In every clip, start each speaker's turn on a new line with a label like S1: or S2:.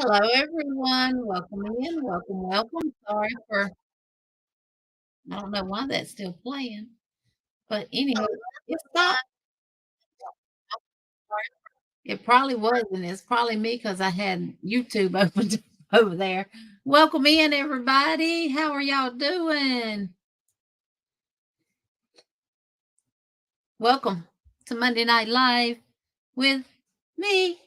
S1: Hello, everyone. Welcome in. Welcome. Sorry for, I don't know why that's still playing, but anyway, it's not, it probably wasn't. It's probably me because I had YouTube opened over there. Welcome in, everybody. How are y'all doing? Welcome to Monday Night Live with me.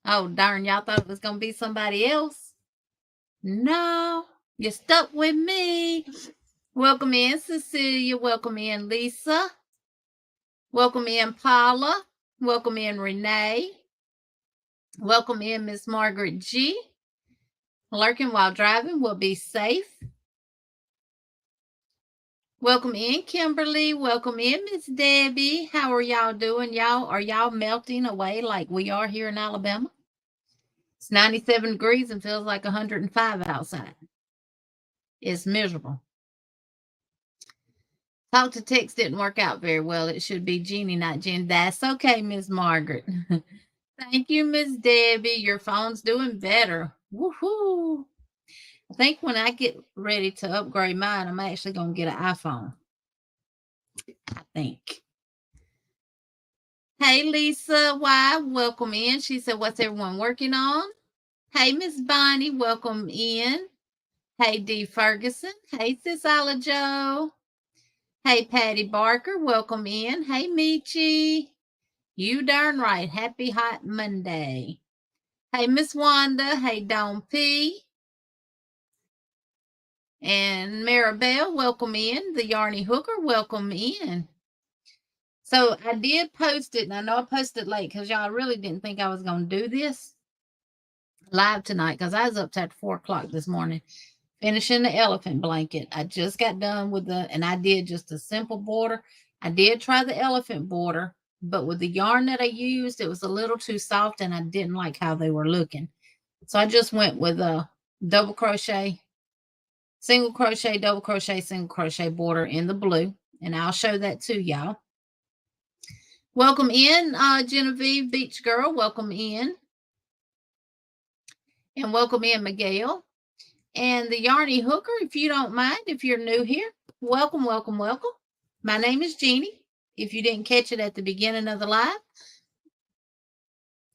S1: Oh, darn, y'all thought it was going to be somebody else? No, you're stuck with me. Welcome in, Cecilia. Welcome in, Lisa. Welcome in, Paula. Welcome in, Renee. Welcome in, Miss Margaret G. Lurking while driving will be safe. Welcome in, Kimberly. Welcome in, Miss Debbie. How are y'all doing? Are y'all melting away like we are here in Alabama? It's 97 degrees and feels like 105 outside. It's miserable. Talk to text didn't work out very well. It should be Jeannie, not Jen. That's okay, Miss Margaret. Thank you, Miss Debbie. Your phone's doing better. Woohoo! I think when I get ready to upgrade mine, I'm actually going to get an iPhone. I think. Hey, Lisa. Why? Welcome in. She said, what's everyone working on? Hey, Miss Bonnie. Welcome in. Hey, Dee Ferguson. Hey, Sis Isla Joe. Hey, Patty Barker. Welcome in. Hey, Michi. You darn right. Happy Hot Monday. Hey, Miss Wanda. Hey, Dawn P. And Maribel, welcome in. The Yarny Hooker, welcome in. So I did post it, and I know I posted late because y'all really didn't think I was going to do this live tonight because I was up to 4 o'clock this morning finishing the elephant blanket. I just got done with and I did just a simple border. I did try the elephant border, but with the yarn that I used, it was a little too soft, and I didn't like how they were looking. So I just went with a double crochet, single crochet, double crochet, single crochet border in the blue, and I'll show that to y'all. Welcome in, Genevieve Beach Girl. Welcome in. And welcome in, Miguel. And the Yarny Hooker, if you don't mind, if you're new here, welcome, welcome, welcome. My name is Jeannie. If you didn't catch it at the beginning of the live,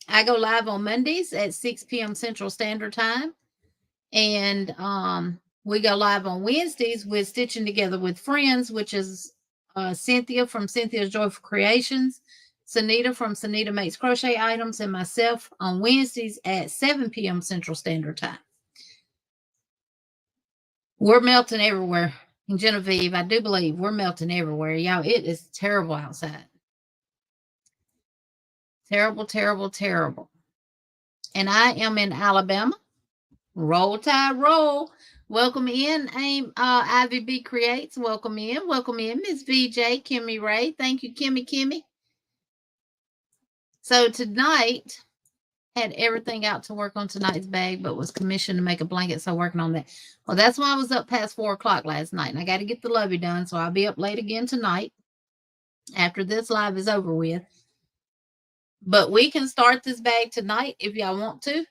S1: I go live on Mondays at 6 p.m. Central Standard Time. And we go live on Wednesdays with Stitching Together with Friends, which is Cynthia from Cynthia's Joyful Creations, Sanita from Sanita Makes Crochet Items, and myself on Wednesdays at 7 p.m. Central Standard Time. We're melting everywhere. In Genevieve, I do believe we're melting everywhere. Y'all, it is terrible outside. Terrible, terrible, terrible. And I am in Alabama. Roll Tide Roll. Welcome in, Ivy B Creates. Welcome in, Miss VJ, Kimmy Ray. Thank you, Kimmy. So tonight, had everything out to work on tonight's bag, but was commissioned to make a blanket, so working on that. Well, that's why I was up past 4 o'clock last night, and I got to get the lovey done, so I'll be up late again tonight after this live is over with. But we can start this bag tonight if y'all want to,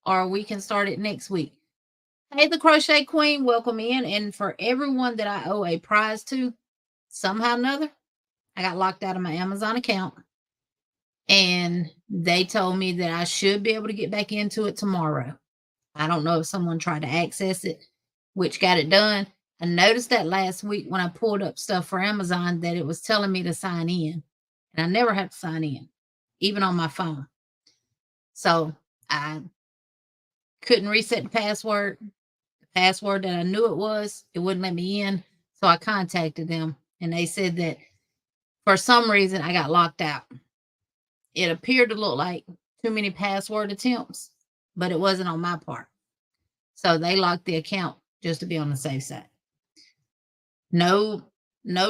S1: or we can start it next week. Hey, the Crochet Queen, welcome in. And for everyone that I owe a prize to, somehow or another, I got locked out of my Amazon account. And they told me that I should be able to get back into it tomorrow. I don't know if someone tried to access it, which got it done. I noticed that last week when I pulled up stuff for Amazon that it was telling me to sign in. And I never have to sign in, even on my phone. So I couldn't reset the password. Password that I knew it wouldn't let me in. So I contacted them, and they said that for some reason I got locked out. It appeared to look like too many password attempts, but it wasn't on my part. So they locked the account just to be on the safe side. No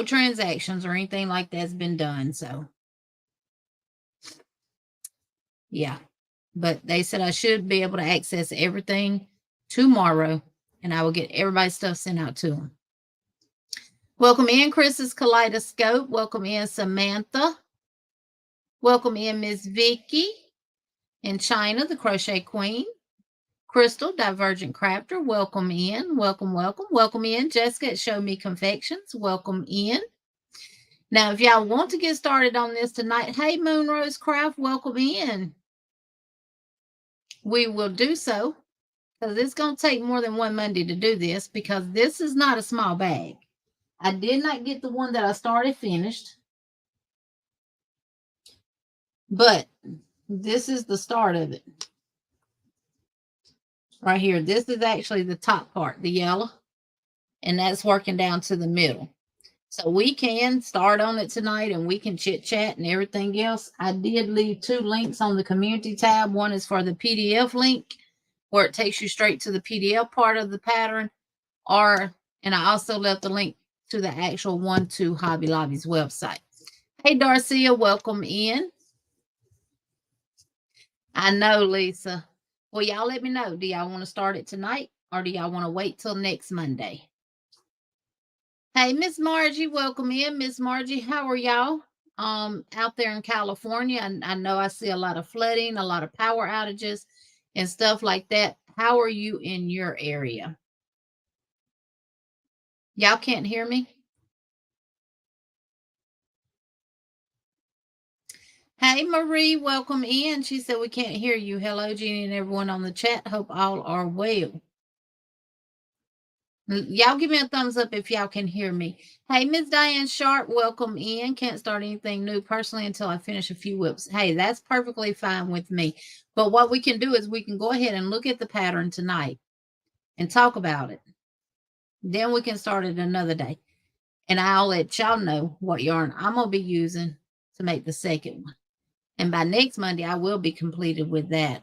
S1: transactions or anything like that's been done. So yeah, but they said I should be able to access everything tomorrow, and I will get everybody's stuff sent out to them. Welcome in, Chris's Kaleidoscope. Welcome in, Samantha. Welcome in, Miss Vicky. And China, the Crochet Queen. Crystal, Divergent Crafter, welcome in. Welcome, welcome. Welcome in. Jessica at Show Me Confections, welcome in. Now, if y'all want to get started on this tonight, hey, Moonrose Craft, welcome in. We will do so because it's going to take more than one Monday to do this because this is not a small bag. I did not get the one that I started finished, but this is the start of it. Right here. This is actually the top part, the yellow, and that's working down to the middle. So we can start on it tonight and we can chit chat and everything else. I did leave 2 links on the community tab. One is for the PDF link where it takes you straight to the PDF part of the pattern, and I also left the link to the actual 1-2 Hobby Lobby's website. Hey, Darcia, welcome in. I know, Lisa. Well, y'all let me know. Do y'all want to start it tonight or do y'all want to wait till next Monday? Hey, Miss Margie, welcome in. Miss Margie, how are y'all out there in California? I know I see a lot of flooding, a lot of power outages and stuff like that. How are you in your area? Y'all can't hear me? Hey, Marie, welcome in. She said we can't hear you. Hello, Jeannie and everyone on the chat. Hope all are well. Y'all give me a thumbs up if y'all can hear me. Hey, Miss Diane Sharp, welcome in. Can't start anything new personally until I finish a few whips. Hey, that's perfectly fine with me. But what we can do is we can go ahead and look at the pattern tonight and talk about it. Then we can start it another day. And I'll let y'all know what yarn I'm going to be using to make the second one. And by next Monday, I will be completed with that.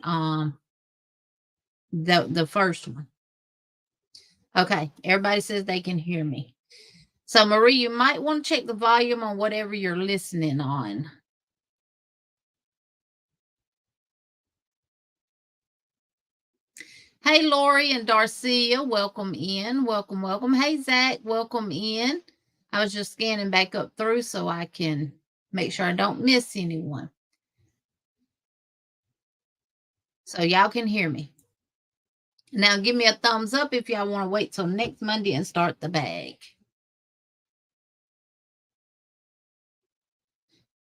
S1: The first one. Okay, everybody says they can hear me. So, Marie, you might want to check the volume on whatever you're listening on. Hey, Lori and Darcia, welcome in. Welcome, welcome. Hey, Zach, welcome in. I was just scanning back up through so I can make sure I don't miss anyone. So y'all can hear me. Now, give me a thumbs up if y'all want to wait till next Monday and start the bag.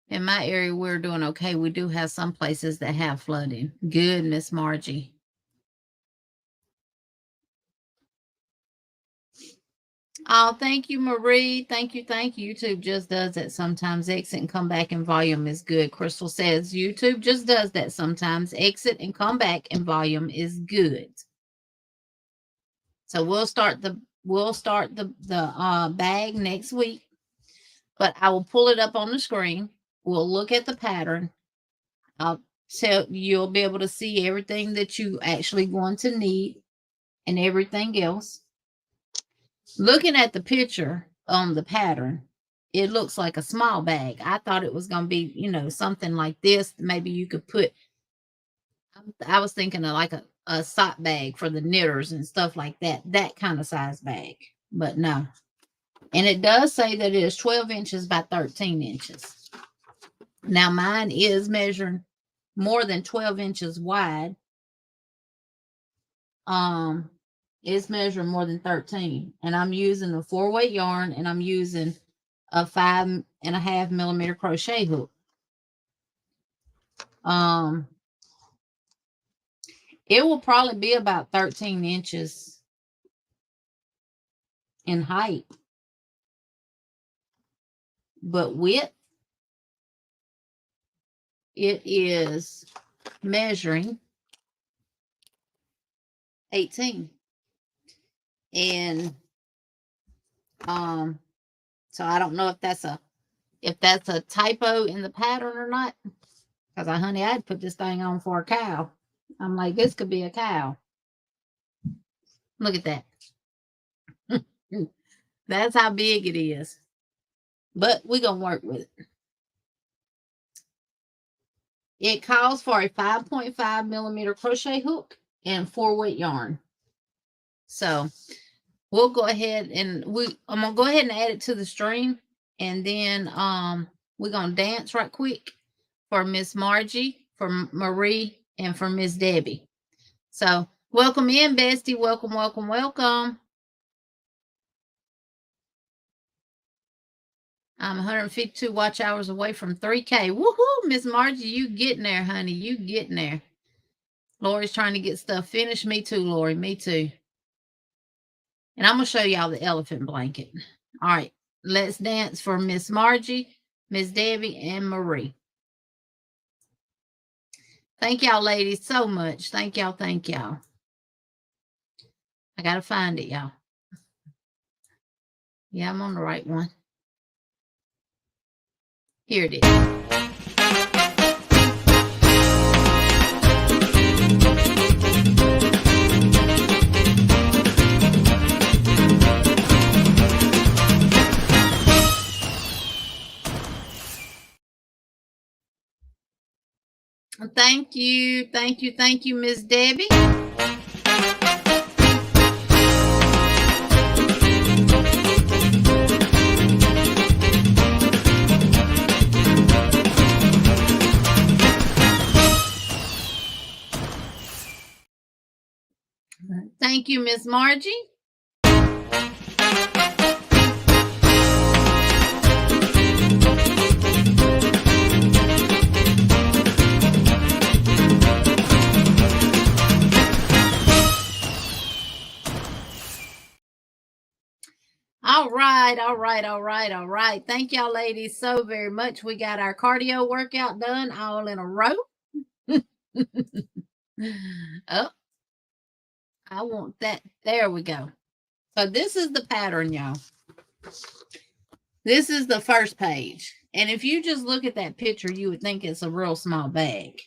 S1: In my area, we're doing okay. We do have some places that have flooding. Good, Miss Margie. Oh, thank you, Marie. Thank you. Thank you. YouTube just does that sometimes. Exit and come back in volume is good. Crystal says YouTube just does that sometimes. Exit and come back in volume is good. So we'll start the bag next week, but I will pull it up on the screen. We'll look at the pattern. You'll be able to see everything that you actually going to need and everything else. Looking at the picture on the pattern, it looks like a small bag. I thought it was going to be, something like this. Maybe you could put, I was thinking of like a sock bag for the knitters and stuff like that. That kind of size bag. But no. And it does say that it is 12 inches by 13 inches. Now mine is measuring more than 12 inches wide. It's measuring more than 13, and I'm using a 4-weight yarn, and I'm using a 5.5 millimeter crochet hook. It will probably be about 13 inches in height, but width, it is measuring 18. And so I don't know if that's a typo in the pattern or not, because honey, I'd put this thing on for a cow. I'm like, this could be a cow. Look at that. That's how big it is. But we're going to work with it. It calls for a 5.5 millimeter crochet hook and 4-weight yarn. So we'll go ahead and I'm going to go ahead and add it to the stream. And then we're going to dance right quick for Miss Margie, for Marie, and for Miss Debbie. So Welcome in, bestie. Welcome, welcome, welcome. I'm 152 watch hours away from 3K. Woohoo, Miss Margie, you getting there, honey. You getting there. Lori's trying to get stuff finished. Me too, Lori. Me too. And I'm going to show y'all the elephant blanket. All right. Let's dance for Miss Margie, Miss Debbie, and Marie. Thank y'all, ladies, so much. Thank y'all. Thank y'all. I got to find it, y'all. Yeah, I'm on the right one. Here it is. Thank you. Thank you. Thank you, Miss Debbie. Thank you, Miss Margie. All right, all right, all right, all right. Thank y'all, ladies, so very much. We got our cardio workout done all in a row. Oh, I want that. There we go. So this is the pattern, y'all. This is the first page. And if you just look at that picture, you would think it's a real small bag.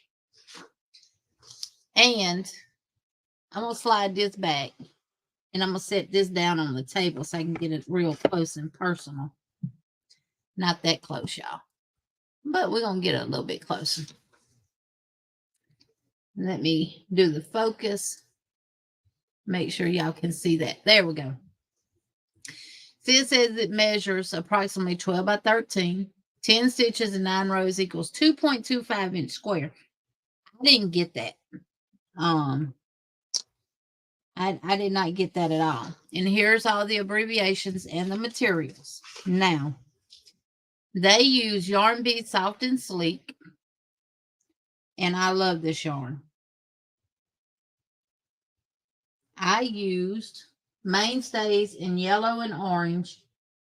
S1: And I'm going to slide this back. And I'm going to set this down on the table so I can get it real close and personal. Not that close, y'all. But we're going to get it a little bit closer. Let me do the focus. Make sure y'all can see that. There we go. See, it says it measures approximately 12 by 13. 10 stitches and 9 rows equals 2.25 inch square. I didn't get that. I did not get that at all. And here's all the abbreviations and the materials. Now, they use yarn bead soft and sleek. And I love this yarn. I used mainstays in yellow and orange.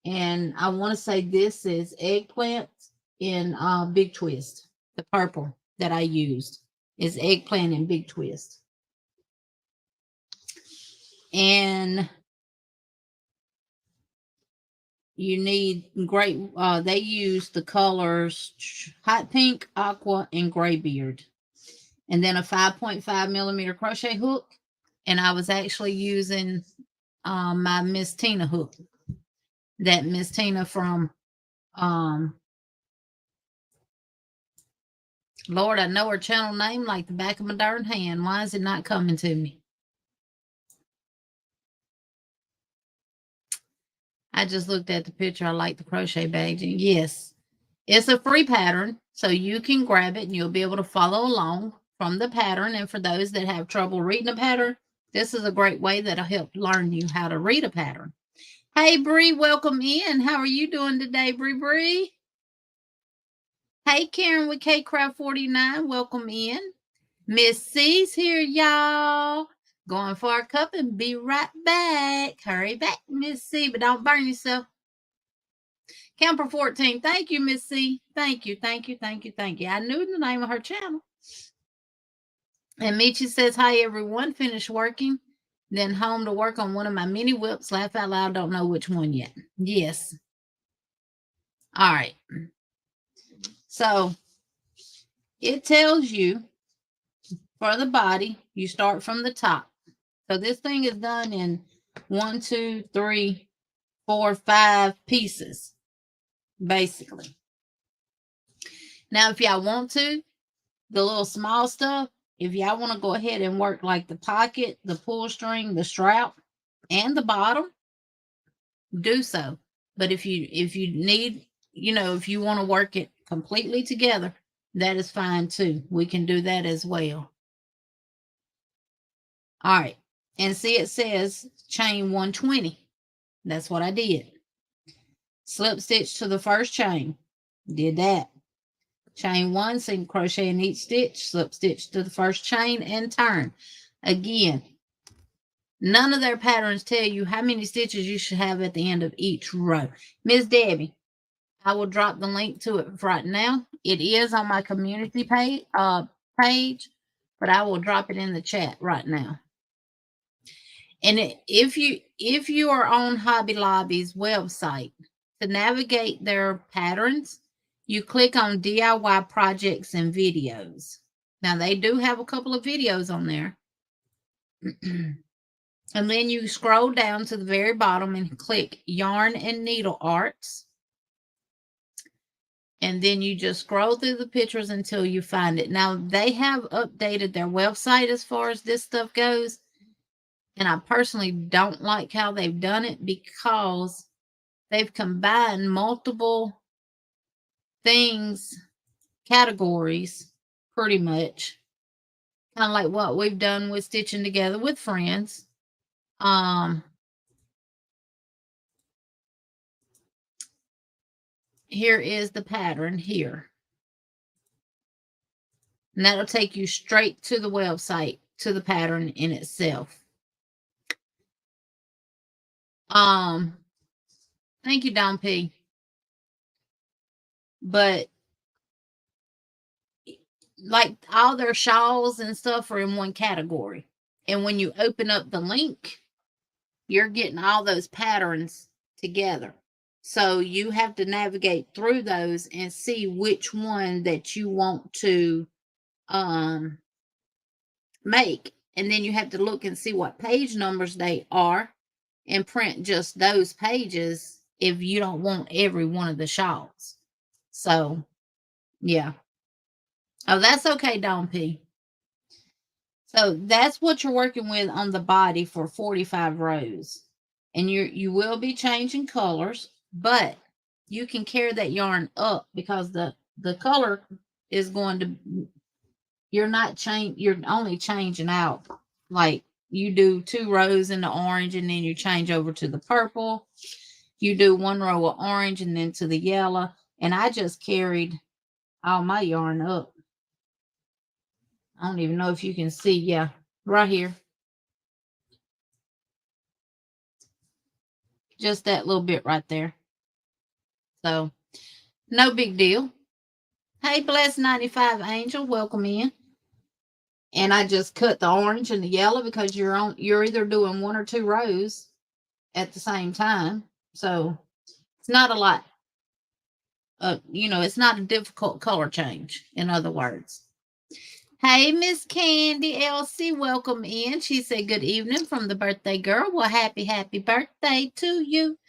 S1: And I want to say this is eggplant in Big Twist. The purple that I used is eggplant in Big Twist. And you need great, they use the colors hot pink, aqua, and gray beard. And then a 5.5 millimeter crochet hook. And I was actually using my Miss Tina hook. That Miss Tina from, Lord, I know her channel name like the back of my darn hand. Why is it not coming to me? I just looked at the picture. I like the crochet bag. And yes, it's a free pattern, so you can grab it and you'll be able to follow along from the pattern. And for those that have trouble reading a pattern, this is a great way that'll help learn you how to read a pattern. Hey, Bree, welcome in. How are you doing today, Bree? Hey, Karen with KCraft49, welcome in. Miss C's here, y'all. Going for a cup and be right back. Hurry back, Miss C, but don't burn yourself. Camper 14, thank you, Miss C. Thank you, thank you, thank you, thank you. I knew the name of her channel. And Michi says, hi, everyone. Finished working, then home to work on one of my mini whips. Laugh out loud, don't know which one yet. Yes. All right. So it tells you for the body, you start from the top. So this thing is done in 1, 2, 3, 4, 5 pieces, basically. Now, if y'all want to, the little small stuff, if y'all want to go ahead and work like the pocket, the pull string, the strap, and the bottom, do so. But if you need, if you want to work it completely together, that is fine too. We can do that as well. All right. And see, it says chain 120. That's what I did. Slip stitch to the first chain. Did that. Chain 1, single crochet in each stitch, slip stitch to the first chain, and turn. Again, none of their patterns tell you how many stitches you should have at the end of each row. Miss Debbie, I will drop the link to it right now. It is on my community page, but I will drop it in the chat right now. And if you are on Hobby Lobby's website, to navigate their patterns, you click on DIY projects and videos. Now, they do have a couple of videos on there. And then you scroll down to the very bottom and click Yarn and Needle Arts. And then you just scroll through the pictures until you find it. Now, they have updated their website as far as this stuff goes. And I personally don't like how they've done it because they've combined multiple things, categories, pretty much. Kind of like what we've done with Stitching Together with Friends. Here is the pattern here. And that'll take you straight to the website, to the pattern in itself. Thank you, Don P. But like all their shawls and stuff are in one category. And when you open up the link, you're getting all those patterns together. So you have to navigate through those and see which one that you want to make. And then you have to look and see what page numbers they are and print just those pages if you don't want every one of the shawls. So, yeah. Oh, that's okay, Don P. So that's what you're working with on the body for 45 rows. And you will be changing colors, but you can carry that yarn up because the color is going to, you're only changing out, like you do 2 rows in the orange and then you change over to the purple. You do 1 row of orange and then to the yellow. And I just carried all my yarn up. I don't even know if you can see. Yeah, right here. Just that little bit right there. So, no big deal. Hey, Blessed 95 Angel, welcome in. And I just cut the orange and the yellow because you're either doing 1 or 2 rows at the same time. So, it's not a lot. It's not a difficult color change, in other words. Hey, Miss Candy Elsie, welcome in. She said good evening from the birthday girl. Well, happy birthday to you.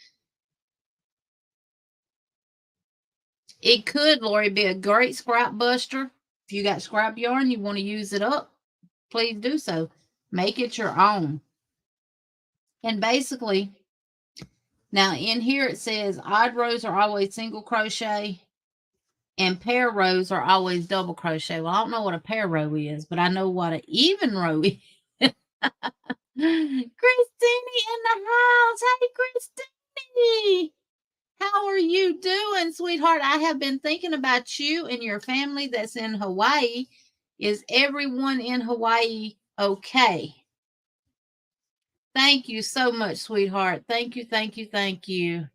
S1: It could, Lori, be a great scrap buster. If you got scrap yarn, you want to use it up, please do so. Make it your own. And basically, now in here it says odd rows are always single crochet and pair rows are always double crochet. Well, I don't know what a pair row is, but I know what an even row is. Christine in the house. Hey, Christine. How are you doing, sweetheart? I have been thinking about you and your family that's in Hawaii. Is everyone in Hawaii okay? Thank you so much, sweetheart. Thank you, thank you, thank you.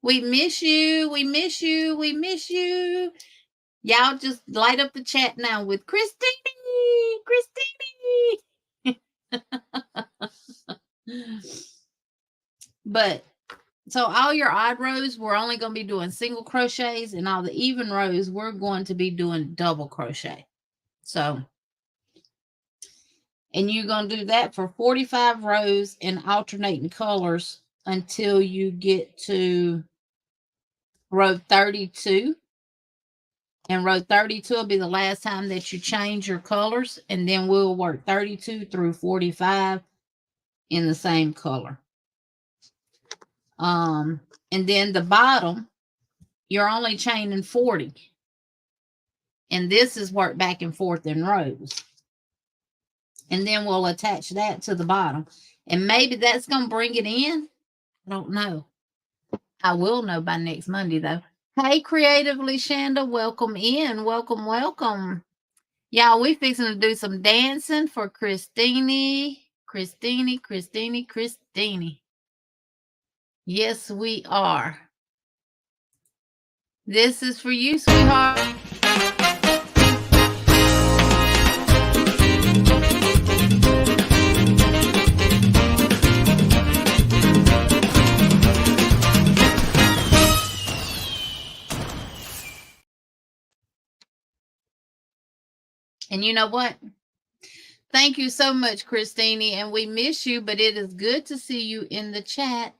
S1: We miss you. We miss you. We miss you. Y'all just light up the chat now with Christine. But so all your odd rows, we're only going to be doing single crochets, and all the even rows, we're going to be doing double crochet. So, and you're going to do that for 45 rows in alternating colors until you get to row 32. And row 32 will be the last time that you change your colors, and then we'll work 32 through 45 in the same color. And then the bottom, you're only chaining 40. And this is work back and forth in rows. And then we'll attach that to the bottom. And maybe that's going to bring it in. I don't know. I will know by next Monday, though. Hey, Creatively Shanda, welcome in. Welcome, welcome. Y'all, we fixing to do some dancing for Christine. Yes, we are. This is for you, sweetheart. And you know what? Thank you so much, Christine. And we miss you, but it is good to see you in the chat.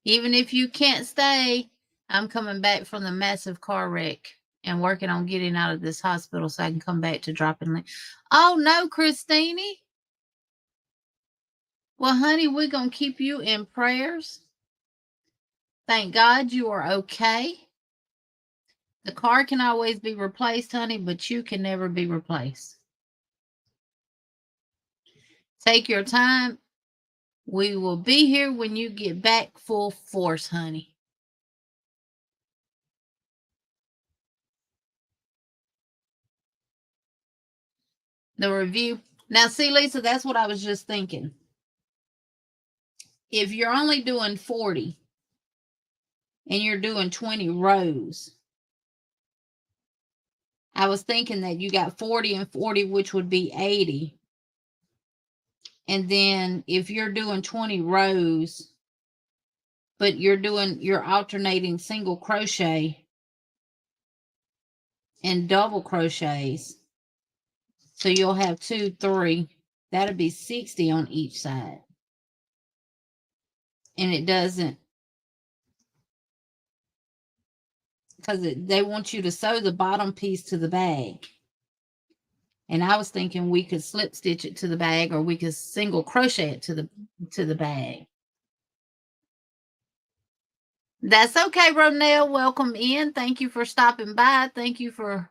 S1: Even if you can't stay, I'm coming back from the massive car wreck and working on getting out of this hospital so I can come back to dropping link. Oh, no, Christine. Well, honey, we're going to keep you in prayers. Thank God you are okay. The car can always be replaced, honey, but you can never be replaced. Take your time. We will be here when you get back full force, honey. The review. Now, see, Lisa, that's what I was just thinking. If you're only doing 40 and you're doing 20 rows, I was thinking that you got 40 and 40, which would be 80. And then if you're doing 20 rows, but you're alternating single crochet and double crochets, so you'll have 2, 3, that'll be 60 on each side. And it doesn't, because they want you to sew the bottom piece to the bag. And I was thinking we could slip stitch it to the bag, or we could single crochet it to the bag. That's okay, Ronell. Welcome in. Thank you for stopping by. Thank you for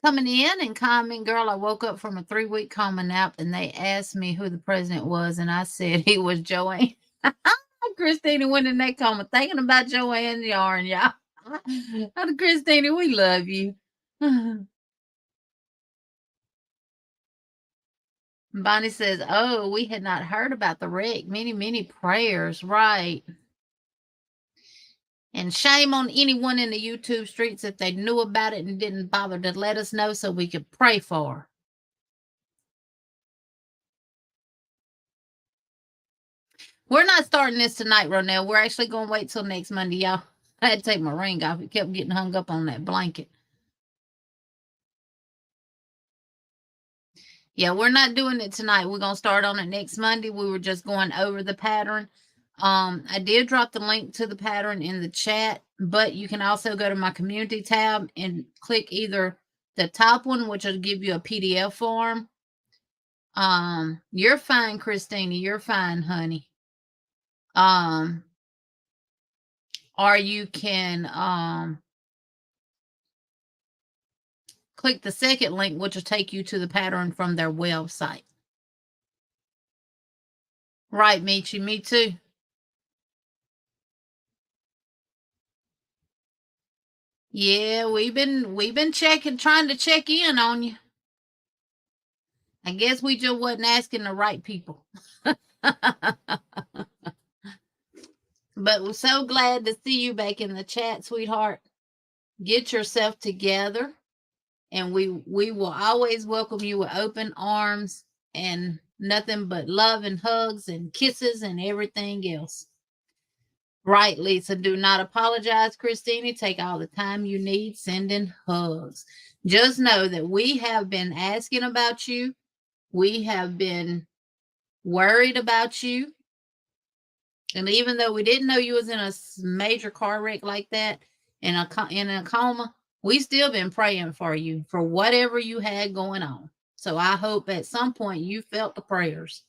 S1: coming in and commenting. Girl, I woke up from a 3-week coma nap and they asked me who the president was, and I said he was Joanne. Christina went in that coma thinking about Joanne yarn, y'all. Christina, we love you. Bonnie says, oh, we had not heard about the wreck. Many, many prayers. Right. And shame on anyone in the YouTube streets if they knew about it and didn't bother to let us know so we could pray for her. We're not starting this tonight, Ronell. We're actually going to wait till next Monday, y'all. I had to take my ring off. It kept getting hung up on that blanket. Yeah, we're not doing it tonight. We're going to start on it next Monday. We were just going over the pattern. I did drop the link to the pattern in the chat, but you can also go to my community tab and click either the top one, which will give you a PDF form. You're fine, Christina. You're fine, honey. Or you can click the second link, which will take you to the pattern from their website. Right, Michi, me too. Yeah, we've been trying to check in on you. I guess we just wasn't asking the right people. But we're so glad to see you back in the chat, sweetheart. Get yourself together, and we will always welcome you with open arms and nothing but love and hugs and kisses and everything else. Right, Lisa. Do not apologize, Christina. Take all the time you need sending hugs. Just know that we have been asking about you. We have been worried about you. And even though we didn't know you was in a major car wreck like that, in a coma, we still been praying for you for whatever you had going on. So I hope at some point you felt the prayers.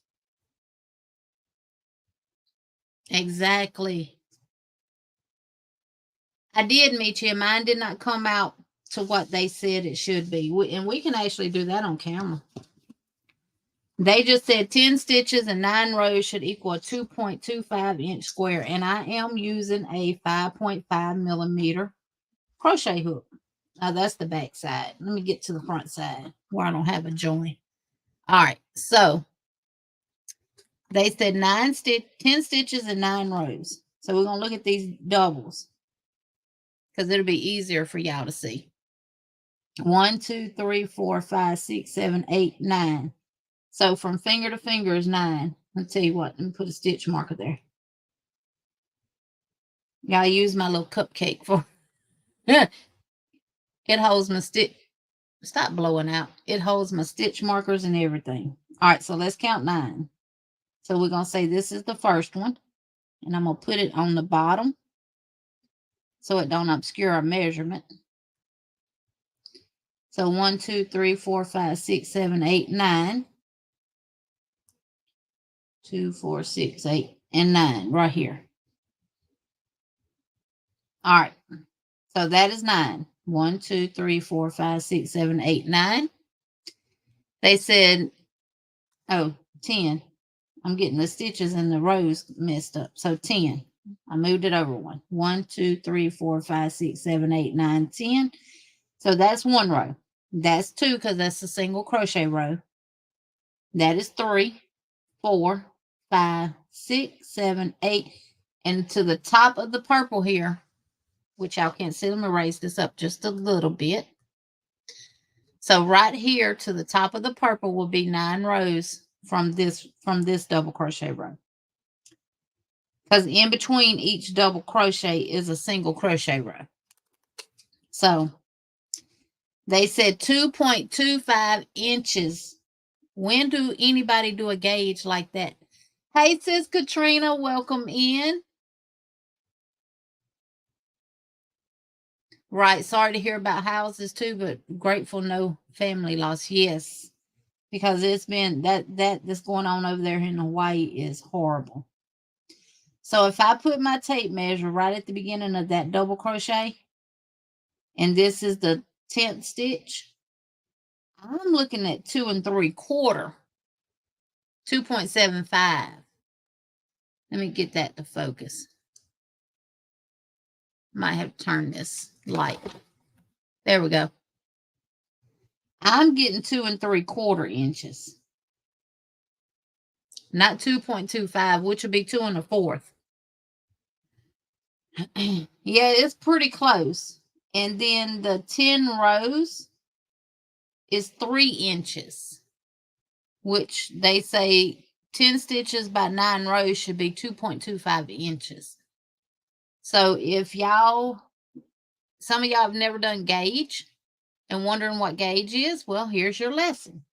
S1: Exactly. I did meet you. Mine did not come out to what they said it should be. And we can actually do that on camera. They just said 10 stitches and 9 rows should equal a 2.25 inch square. And I am using a 5.5 millimeter crochet hook. Now that's the back side. Let me get to the front side where I don't have a join. All right. So they said 10 stitches and 9 rows. So we're going to look at these doubles because it'll be easier for y'all to see. 1, 2, 3, 4, 5, 6, 7, 8, 9. So from finger to finger is 9. I'll tell you what, let me put a stitch marker there. Gotta use my little cupcake for it holds my stitch. Stop blowing out. It holds my stitch markers and everything. All right, so let's count 9. So we're gonna say this is the first one, and I'm gonna put it on the bottom so it don't obscure our measurement. So 1, 2, 3, 4, 5, 6, 7, 8, 9. 2, 4, 6, 8, and 9 right here. All right. So that is 9. 1, 2, 3, 4, 5, 6, 7, 8, 9. They said, 10. I'm getting the stitches and the rows messed up. So 10. I moved it over one. 1, 2, 3, 4, 5, 6, 7, 8, 9, 10. So that's 1 row. That's 2 because that's a single crochet row. That is 3, 4, 5, 6, 7, 8. And to the top of the purple here, which y'all can't see, let me raise this up just a little bit. So right here to the top of the purple will be 9 rows from this double crochet row. Because in between each double crochet is a single crochet row. So they said 2.25 inches. When do anybody do a gauge like that? Hey, sis Katrina, welcome in. Right. Sorry to hear about houses too, but grateful no family loss. Yes. Because it's been that's going on over there in Hawaii is horrible. So if I put my tape measure right at the beginning of that double crochet, and this is the 10th stitch, I'm looking at 2 3/4, 2.75. Let me get that to focus. Might have to turn this light. There we go. I'm getting 2 3/4 inches. Not 2.25, which would be 2 1/4. Yeah, it's pretty close. And then the 10 rows is 3 inches, which they say 10 stitches by 9 rows should be 2.25 inches. So if some of y'all have never done gauge and wondering what gauge is, well, here's your lesson.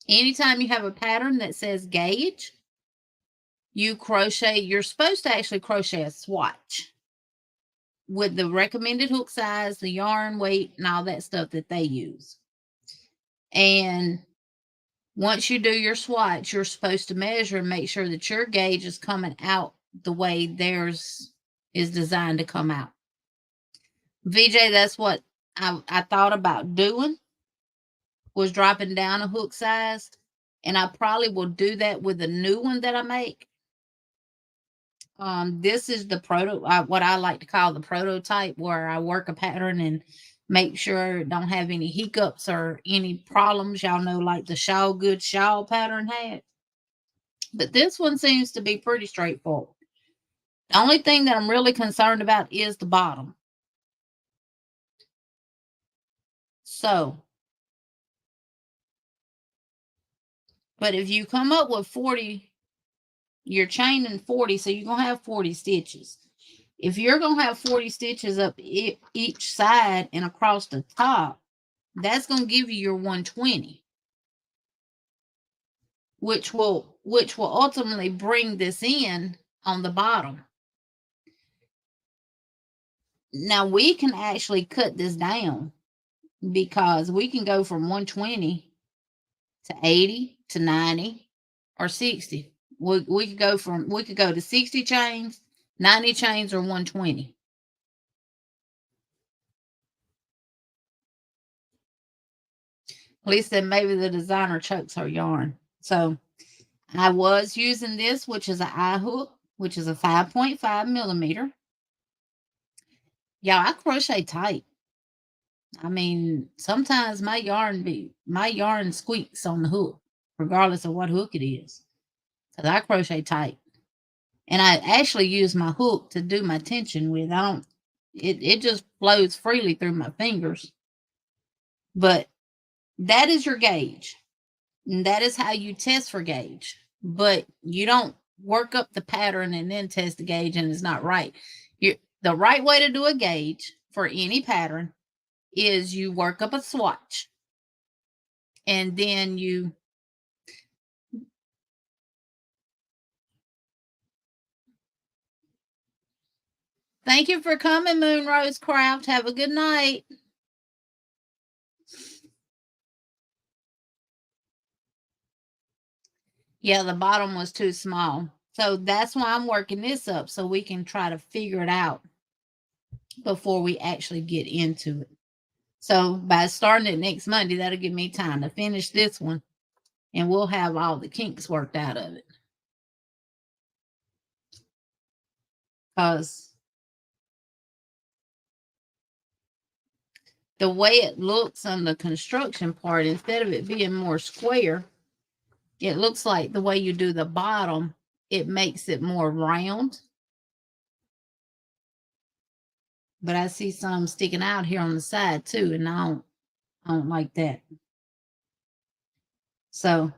S1: Anytime you have a pattern that says gauge, you're supposed to actually crochet a swatch with the recommended hook size, the yarn weight, and all that stuff that they use. And once you do your swatch, you're supposed to measure and make sure that your gauge is coming out the way theirs is designed to come out. VJ, that's what I thought about doing, was dropping down a hook size. And I probably will do that with the new one that I make. This is the what I like to call the prototype, where I work a pattern and make sure it don't have any hiccups or any problems. Y'all know, like the good shawl pattern had. But this one seems to be pretty straightforward. The only thing that I'm really concerned about is the bottom. So, but if you come up with 40, you're chaining 40, so you're going to have 40 stitches. If you're going to have 40 stitches up each side and across the top, that's going to give you your 120, which will ultimately bring this in on the bottom. Now we can actually cut this down, because we can go from 120 to 80 to 90 or 60. We could go to 60 chains, 90 chains, or 120. Lisa said maybe the designer chokes her yarn. So I was using this, which is an eye hook, which is a 5.5 millimeter. Y'all, I crochet tight. I mean, sometimes my yarn squeaks on the hook, regardless of what hook it is. Because I crochet tight. And I actually use my hook to do my tension with. It just flows freely through my fingers. But that is your gauge. And that is how you test for gauge. But you don't work up the pattern and then test the gauge and it's not right. The right way to do a gauge for any pattern is you work up a swatch. And then you thank you for coming, Moonrose Craft. Have a good night. Yeah, the bottom was too small. So that's why I'm working this up so we can try to figure it out before we actually get into it. So by starting it next Monday, that'll give me time to finish this one and we'll have all the kinks worked out of it. Because the way it looks on the construction part, instead of it being more square, it looks like the way you do the bottom, it makes it more round. But I see some sticking out here on the side too, and I don't like that. So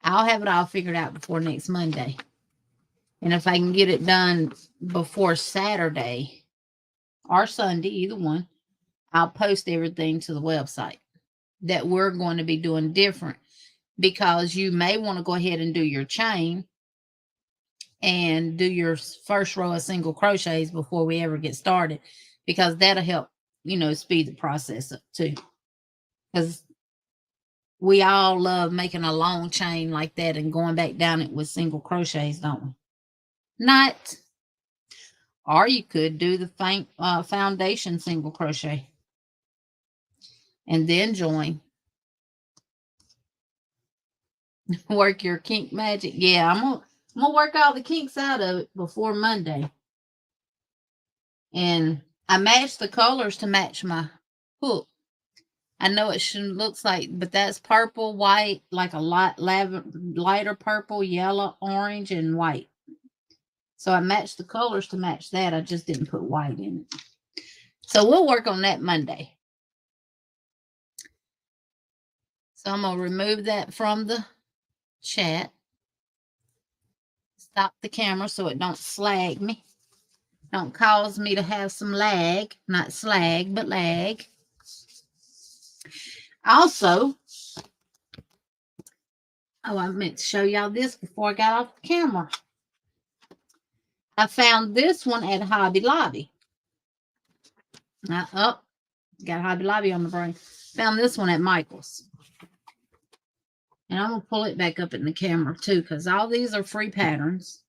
S1: I'll have it all figured out before next Monday. And if I can get it done before Saturday or Sunday, either one, I'll post everything to the website that we're going to be doing different, because you may want to go ahead and do your chain and do your first row of single crochets before we ever get started, because that'll help, speed the process up too. Because we all love making a long chain like that and going back down it with single crochets, don't we? Not. Or you could do the foundation single crochet and then join. Work your kink magic. Yeah, I'm gonna work all the kinks out of it before Monday. And I matched the colors to match my hook. I know it shouldn't looks like, but that's purple, white, like a lighter purple, yellow, orange, and white. So I matched the colors to match that. I just didn't put white in it. So we'll work on that Monday. So I'm going to remove that from the chat. Stop the camera so it don't slag me. Don't cause me to have some lag. Not slag, but lag. Also, I meant to show y'all this before I got off the camera. I found this one at Hobby Lobby. Got Hobby Lobby on the brain. Found this one at Michael's. And I'm going to pull it back up in the camera too, because all these are free patterns.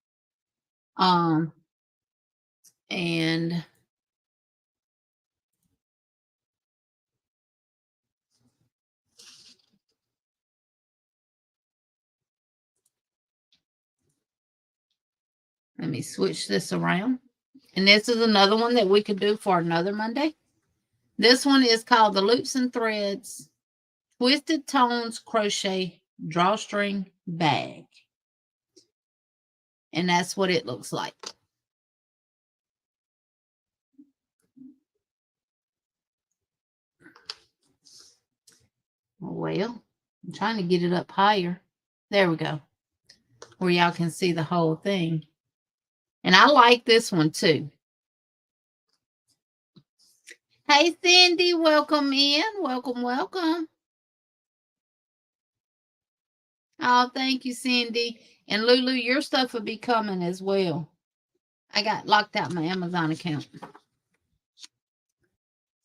S1: And let me switch this around. And this is another one that we could do for another Monday. This one is called the Loops and Threads Twisted Tones Crochet Drawstring Bag. And that's what it looks like. Well, I'm trying to get it up higher. There we go. Where y'all can see the whole thing. And I like this one too. Hey, Cindy, welcome in. Welcome, welcome. Oh, thank you, Cindy. And Lulu, your stuff will be coming as well. I got locked out my Amazon account.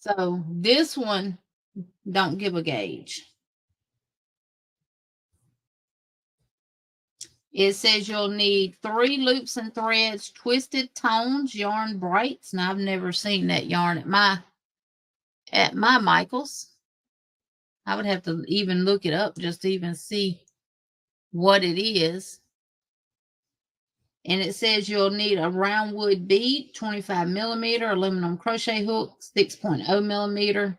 S1: So this one don't give a gauge. It says you'll need 3 loops and threads, twisted tones, yarn brights. Now I've never seen that yarn at my Michael's. I would have to even look it up just to even see what it is. And it says you'll need a round wood bead, 25 millimeter, aluminum crochet hook, 6.0 millimeter,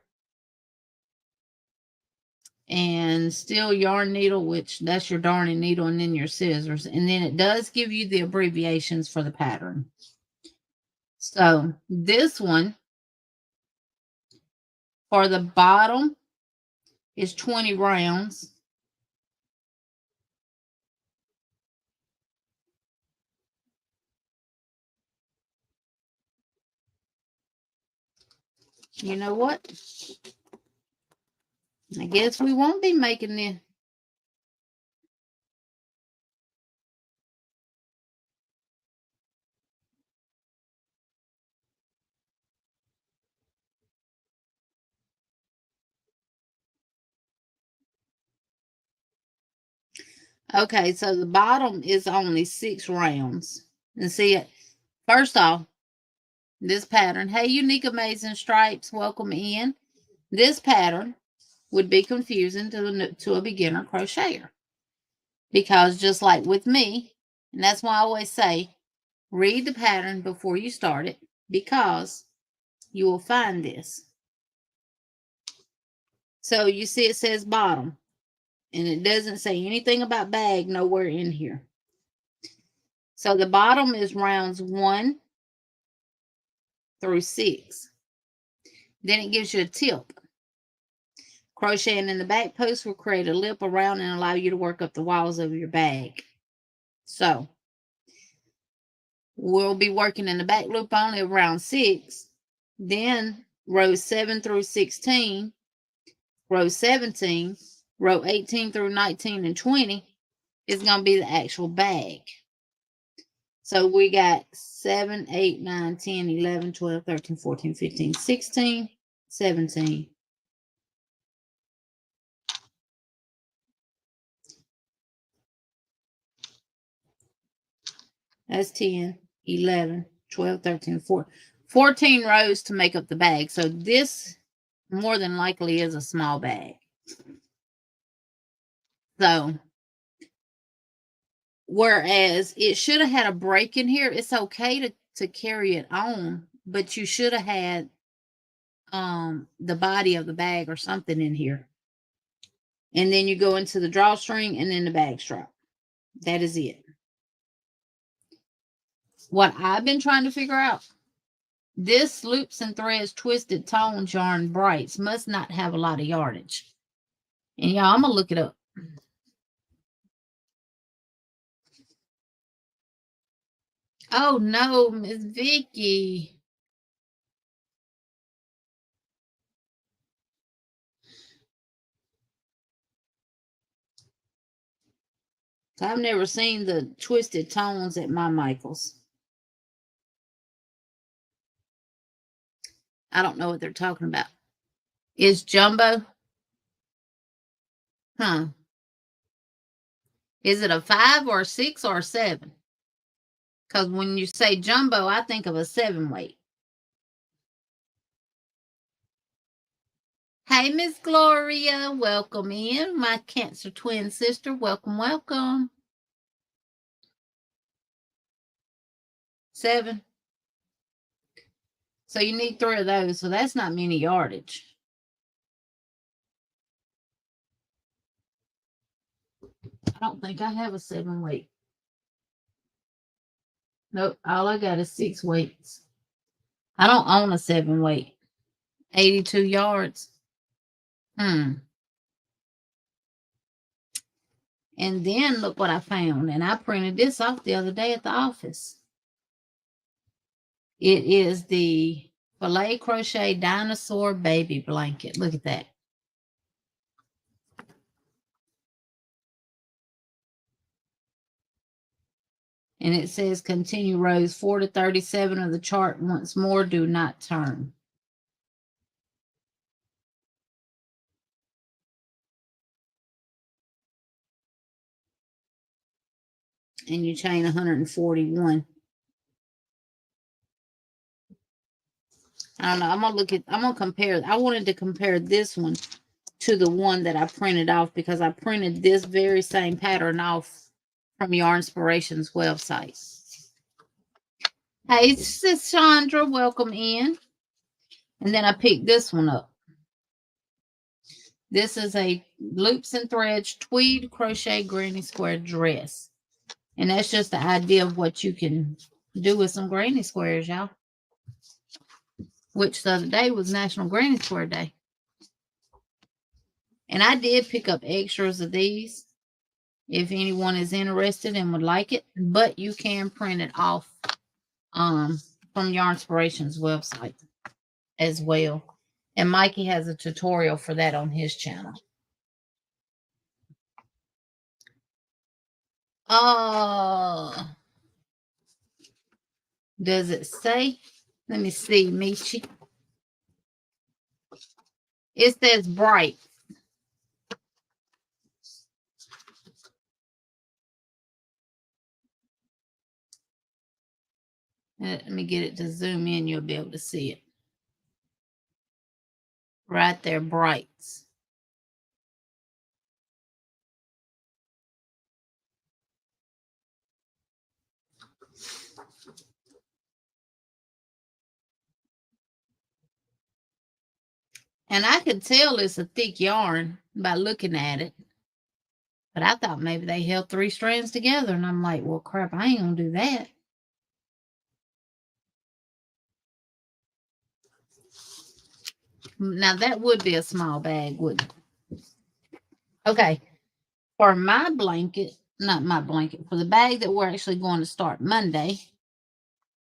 S1: and steel yarn needle, which that's your darning needle, and then your scissors. And then it does give you the abbreviations for the pattern. So this one for the bottom is 20 rounds. You know what? I guess we won't be making this. Okay, so the bottom is only 6 rounds. And see it. First off, this pattern, hey, unique, amazing stripes, welcome in. This pattern would be confusing to a beginner crocheter. Because just like with me, and that's why I always say, read the pattern before you start it, because you will find this. So you see it says bottom, and it doesn't say anything about bag nowhere in here. So the bottom is rounds 1 through 6. Then it gives you a tip. Crocheting in the back post will create a lip around and allow you to work up the walls of your bag. So we'll be working in the back loop only of round 6. Then rows 7 through 16, row 17, row 18 through 19 and 20 is going to be the actual bag. So we got 7, 8, 9, 10, 11, 12, 13, 14, 15, 16, 17. That's 10, 11, 12, 13, 14 rows to make up the bag. So this more than likely is a small bag. So, whereas it should have had a break in here, it's okay to carry it on, but you should have had the body of the bag or something in here. And then you go into the drawstring and then the bag strap. That is it. What I've been trying to figure out, this loops and threads twisted tones yarn brights must not have a lot of yardage. And y'all, I'm gonna look it up. Oh no, Miss Vicky. I've never seen the twisted tones at my Michael's. I don't know what they're talking about. Is jumbo? Huh. Is it a 5 or a 6 or a 7? Because when you say jumbo, I think of a 7 weight. Hey, Miss Gloria. Welcome in. My Cancer twin sister. Welcome, welcome. 7. So you need 3 of those. So that's not many yardage. I don't think I have a 7 weight. Nope. All I got is 6 weights. I don't own a 7 weight. 82 yards. And then look what I found. And I printed this off the other day at the office. It is the Filet Crochet Dinosaur Baby Blanket. Look at that. And it says continue rows 4 to 37 of the chart once more. Do not turn. And you chain 141. I don't know. I'm going to compare. I wanted to compare this one to the one that I printed off, because I printed this very same pattern off from Yarn Inspirations website. Hey, Sis Chandra, welcome in. And then I picked this one up. This is a loops and threads tweed crochet granny square dress. And that's just the idea of what you can do with some granny squares, y'all. Which the other day was National Granny Square Day. And I did pick up extras of these if anyone is interested and would like it. But you can print it off from Yarn Inspirations website as well. And Mikey has a tutorial for that on his channel. Does it say? Let me see, Michi. It says bright. Let me get it to zoom in. You'll be able to see it. Right there, brights. And I could tell it's a thick yarn by looking at it. But I thought maybe they held 3 strands together. And I'm like, well, crap, I ain't going to do that. Now, that would be a small bag, wouldn't it? Okay. For my blanket, not my blanket, for the bag that we're actually going to start Monday,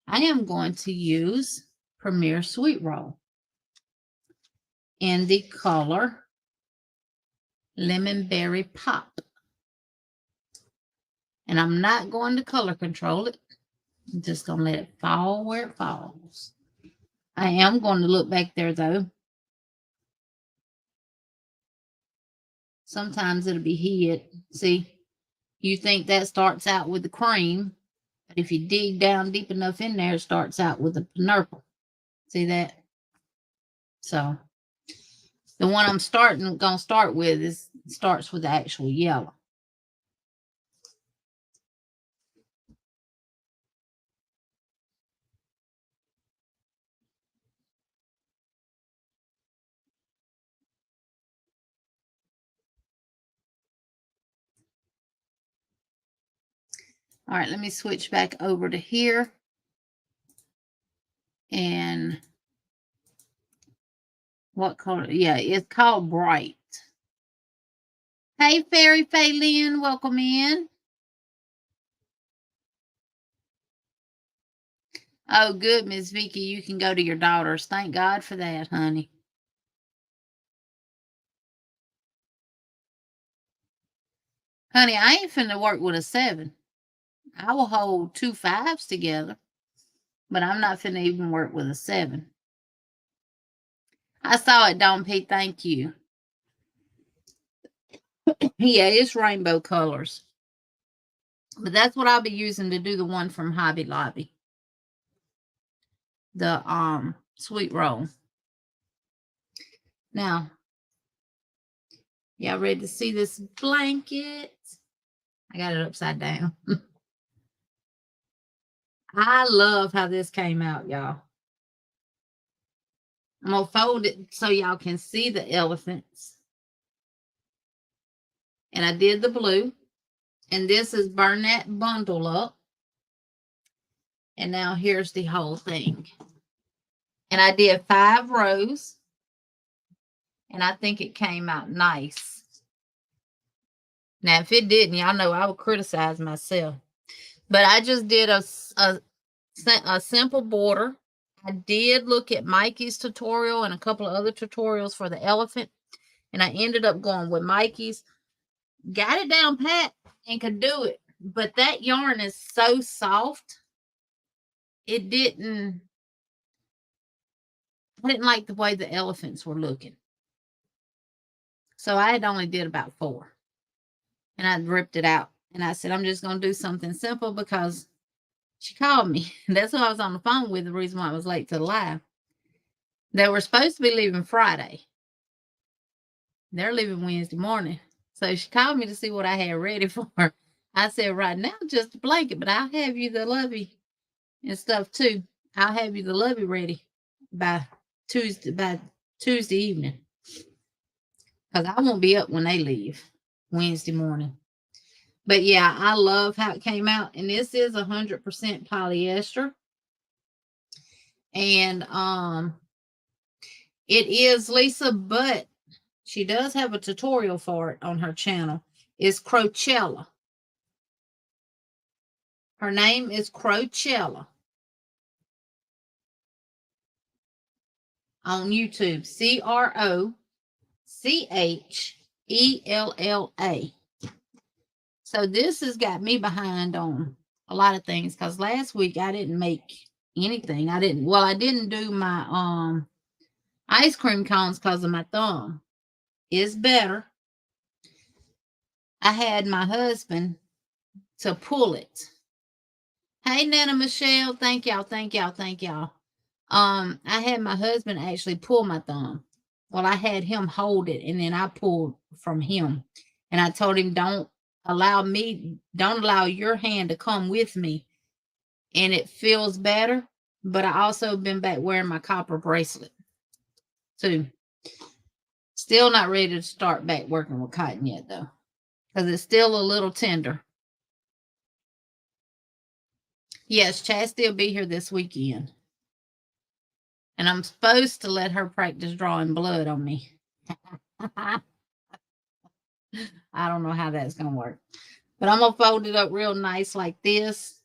S1: I am going to use Premier Sweet Roll in the color Lemon Berry Pop. And I'm not going to color control it. I'm just going to let it fall where it falls. I am going to look back there, though. Sometimes it'll be hid. See, you think that starts out with the cream. But if you dig down deep enough in there, it starts out with the purple. See that? So, the one I'm going to start with starts with the actual yellow. All right, let me switch back over to here. And what color? Yeah, it's called Bright. Hey, Fairy Faylin, welcome in. Oh, good, Miss Vicky. You can go to your daughter's. Thank God for that, honey. Honey, I ain't finna work with a 7. I will hold 2 5s together, but I'm not finna even work with a 7. I saw it, Dawn P. Thank you. Yeah, it's rainbow colors. But that's what I'll be using to do the one from Hobby Lobby. The sweet roll. Now, y'all ready to see this blanket? I got it upside down. I love how this came out, y'all. I'm going to fold it so y'all can see the elephants. And I did the blue. And this is Burn That Bundle Up. And now here's the whole thing. And I did 5 rows. And I think it came out nice. Now, if it didn't, y'all know I would criticize myself. But I just did a simple border. I did look at Mikey's tutorial and a couple of other tutorials for the elephant. And I ended up going with Mikey's. Got it down pat and could do it. But that yarn is so soft. I didn't like the way the elephants were looking. So I had only did about 4. And I ripped it out. And I said, I'm just going to do something simple because she called me. That's who I was on the phone with, the reason why I was late to the live. They were supposed to be leaving Friday. They're leaving Wednesday morning. So she called me to see what I had ready for her. I said, right now, just a blanket, but I'll have you the lovey and stuff too. I'll have you the lovey ready by Tuesday evening. Because I won't be up when they leave Wednesday morning. But yeah, I love how it came out. And this is 100% polyester. And it is Lisa, but she does have a tutorial for it on her channel. It's Crochet. Her name is Crochet on YouTube. Crocchella. So this has got me behind on a lot of things because last week I didn't make anything. I didn't do my ice cream cones because of my thumb. It's better. I had my husband to pull it. Hey, Nana Michelle. Thank y'all. I had my husband actually pull my thumb. Well, I had him hold it, and then I pulled from him. And I told him, don't allow your hand to come with me. And it feels better. But I also been back wearing my copper bracelet too. Still not ready to start back working with cotton yet, though, because it's still a little tender. Yes, Chastity will be here this weekend. And I'm supposed to let her practice drawing blood on me. I don't know how that's going to work. But I'm going to fold it up real nice like this.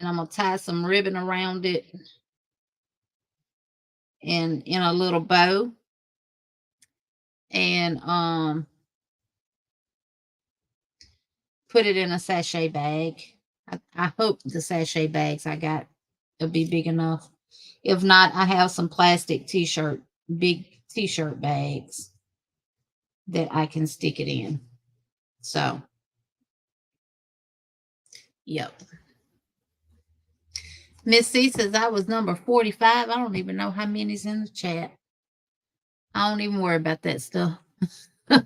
S1: And I'm going to tie some ribbon around it. And in a little bow. And put it in a sachet bag. I hope the sachet bags I got will be big enough. If not, I have some plastic big t-shirt bags that I can stick it in. So, yep. Miss C says I was number 45. I don't even know how many's in the chat. I don't even worry about that stuff. All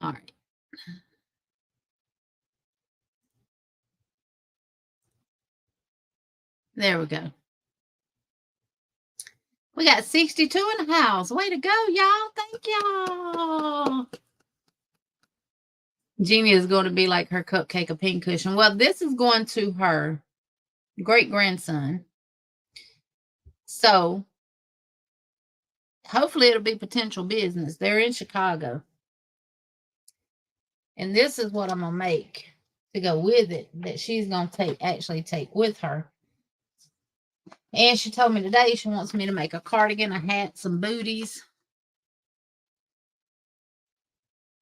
S1: right. There we go. We got 62 in the house. Way to go, y'all. Thank y'all. Jeannie is going to be like her cupcake, a pink cushion. Well, this is going to her great-grandson. So, hopefully it'll be potential business. They're in Chicago. And this is what I'm going to make to go with it that she's going to actually take with her. And she told me today she wants me to make a cardigan, a hat, some booties.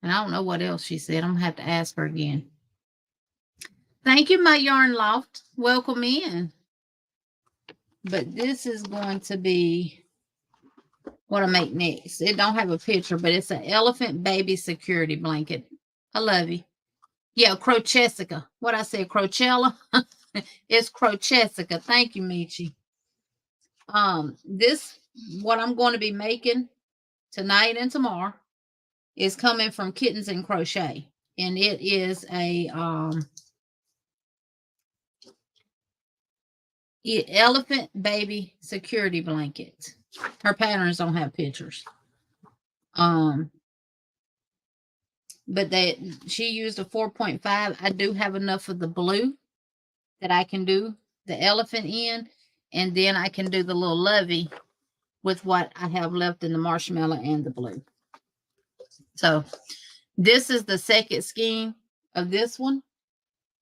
S1: And I don't know what else she said. I'm going to have to ask her again. Thank you, my yarn loft. Welcome in. But this is going to be what I make next. It don't have a picture, but it's an elephant baby security blanket. I love you. Yeah, Crochettica. What I said, Crocella? It's Crochettica. Thank you, Michi. This, what I'm going to be making tonight and tomorrow, is coming from Kittens and Crochet. And it is a elephant baby security blanket. Her patterns don't have pictures. But she used a 4.5. I do have enough of the blue that I can do the elephant in, and then I can do the little lovey with what I have left in the marshmallow and the blue. So this is the second skein of this one,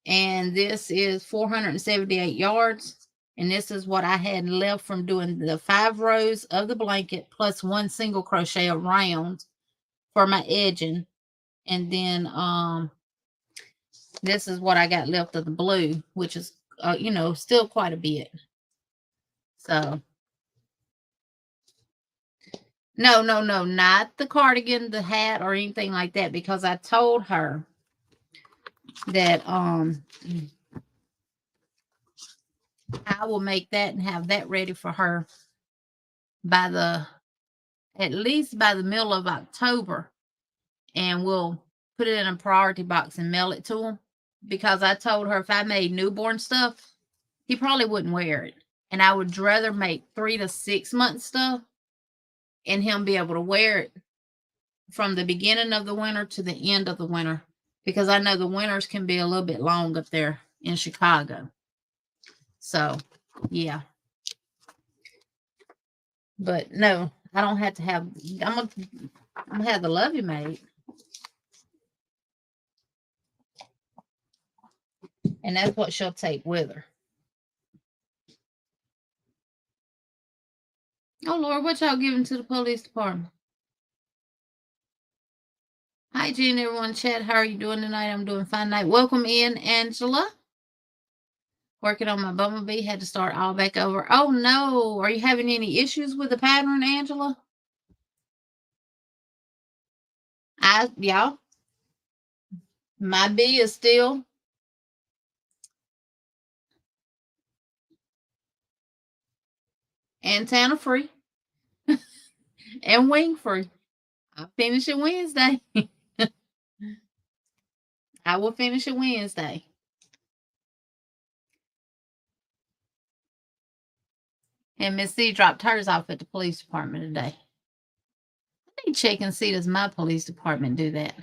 S1: and this is 478 yards, and this is what I had left from doing the 5 rows of the blanket plus 1 single crochet around for my edging. And then this is what I got left of the blue, which is still quite a bit. So no, not the cardigan, the hat, or anything like that, because I told her that I will make that and have that ready for her by the at least by the middle of October, and we'll put it in a priority box and mail it to him, because I told her if I made newborn stuff, he probably wouldn't wear it. And I would rather make 3 to 6 month stuff and him be able to wear it from the beginning of the winter to the end of the winter, because I know the winters can be a little bit long up there in Chicago. So, yeah. But no, I don't have to have, I'm gonna have the Lovey made. And that's what she'll take with her. Oh, Lord, what y'all giving to the police department? Hi, Jen, everyone. Chat, how are you doing tonight? I'm doing fine tonight. Welcome in, Angela. Working on my bumblebee. Had to start all back over. Oh, no. Are you having any issues with the pattern, Angela? Y'all, my bee is still antenna free and wing free. I'll finish it Wednesday. I will finish it Wednesday. And Miss C dropped hers off at the police department today. I need to check and see, does my police department do that?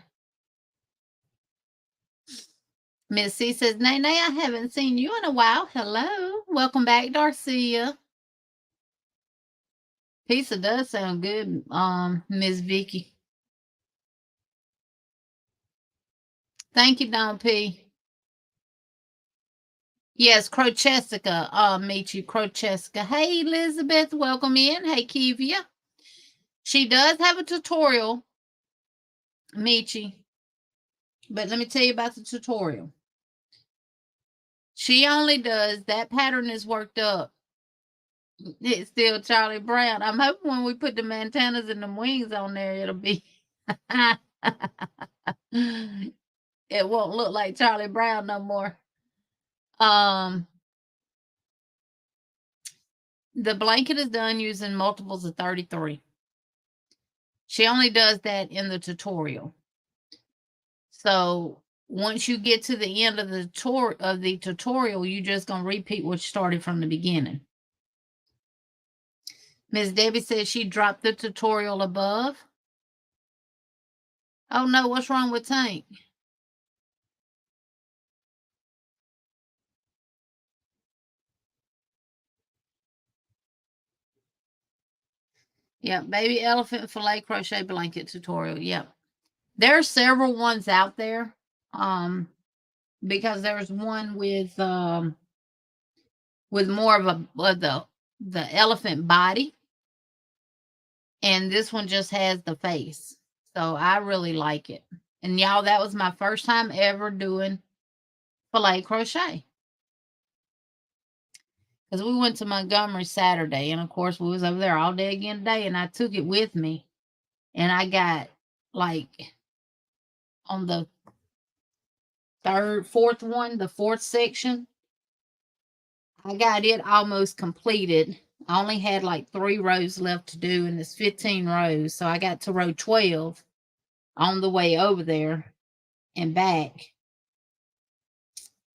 S1: Miss C says, Nay, I haven't seen you in a while. Hello. Welcome back, Darcia. Pizza does sound good, Miss Vicky. Thank you, Don P. Yes, Crochet, meet you, Crochet. Hey, Elizabeth, welcome in. Hey, Kivia. She does have a tutorial, Michi. But let me tell you about the tutorial. She only does, that pattern is worked up. It's still Charlie Brown. I'm hoping when we put the antennas and the wings on there, it'll be it won't look like Charlie Brown no more. The blanket is done using multiples of 33. She only does that in the tutorial. So once you get to the end of the tutorial, you're just going to repeat what you started from the beginning. Miss Debbie says she dropped the tutorial above. Oh no, what's wrong with Tank? Yeah, baby elephant fillet crochet blanket tutorial. Yep. There are several ones out there. Because there's one with more of the elephant body. And this one just has the face. So I really like it. And y'all, that was my first time ever doing fillet crochet. Because we went to Montgomery Saturday, and of course we was over there all day again today, and I took it with me. And I got like on the fourth section, I got it almost completed. I only had like 3 rows left to do, and it's 15 rows. So I got to row 12 on the way over there and back.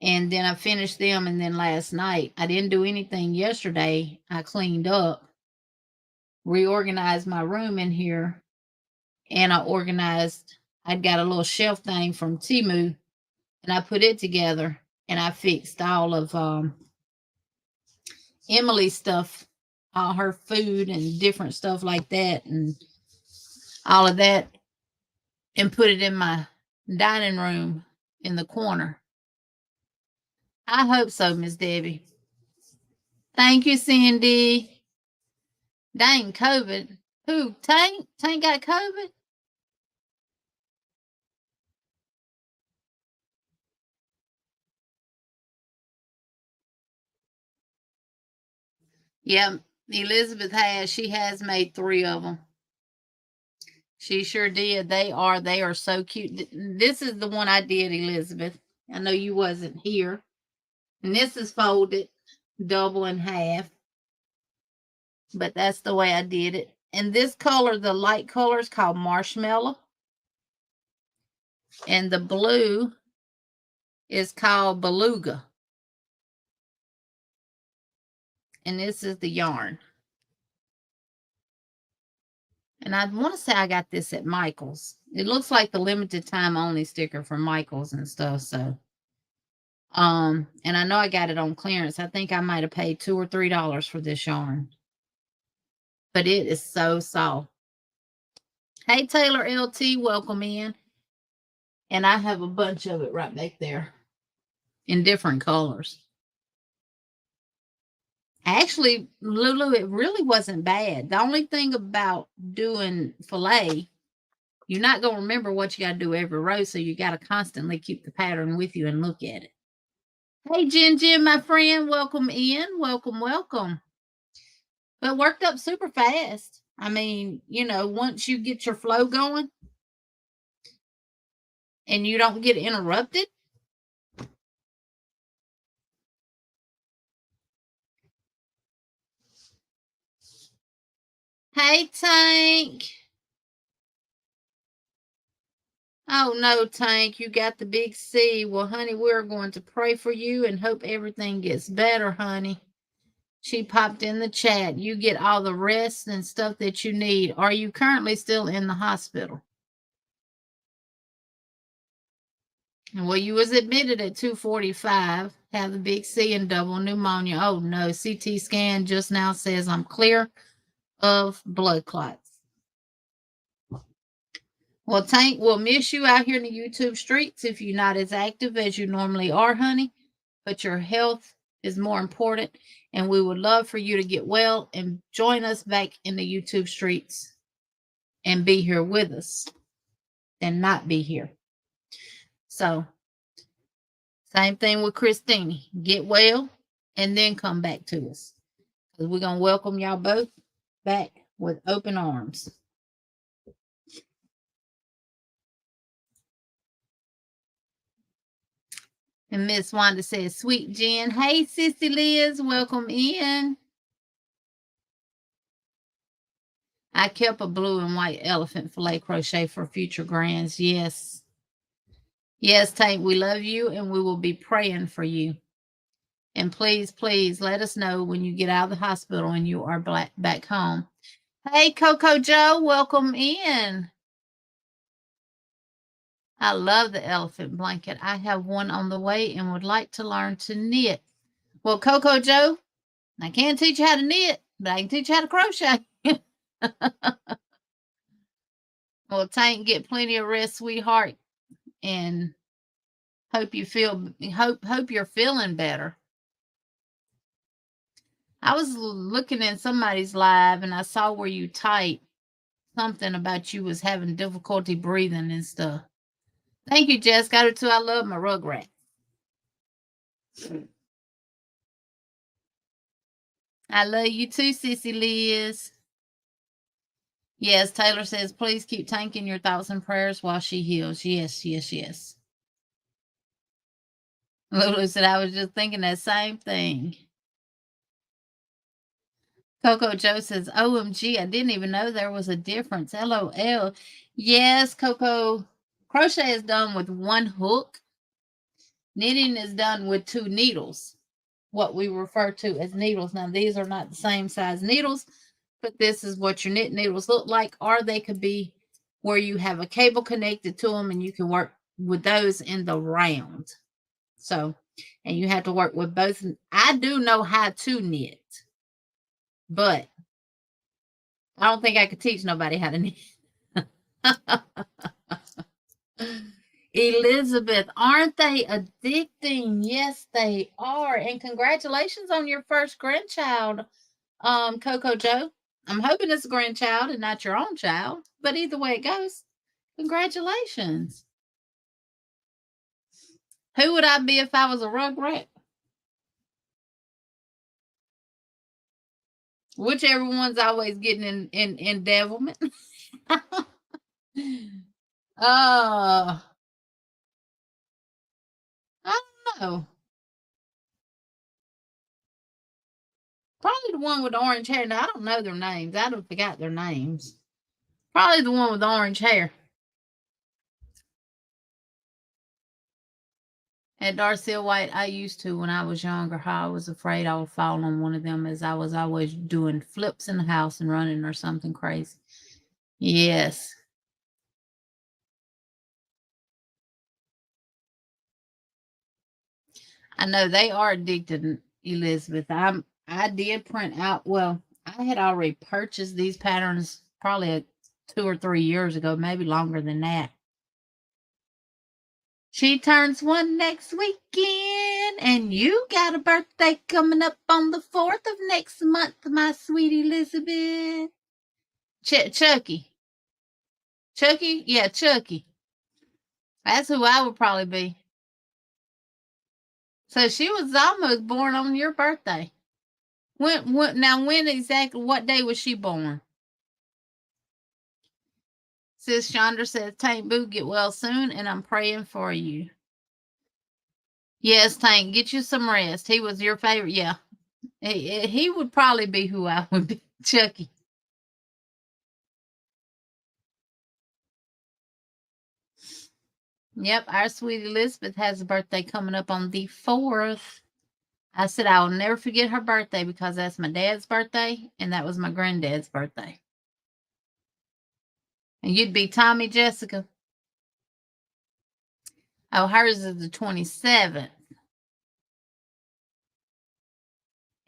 S1: And then I finished them. And then last night, I didn't do anything yesterday. I cleaned up, reorganized my room in here, and I'd got a little shelf thing from Temu, and I put it together, and I fixed all of Emily's stuff, all her food and different stuff like that, and all of that, and put it in my dining room in the corner. I hope so, Miss Debbie. Thank you, Cindy. Dang, COVID. Who? Tank? Tank got COVID? Yeah, Elizabeth has. She has made 3 of them. She sure did. They are so cute. This is the one I did, Elizabeth. I know you wasn't here. And this is folded double in half. But that's the way I did it. And this color, the light color, is called Marshmallow. And the blue is called Beluga. And this is the yarn. And I want to say I got this at Michael's. It looks like the limited time only sticker from Michael's and stuff. So, and I know I got it on clearance. I think I might have paid $2 or $3 for this yarn. But it is so soft. Hey, Taylor LT, welcome in. And I have a bunch of it right back there in different colors. Actually, Lulu, it really wasn't bad. The only thing about doing filet, you're not going to remember what you got to do every row, so you got to constantly keep the pattern with you and look at it. Hey, Jen, my friend, welcome in. Welcome, welcome. But worked up super fast. I mean, you know, once you get your flow going and you don't get interrupted. Hey, Tank. Oh, no, Tank, you got the big C. Well, honey, we're going to pray for you and hope everything gets better, honey. She popped in the chat. You get all the rest and stuff that you need. Are you currently still in the hospital? Well, you was admitted at 2:45. Have the big C and double pneumonia. Oh, no. CT scan just now says I'm clear of blood clots. Well, Tank, we'll miss you out here in the YouTube streets if you're not as active as you normally are, honey. But your health is more important, and we would love for you to get well and join us back in the YouTube streets and be here with us than not be here. So, same thing with Christine. Get well and then come back to us. Because we're going to welcome y'all both back with open arms. And Miss Wanda says, Sweet Jen. Hey, Sissy Liz, welcome in. I kept a blue and white elephant fillet crochet for future grands. Yes. Yes, Tank, we love you and we will be praying for you. And please, please let us know when you get out of the hospital and you are back home. Hey, Coco Joe, welcome in. I love the elephant blanket. I have one on the way and would like to learn to knit. Well, Coco Joe, I can't teach you how to knit, but I can teach you how to crochet. Well, Tank, get plenty of rest, sweetheart, and hope you're feeling better. I was looking at somebody's live and I saw where you typed something about you was having difficulty breathing and stuff. Thank you, Jess. Got it too. I love my Rugrat. I love you too, Sissy Liz. Yes, Taylor says, please keep tanking your thoughts and prayers while she heals. Yes, yes, yes. Lulu said, I was just thinking that same thing. Coco Joe says, OMG, I didn't even know there was a difference. LOL. Yes, Coco. Crochet is done with one hook. Knitting is done with 2 needles, what we refer to as needles. Now, these are not the same size needles, but this is what your knit needles look like, or they could be where you have a cable connected to them and you can work with those in the round. So, and you have to work with both. I do know how to knit, but I don't think I could teach nobody how to knit. Elizabeth, aren't they addicting? Yes, they are. And congratulations on your first grandchild, Coco Joe. I'm hoping it's a grandchild and not your own child, but either way it goes, congratulations. Who would I be if I was a rugrat? Whichever one's always getting in devilment. I don't know. Probably the one with the orange hair. Now, I don't know their names. I don't forgot their names. Probably the one with the orange hair. At Darcy White, I used to when I was younger. How I was afraid I would fall on one of them as I was always doing flips in the house and running or something crazy. Yes. I know they are addicted, Elizabeth. I did print out. Well, I had already purchased these patterns probably 2 or 3 years ago, maybe longer than that. She turns 1 next weekend, and you got a birthday coming up on the 4th of next month, my sweet Elizabeth. Chucky. Chucky? Yeah, Chucky. That's who I would probably be. So she was almost born on your birthday. When exactly, what day was she born? Sis Chandra says, Tank Boo, get well soon, and I'm praying for you. Yes, Tank, get you some rest. He was your favorite. Yeah. He would probably be who I would be. Chucky. Yep, our sweet Elizabeth has a birthday coming up on the 4th. I said I will never forget her birthday because that's my dad's birthday and that was my granddad's birthday. And you'd be Tommy Jessica. Oh, hers is the 27th.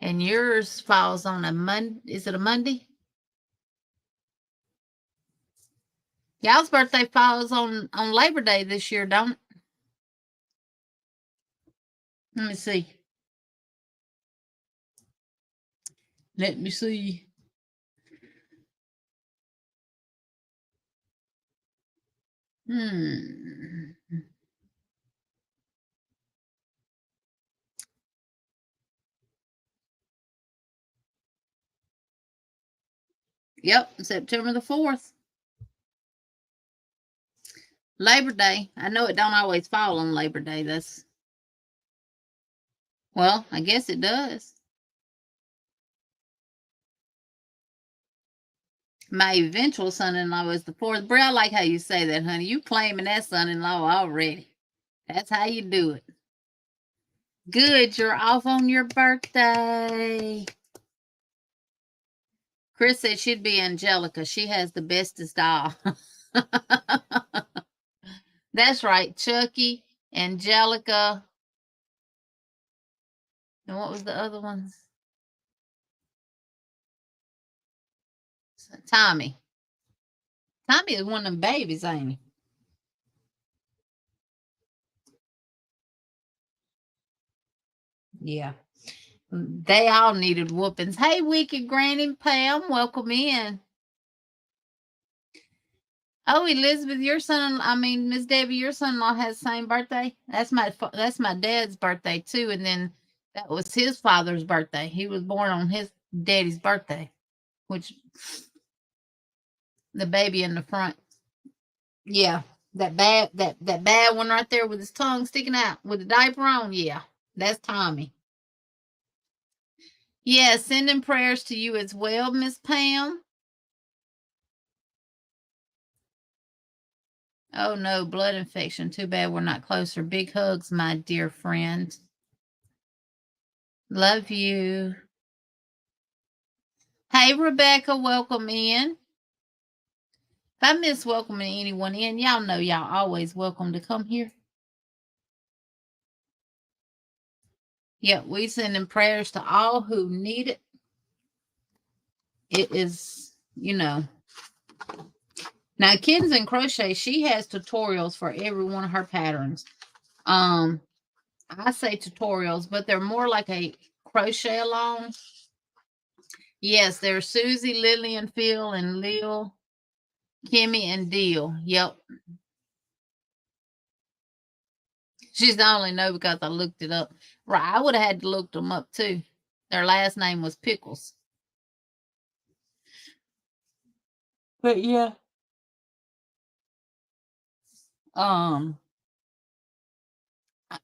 S1: And yours falls on a Monday. Is it a Monday? Y'all's birthday falls on Labor Day this year, don't it? Let me see. Let me see. Yep, September the 4th. Labor Day. I know it don't always fall on Labor Day. Well, I guess it does. My eventual son-in-law was the 4th. Bro, I like how you say that, honey. You claiming that son-in-law already. That's how you do it. Good, you're off on your birthday. Chris said she'd be Angelica. She has the bestest doll. That's right. Chucky, Angelica. And what was the other ones? Tommy. Tommy is one of them babies, ain't he? Yeah. They all needed whoopings. Hey, Wicked Granny Pam, welcome in. Oh, Elizabeth, Miss Debbie, your son-in-law has the same birthday. That's my dad's birthday too, and then that was his father's birthday. He was born on his daddy's birthday, which the baby in the front. Yeah, that bad one right there with his tongue sticking out with the diaper on. Yeah, that's Tommy. Yeah, sending prayers to you as well, Miss Pam. Oh no, blood infection. Too bad we're not closer. Big hugs, my dear friend. Love you. Hey, Rebecca, welcome in. If I miss welcoming anyone in, y'all know y'all always welcome to come here. Yeah, we sending prayers to all who need it. It is, Now, Kittens and Crochet, she has tutorials for every one of her patterns. I say tutorials, but they're more like a crochet along. Yes, there's Susie, Lillian, Phil, and Lil, Kimmy, and Deal. Yep. She's the only know because I looked it up. Right, I would have had to look them up too. Their last name was Pickles. But yeah.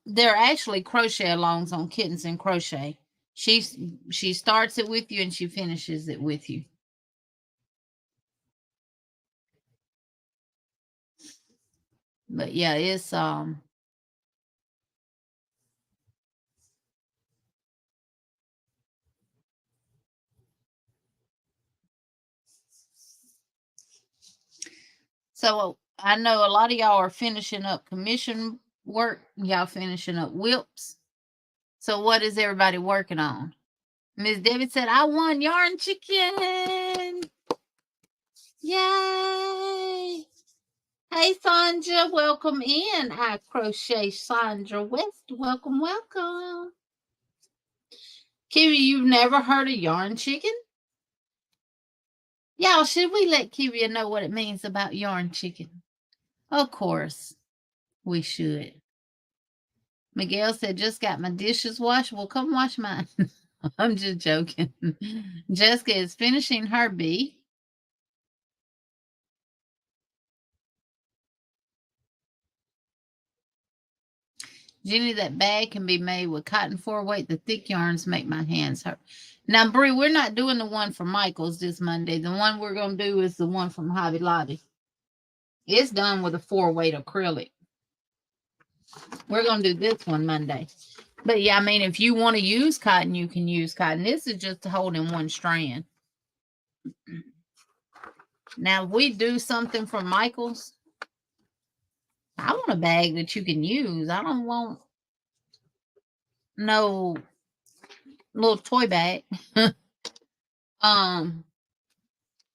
S1: They're actually crochet alongs on Kittens and Crochet. She starts it with you and she finishes it with you. But yeah, it's so I know a lot of y'all are finishing up commission work. Y'all finishing up whips. So what is everybody working on? Miss Debbie said, I won yarn chicken. Yay. Hey, Sandra, welcome in. I crochet Sandra West. Welcome, welcome. Kiwi, you've never heard of yarn chicken? Y'all, should we let Kiwi know what it means about yarn chicken? Of course, we should. Miguel said, just got my dishes washed. Well, come wash mine. I'm just joking. Jessica is finishing her bee. Jenny, that bag can be made with cotton 4-weight. The thick yarns make my hands hurt. Now, Bree, we're not doing the one from Michael's this Monday. The one we're going to do is the one from Hobby Lobby. It's done with a 4-weight acrylic. We're going to do this one Monday. But yeah, I mean, if you want to use cotton, you can use cotton. This is just holding one strand. Now, if we do something from Michael's, I want a bag that you can use. I don't want no little toy bag. I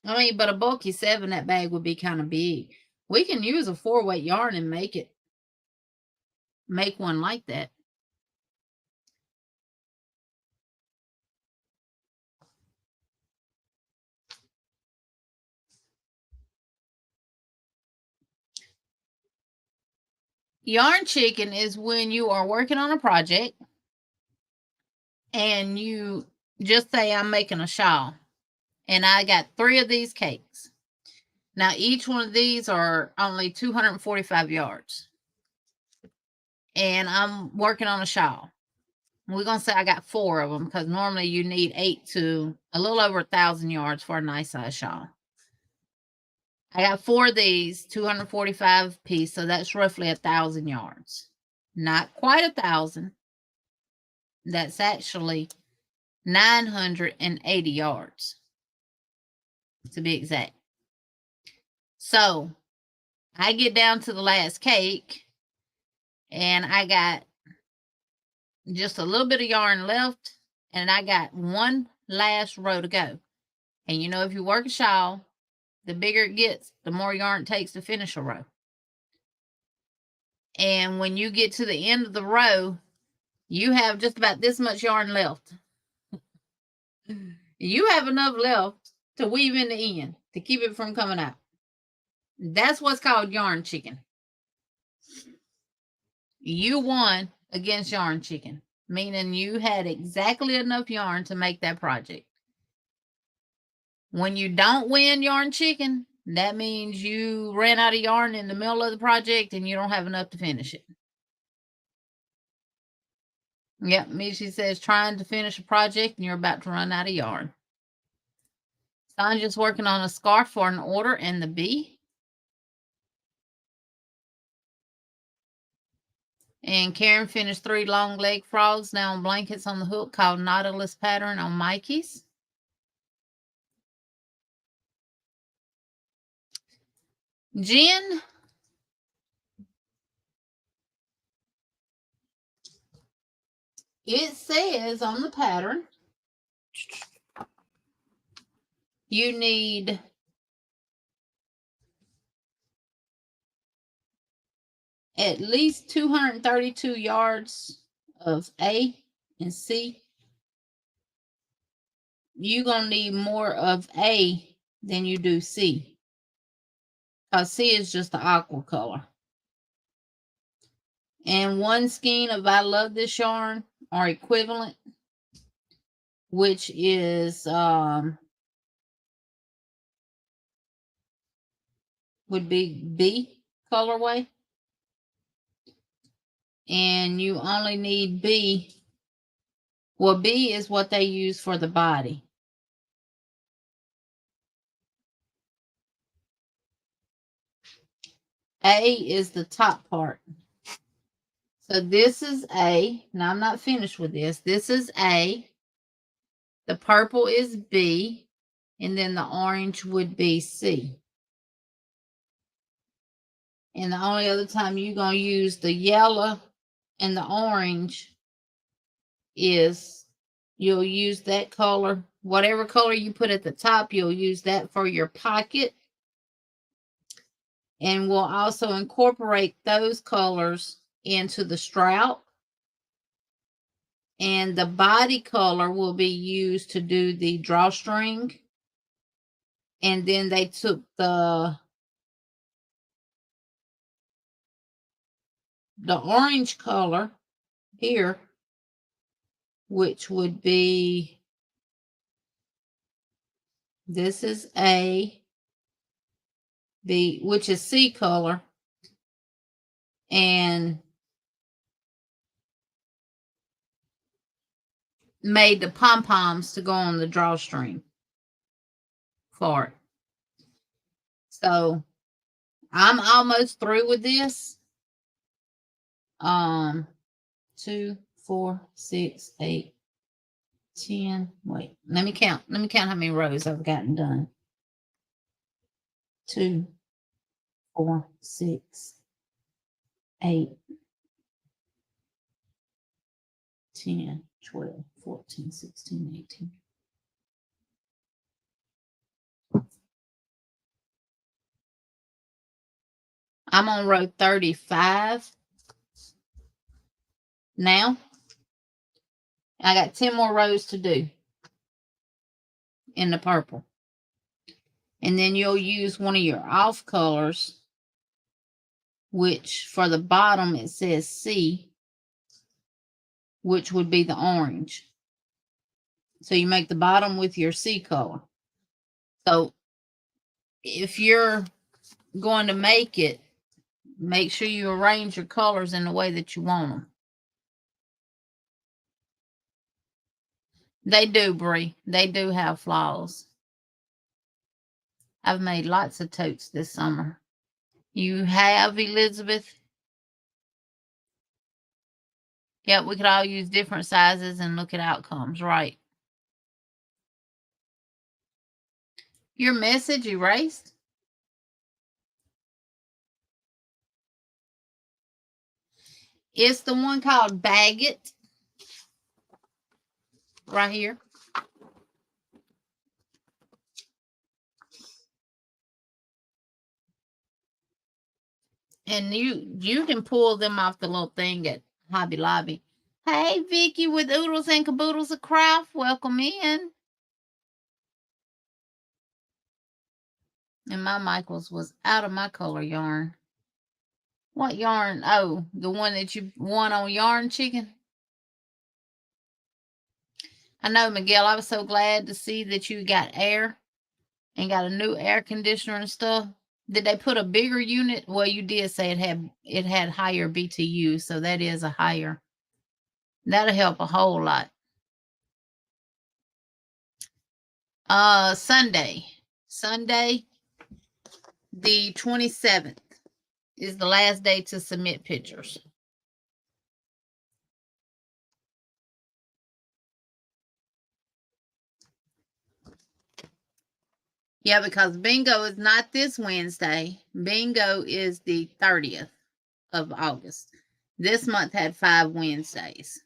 S1: mean, but a bulky 7, that bag would be kind of big. We can use a 4-weight yarn and make one like that. Yarn chicken is when you are working on a project and you just say, I'm making a shawl and I got 3 of these cakes. Now, each one of these are only 245 yards. And I'm working on a shawl. We're going to say I got 4 of them because normally you need 8 to a little over 1,000 yards for a nice size shawl. I got 4 of these, 245 piece, so that's roughly 1,000 yards. Not quite 1,000. That's actually 980 yards, to be exact. So I get down to the last cake, and I got just a little bit of yarn left, and I got one last row to go. And you know, if you work a shawl, the bigger it gets, the more yarn it takes to finish a row. And when you get to the end of the row, you have just about this much yarn left. You have enough left to weave in the end to keep it from coming out. That's what's called yarn chicken. You won against yarn chicken, meaning you had exactly enough yarn to make that project. When you don't win yarn chicken, that means you ran out of yarn in the middle of the project and you don't have enough to finish it. Yep, Michi says trying to finish a project and you're about to run out of yarn. I'm just working on a scarf for an order and the bee. And Karen finished 3 long leg frogs now on blankets on the hook called Nautilus pattern on Mikey's. Jen, it says on the pattern you need at least 232 yards of A and C. You're going to need more of A than you do C. Because C is just the aqua color. And 1 skein of I Love This Yarn are equivalent, which is would be B colorway. And you only need B Well, B is what they use for the body. A is the top part. So this is A. Now I'm not finished with this. This is A. The purple is B. And then the orange would be C. And the only other time you're going to use the yellow and the orange is you'll use that color. Whatever color you put at the top, you'll use that for your pocket. And we'll also incorporate those colors into the strap. And the body color will be used to do the drawstring. And then they took the orange color here, which would be, this is A, B, which is C color, and made the pom-poms to go on the drawstring for it. So I'm almost through with this. 2, 4, 6, 8, 10. Wait, let me count. Let me count how many rows I've gotten done. 2, 4, 6, 8, 10, 12, 14, 16, 18. I'm on row 35 now. I got 10 more rows to do in the purple. And then you'll use one of your off colors, which for the bottom it says C, which would be the orange. So you make the bottom with your C color. So if you're going to make it, make sure you arrange your colors in the way that you want them. They do, Bree. They do have flaws. I've made lots of totes this summer. You have, Elizabeth? Yeah, we could all use different sizes and look at outcomes, right? Your message erased? It's the one called Bag It. Right here. And you can pull them off the little thing at Hobby Lobby. Hey, Vicky with Oodles and Caboodles of Craft. Welcome in. And my Michaels was out of my color yarn. What yarn? Oh, the one that you won on Yarn Chicken. I know, Miguel. I was so glad to see that you got air and got a new air conditioner and stuff. Did they put a bigger unit? Well, you did say it had higher BTU, so that is a higher. That'll help a whole lot. Sunday, the 27th is the last day to submit pictures. Yeah, because bingo is not this Wednesday. Bingo is the 30th of August. This month had 5 Wednesdays.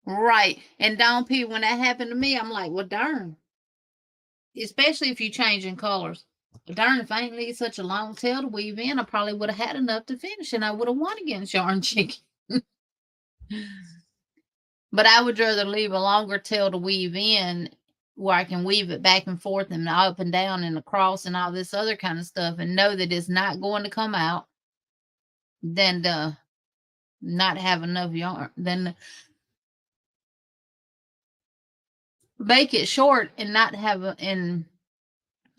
S1: Right. And Dawn P, when that happened to me, I'm like, well, darn. Especially if you're changing colors. Well, darn, if I ain't leave such a long tail to weave in, I probably would have had enough to finish, and I would have won against Yarn Chicken. But I would rather leave a longer tail to weave in where I can weave it back and forth and up and down and across and all this other kind of stuff and know that it's not going to come out than to not have enough yarn, then bake it short and not have and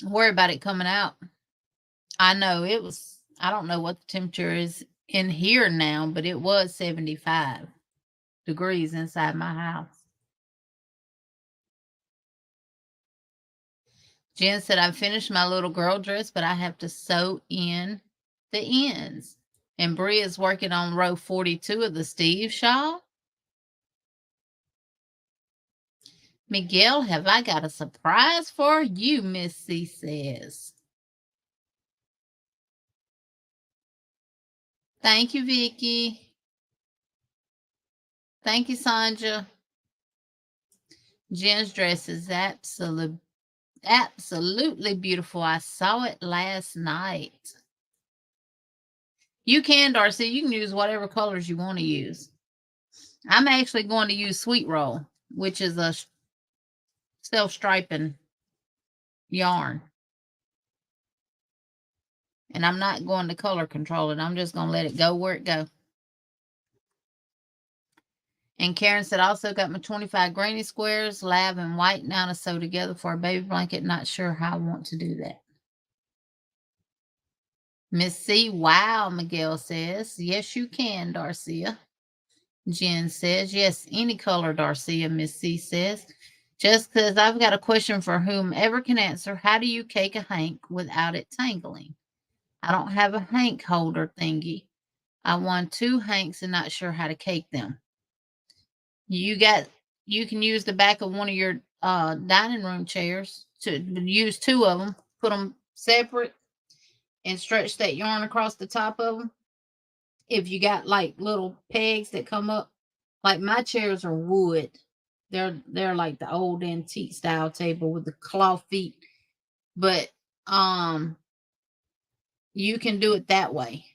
S1: worry about it coming out. I know it was, I don't know what the temperature is in here now, but it was 75 degrees inside my house. Jen said, I finished my little girl dress, but I have to sew in the ends. And Bria is working on row 42 of the Steve shawl. Miguel, have I got a surprise for you, Miss C says. Thank you, Vicky. Thank you, Sandra. Jen's dress is absolutely beautiful. I saw it last night. You can, Darcy. You can use whatever colors you want to use. I'm actually going to use Sweet Roll, which is a self-striping yarn. And I'm not going to color control it. I'm just going to let it go where it goes. And Karen said, I also got my 25 granny squares, lab and white now to sew together for a baby blanket. Not sure how I want to do that. Miss C, wow, Miguel says. Yes, you can, Darcia. Jen says, yes, any color, Darcia, Miss C says. Just because I've got a question for whomever can answer. How do you cake a hank without it tangling? I don't have a hank holder thingy. I won 2 hanks and not sure how to cake them. You can use the back of one of your dining room chairs to use 2 of them, put them separate and stretch that yarn across the top of them. If you got like little pegs that come up, like my chairs are wood. They're like the old antique style table with the cloth feet. But you can do it that way.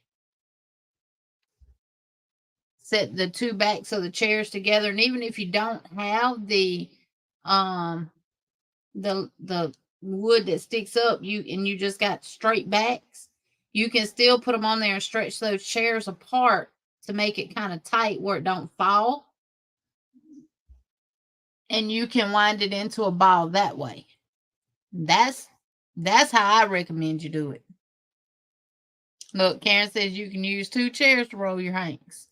S1: Set the 2 backs of the chairs together, and even if you don't have the wood that sticks up, you just got straight backs, you can still put them on there and stretch those chairs apart to make it kind of tight where it don't fall. And you can wind it into a ball that way. That's how I recommend you do it. Look, Karen says you can use 2 chairs to roll your hanks.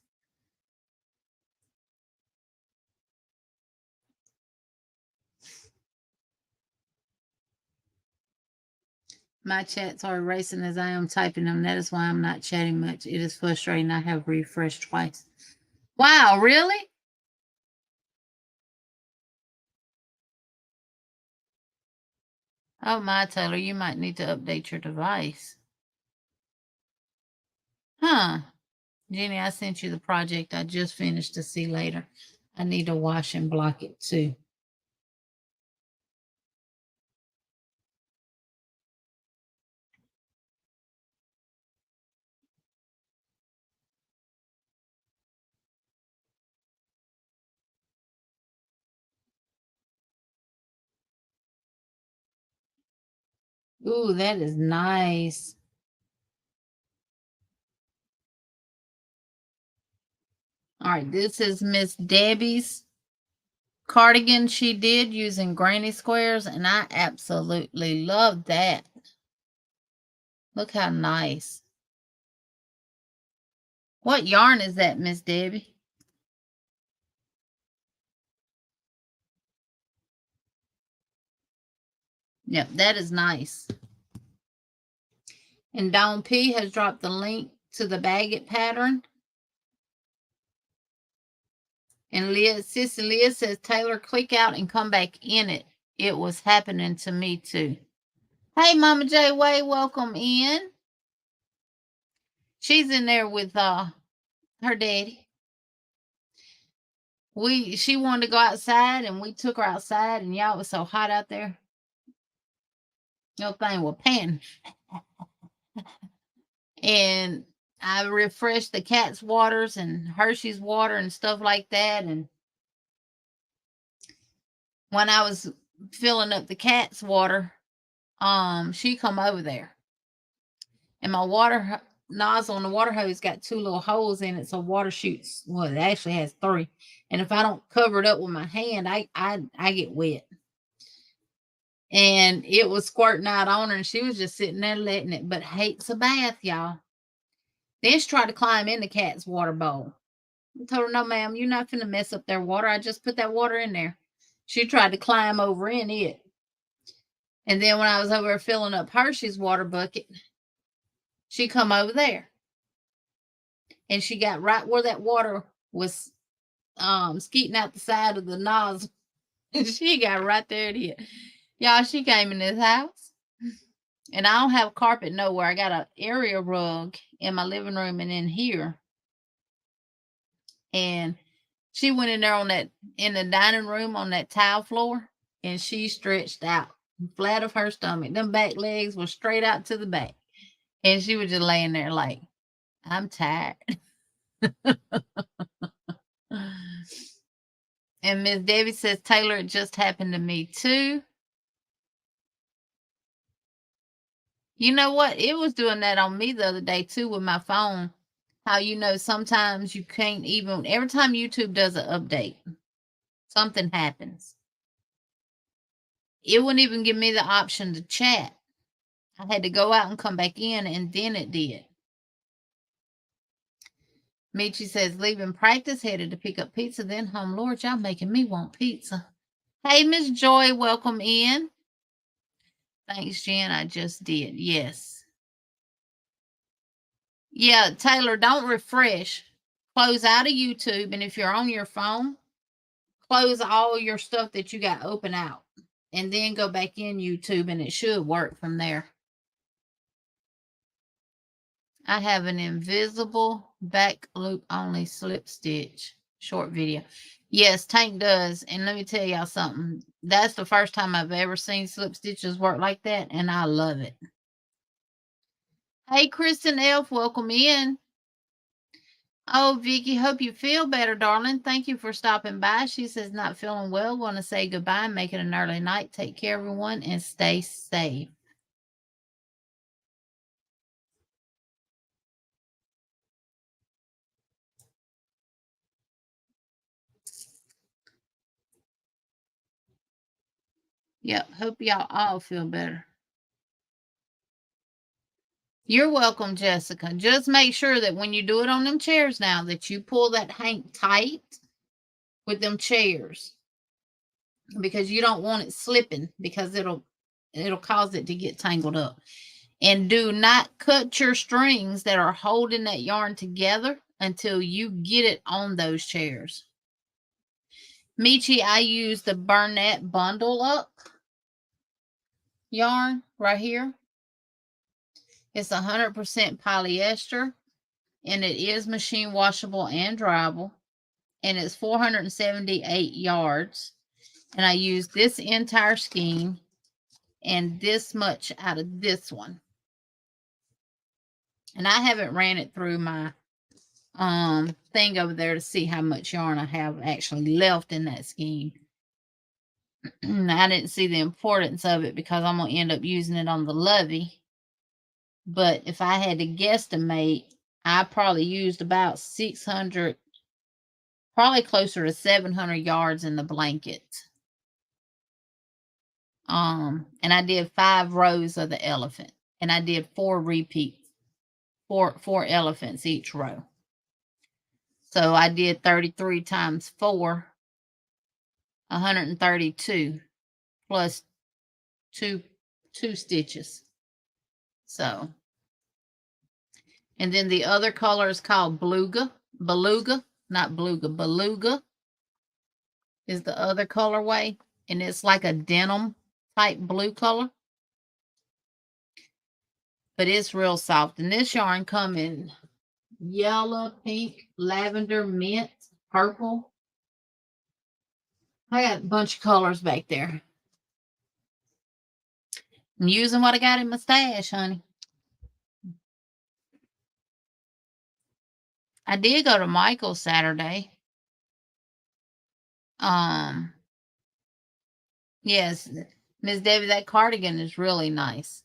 S1: My chats are erasing as I am typing them. That is why I'm not chatting much. It is frustrating. I have refreshed twice. Wow, really? Oh, my Taylor, you might need to update your device. Huh. Jenny, I sent you the project I just finished to see later. I need to wash and block it too. Ooh, that is nice. All right, this is Miss Debbie's cardigan she did using granny squares, and I absolutely love that. Look how nice. What yarn is that, Miss Debbie? Yep, that is nice. And Dawn P has dropped the link to the baguette pattern. And Sissy Leah says, Taylor, click out and come back in it. It was happening to me too. Hey, Mama J Way, welcome in. She's in there with her daddy. She wanted to go outside, and we took her outside, and y'all, it was so hot out there. No thing was panting. And I refreshed the cat's waters and Hershey's water and stuff like that. And when I was filling up the cat's water, she come over there. And my water nozzle on the water hose got 2 little holes in it, so water shoots. Well, it actually has 3. And if I don't cover it up with my hand, I get wet. And it was squirting out on her, and she was just sitting there letting it, but hates a bath, y'all. Then she tried to climb in the cat's water bowl. I told her, no, ma'am, you're not finna mess up their water. I just put that water in there. She tried to climb over in it. And then when I was over filling up Hershey's water bucket, she come over there. And she got right where that water was skeeting out the side of the nozzle. And she got right there at it. Y'all, she came in this house. And I don't have carpet nowhere. I got an area rug in my living room and in here. And she went in there in the dining room on that tile floor, and she stretched out flat of her stomach. Them back legs were straight out to the back. And she was just laying there like, I'm tired. And Miss Debbie says, Taylor, it just happened to me too. You know what? It was doing that on me the other day too with my phone. How, sometimes you can't even, every time YouTube does an update, something happens. It wouldn't even give me the option to chat. I had to go out and come back in, and then it did. Michi says, leaving practice, headed to pick up pizza, then home. Lord, y'all making me want pizza. Hey, Miss Joy, welcome in. Thanks, Jen. I just did. Yes. Yeah, Taylor, don't refresh. Close out of YouTube, and if you're on your phone, close all your stuff that you got open out, and then go back in YouTube, and it should work from there. I have an invisible back loop only slip stitch short video. Yes, Tank does. And let me tell y'all something. That's the first time I've ever seen slip stitches work like that, and I love it. Hey, Kristen Elf, welcome in. Oh, Vicky, hope you feel better, darling. Thank you for stopping by. She says, not feeling well. Want to say goodbye and make it an early night. Take care, everyone, and stay safe. Yep, hope y'all all feel better. You're welcome, Jessica. Just make sure that when you do it on them chairs now, that you pull that hank tight with them chairs, because you don't want it slipping, because it'll cause it to get tangled up. And do not cut your strings that are holding that yarn together until you get it on those chairs. Michi, I use the Burnett Bundle Up yarn right here. It's 100% polyester, and it is machine washable and dryable, and it's 478 yards. And I use this entire skein and this much out of this one. And I haven't ran it through my thing over there to see how much yarn I have actually left in that skein. I didn't see the importance of it because I'm going to end up using it on the Lovey. But if I had to guesstimate, I probably used about 600, probably closer to 700 yards in the blanket. And I did 5 rows of the elephant, and I did 4 repeats, four elephants each row. So I did 33 times 4, 132 plus two stitches. So, and then the other color is called Beluga, not Beluga, Beluga is the other colorway, and it's like a denim type blue color, but it's real soft. And this yarn come in yellow, pink, lavender, mint, purple. I got a bunch of colors back there. I'm using what I got in my stash, honey. I did go to Michael's Saturday. Yes, Miss Debbie, that cardigan is really nice.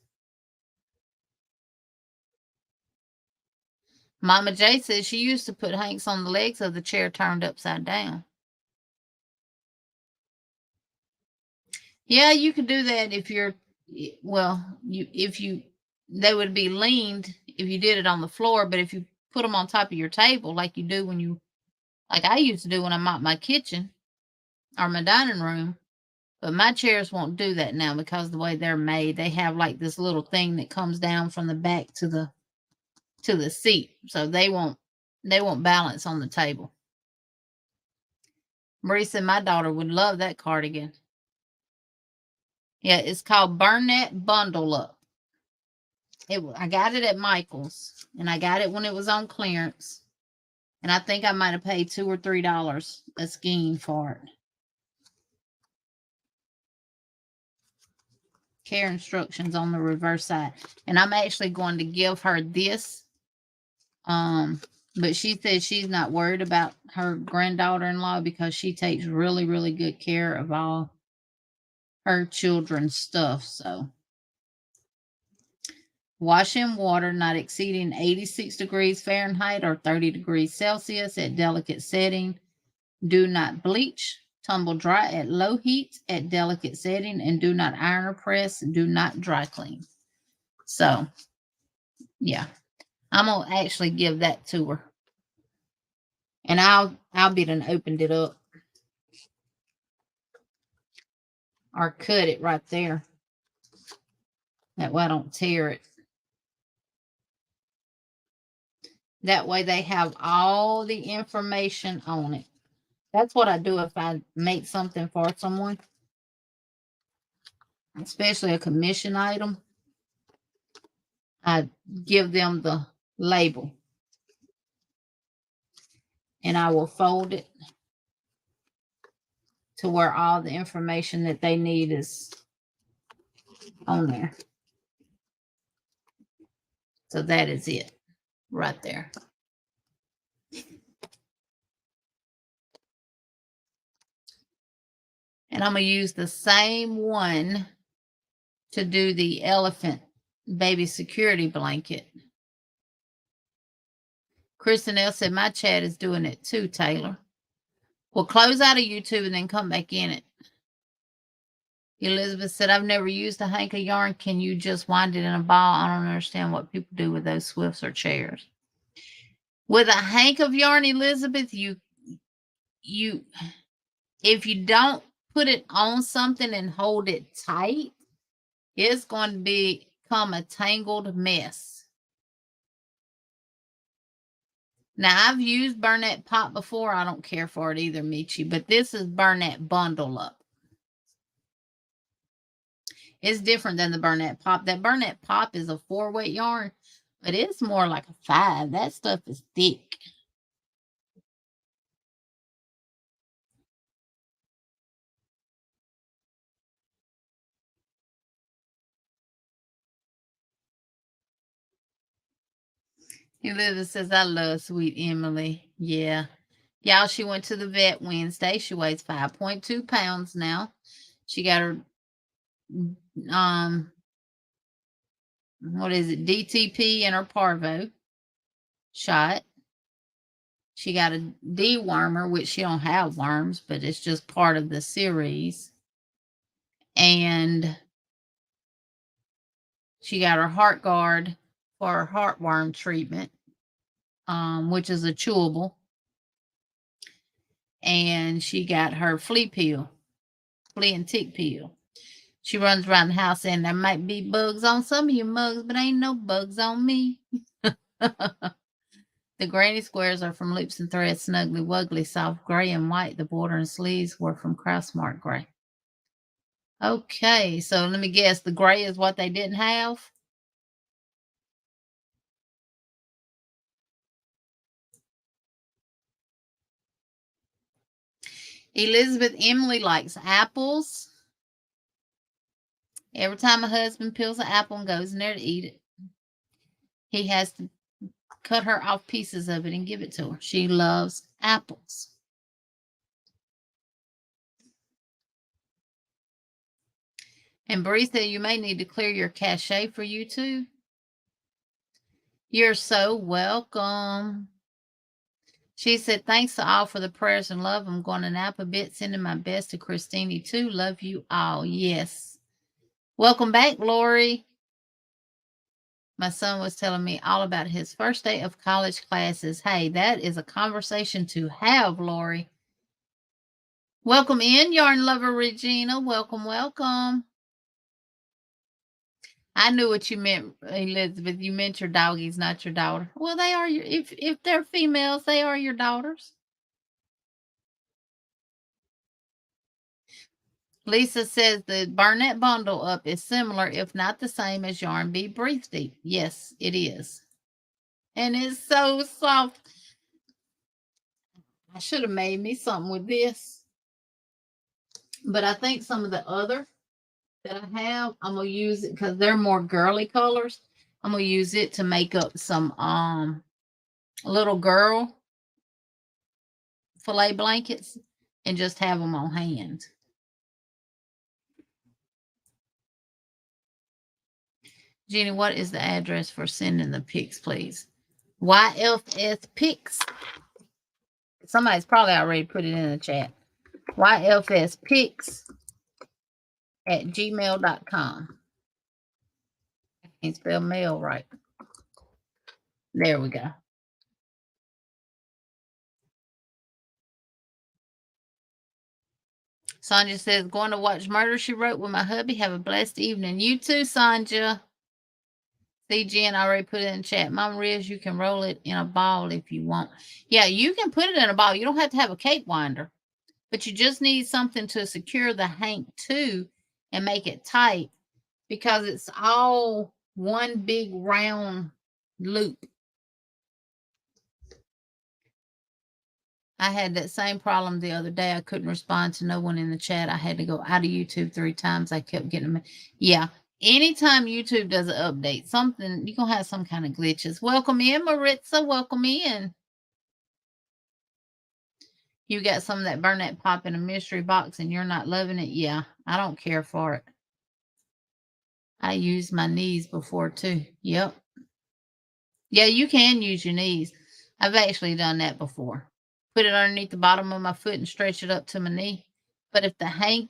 S1: Mama J says she used to put hanks on the legs of the chair turned upside down. Yeah, you could do that if you're, well, they would be leaned if you did it on the floor, but if you put them on top of your table like you do when you like I used to do when I mop my kitchen or my dining room. But my chairs won't do that now because of the way they're made. They have like this little thing that comes down from the back to the seat. So they won't balance on the table. Marie said my daughter would love that cardigan. Yeah, it's called Burnett Bundle Up. I got it at Michael's, and I got it when it was on clearance. And I think I might have paid $2 or $3 a skein for it. Care instructions on the reverse side. And I'm actually going to give her this. But she said she's not worried about her granddaughter-in-law because she takes really, really good care of all her children's stuff. So wash in water not exceeding 86 degrees Fahrenheit or 30 degrees Celsius at delicate setting. Do not bleach. Tumble dry at low heat at delicate setting, and do not iron or press. Do not dry clean. So, yeah, I'm gonna actually give that to her, and I'll be done opened it up or cut it right there. That way I don't tear it. That way they have all the information on it. That's what I do if I make something for someone, especially a commission item. I give them the label, and I will fold it to where all the information that they need is on there. So that is it right there. And I'm going to use the same one to do the elephant baby security blanket. Kristen L said, my chat is doing it too, Taylor. Well, close out of YouTube and then come back in it. Elizabeth said, I've never used a hank of yarn. Can you just wind it in a ball? I don't understand what people do with those swifts or chairs. With a hank of yarn, Elizabeth, you if you don't put it on something and hold it tight, it's going to become a tangled mess. Now, I've used Burnett Pop before. I don't care for it either, Michi, but this is Burnett Bundle Up. It's different than the Burnett Pop. That Burnett Pop is a 4-weight yarn, but it's more like a 5. That stuff is thick. Elizabeth says, I love sweet Emily. Yeah. Y'all, she went to the vet Wednesday. She weighs 5.2 pounds now. She got her, what is it, DTP and her parvo shot. She got a dewormer, which she don't have worms, but it's just part of the series. And she got her heart guard for her heartworm treatment, which is a chewable. And she got her flea and tick pill. She runs around the house saying there might be bugs on some of your mugs, but ain't no bugs on me. The granny squares are from Loops and Threads, Snuggly Wuggly, soft gray and white. The border and sleeves were from Craftsmart gray. Okay, so let me guess. The gray is what they didn't have? Elizabeth Emily likes apples. Every time my husband peels an apple and goes in there to eat it, he has to cut her off pieces of it and give it to her. She loves apples. And Bree said you may need to clear your cache for YouTube. You're so welcome. She said, thanks to all for the prayers and love. I'm going to nap a bit, sending my best to Christine too. Love you all. Yes. Welcome back, Lori. My son was telling me all about his first day of college classes. Hey, that is a conversation to have, Lori. Welcome in, yarn lover Regina. Welcome, welcome. I knew what you meant, Elizabeth. You meant your doggies, not your daughter. Well, they are your, if they're females, they are your daughters. Lisa says the Barnett bundle up is similar, if not the same, as Yarn Bee Breathe Deep. Yes, it is. And it's so soft. I should have made me something with this. But I think some of the other that I have, I'm going to use it because they're more girly colors. I'm going to use it to make up some little girl filet blankets and just have them on hand. Jenny, what is the address for sending the pics, please? YFS Pics. Somebody's probably already put it in the chat. YFS Pics at gmail.com. I can't spell mail right. There we go. Sonja says, going to watch Murder, She Wrote with my hubby. Have a blessed evening. You too, Sonja. See, Jen already put it in chat. Mama Riz, you can roll it in a ball if you want. Yeah, you can put it in a ball. You don't have to have a cake winder. But you just need something to secure the hank to and make it tight because it's all one big round loop. I had that same problem the other day. I couldn't respond to no one in the chat. I had to go out of YouTube 3 times. I kept getting them. Yeah. Anytime YouTube does an update, something, you're going to have some kind of glitches. Welcome in, Maritza. Welcome in. You got some of that Burnett Pop in a mystery box and you're not loving it? Yeah, I don't care for it. I used my knees before too. Yep. Yeah, you can use your knees. I've actually done that before. Put it underneath the bottom of my foot and stretch it up to my knee. But if the hank,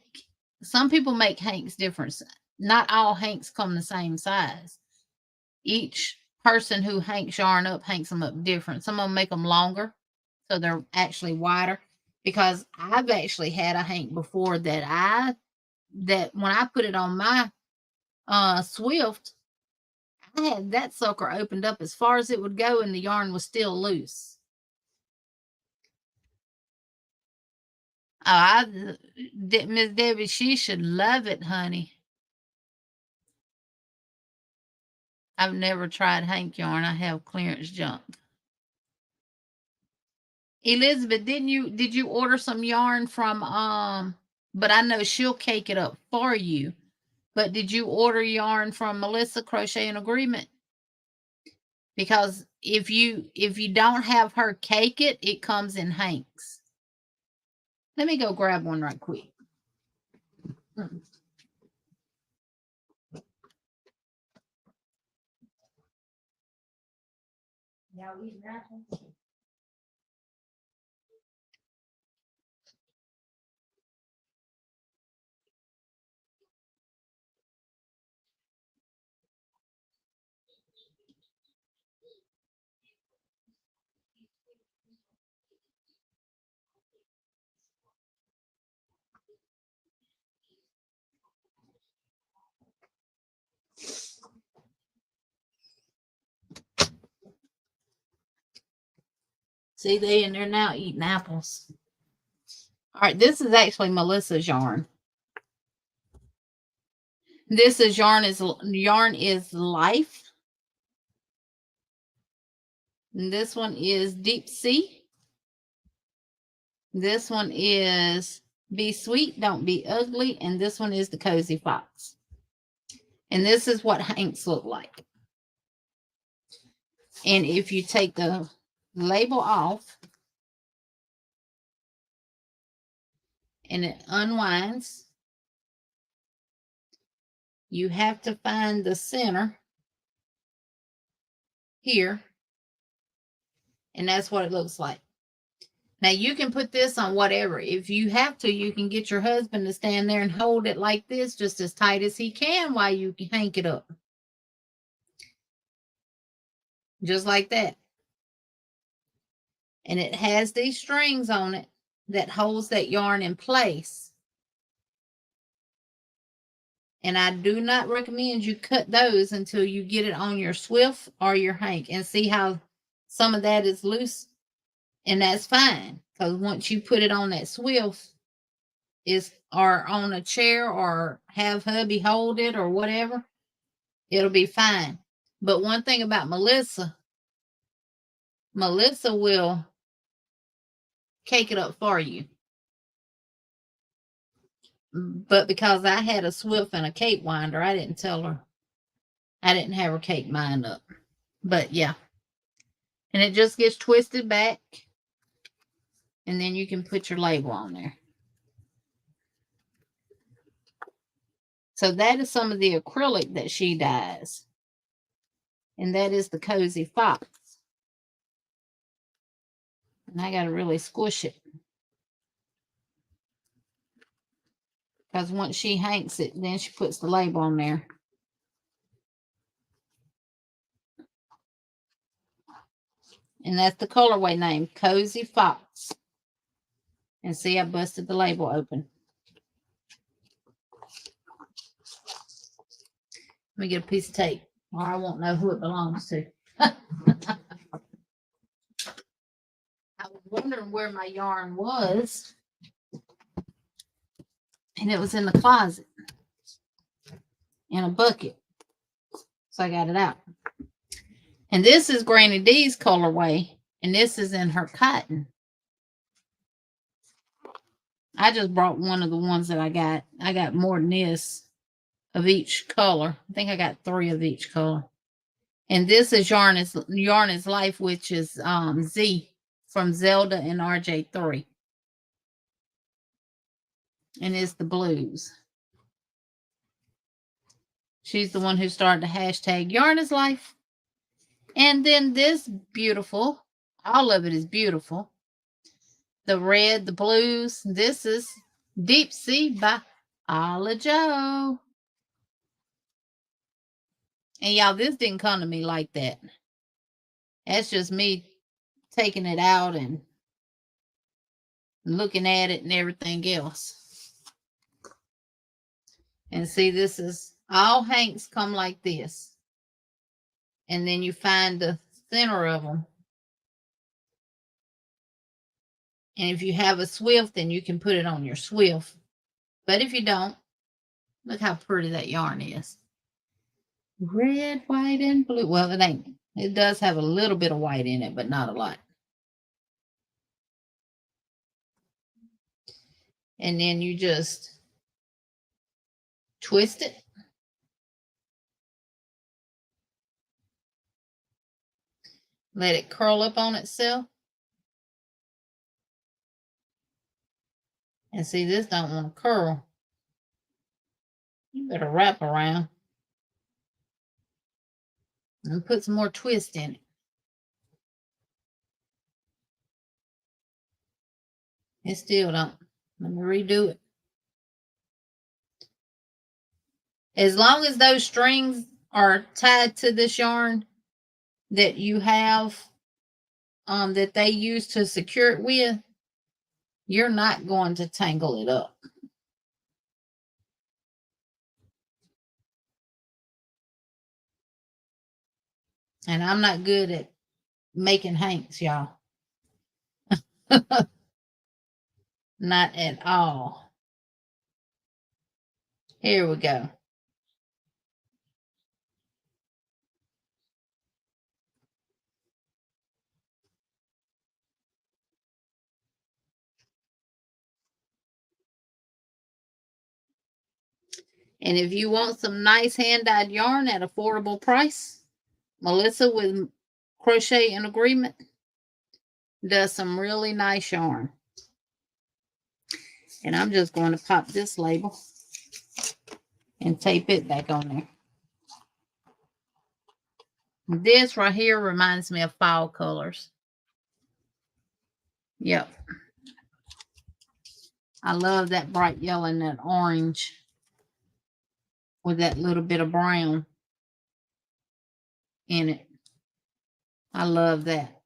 S1: some people make hanks different. Not all hanks come the same size. Each person who hanks yarn up hanks them up different. Some of them make them longer, so they're actually wider. Because I've actually had a hank before that when I put it on my Swift, I had that sucker opened up as far as it would go and the yarn was still loose. Oh, Miss Debbie, she should love it, honey. I've never tried hank yarn. I have clearance junk. Elizabeth, did you order some yarn from but I know she'll cake it up for you. But did you order yarn from Melissa Crochet and Agreement? Because if you don't have her cake it, it comes in hanks. Let me go grab one right quick. Y'all eating apples? See, they in there now eating apples. All right, this is actually Melissa's yarn. This is Yarn is Life. And this one is Deep Sea. This one is Be Sweet, Don't Be Ugly. And this one is the Cozy Fox. And this is what hanks look like. And if you take the label off and it unwinds, you have to find the center here. And that's what it looks like. Now you can put this on whatever. If you have to, you can get your husband to stand there and hold it like this, just as tight as he can while you hank it up. just like that. And it has these strings on it that holds that yarn in place. And I do not recommend you cut those until you get it on your swift or your hank, and see how some of that is loose. And that's fine, because once you put it on that swift or on a chair or have hubby hold it or whatever, it'll be fine. But one thing about Melissa will cake it up for you. But because I had a swift and a cake winder, I didn't tell her. I didn't have her cake mine up. But yeah. And it just gets twisted back. And then you can put your label on there. So that is some of the acrylic that she dyes. And that is the Cozy Fox. And I got to really squish it. Because once she hanks it, then she puts the label on there. And that's the colorway name, Cozy Fox. And see, I busted the label open. Let me get a piece of tape, or I won't know who it belongs to. I was wondering where my yarn was, and it was in the closet in a bucket. So I got it out. And this is Granny D's colorway, and this is in her cotton. I just brought one of the ones that I got. I got more than this of each color. I think I got 3 of each color. And this is Yarn is Life, which is Z from Zelda and RJ3. And it's the blues. She's the one who started the hashtag Yarn is Life. And then this beautiful, all of it is beautiful. The red, the blues. This is Deep Sea by Alla Joe. And y'all, this didn't come to me like that. That's just me taking it out and looking at it and everything else. And see, this is all hanks come like this. And then you find the center of them. And if you have a swift, then you can put it on your swift. But if you don't, look how pretty that yarn is. Red, white, and blue. Well, it ain't. It does have a little bit of white in it, but not a lot. And then you just twist it. Let it curl up on itself. And see, this don't want to curl. You better wrap around and put some more twist in it. It still don't. Let me redo it. As long as those strings are tied to this yarn that you have, that they use to secure it with, you're not going to tangle it up. And I'm not good at making hanks, y'all. Not at all. Here we go. And if you want some nice hand-dyed yarn at affordable price, Melissa with Crochet in Agreement does some really nice yarn. And I'm just going to pop this label and tape it back on there. This right here reminds me of fall colors. Yep. I love that bright yellow and that orange with that little bit of brown in it. I love that.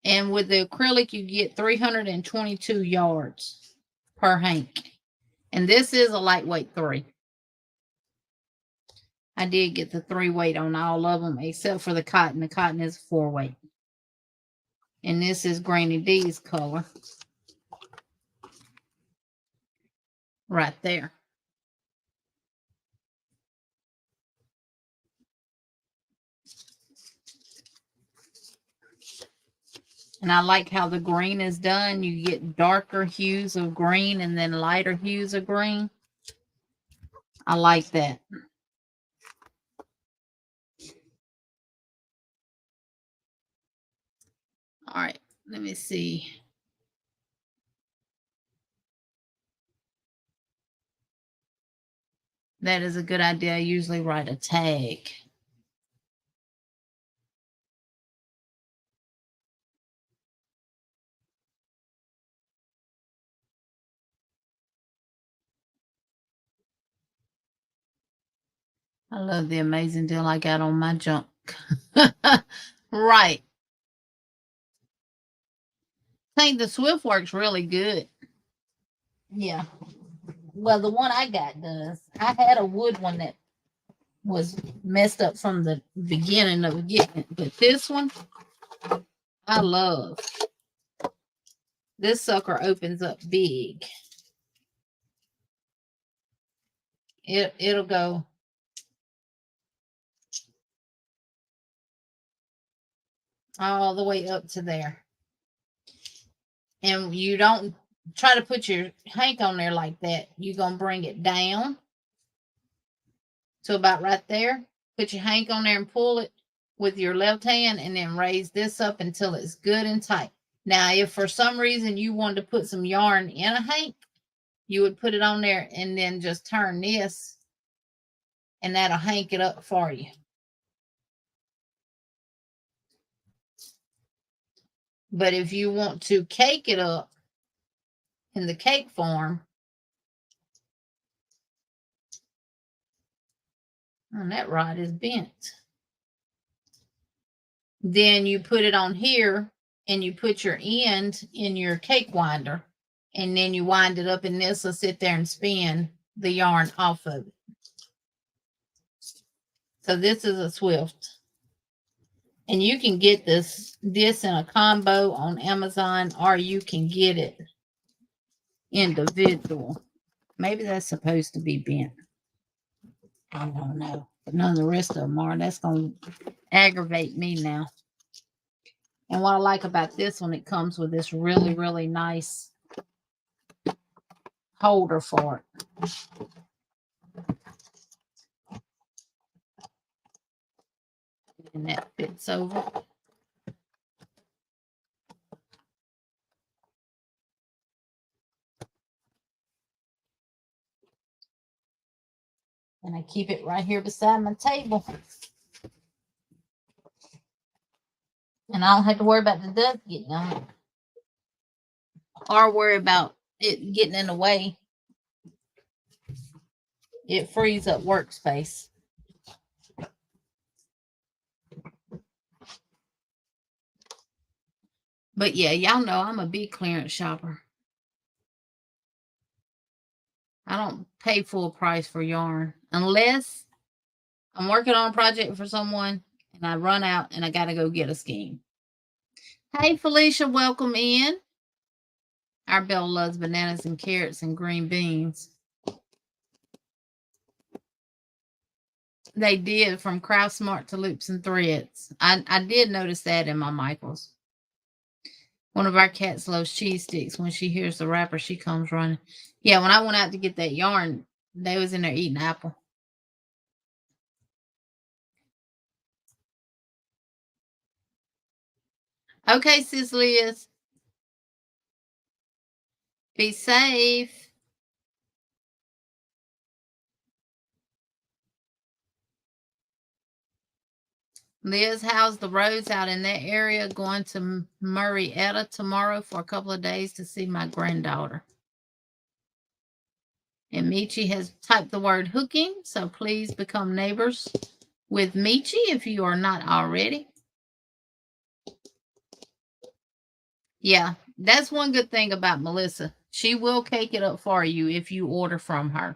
S1: And with the acrylic, you get 322 yards per hank. And this is a lightweight 3. I did get the 3 weight on all of them except for the cotton. The cotton is 4 weight. And this is Granny D's color. Right there. And I like how the green is done. You get darker hues of green and then lighter hues of green. I like that. All right, let me see. That is a good idea. I usually write a tag. I love the amazing deal I got on my junk. Right. I think the Swift works really good. Yeah. Well, the one I got does. I had a wood one that was messed up from the beginning of getting it, but this one I love. This sucker opens up big. It'll go all the way up to there. And you don't try to put your hank on there like that. You're going to bring it down to about right there. Put your hank on there and pull it with your left hand and then raise this up until it's good and tight. Now, if for some reason you wanted to put some yarn in a hank, you would put it on there and then just turn this and that'll hank it up for you. But if you want to cake it up in the cake form, and that rod is bent, then you put it on here and you put your end in your cake winder and then you wind it up and this will sit there and spin the yarn off of it. So this is a Swift. And you can get this in a combo on Amazon, or you can get it individual. Maybe that's supposed to be bent. I don't know. But none of the rest of them are. That's going to aggravate me now. And what I like about this one, it comes with this really, really nice holder for it. And that fits over. And I keep it right here beside my table. And I don't have to worry about the dust getting on it. Or worry about it getting in the way. It frees up workspace. But yeah, y'all know I'm a big clearance shopper. I don't pay full price for yarn unless I'm working on a project for someone and I run out and I got to go get a skein. Hey, Felicia, welcome in. Our Belle loves bananas and carrots and green beans. They did from Craft Smart to Loops and Threads. I did notice that in my Michaels. One of our cats loves cheese sticks. When she hears the wrapper, she comes running. Yeah, when I went out to get that yarn, they was in there eating apple. Okay, sis Liz. Be safe. Liz, how's the roads out in that area? Going to Murrieta tomorrow for a couple of days to see my granddaughter. And Michi has typed the word hooking, so please become neighbors with Michi if you are not already. Yeah, that's one good thing about Melissa. She will cake it up for you if you order from her.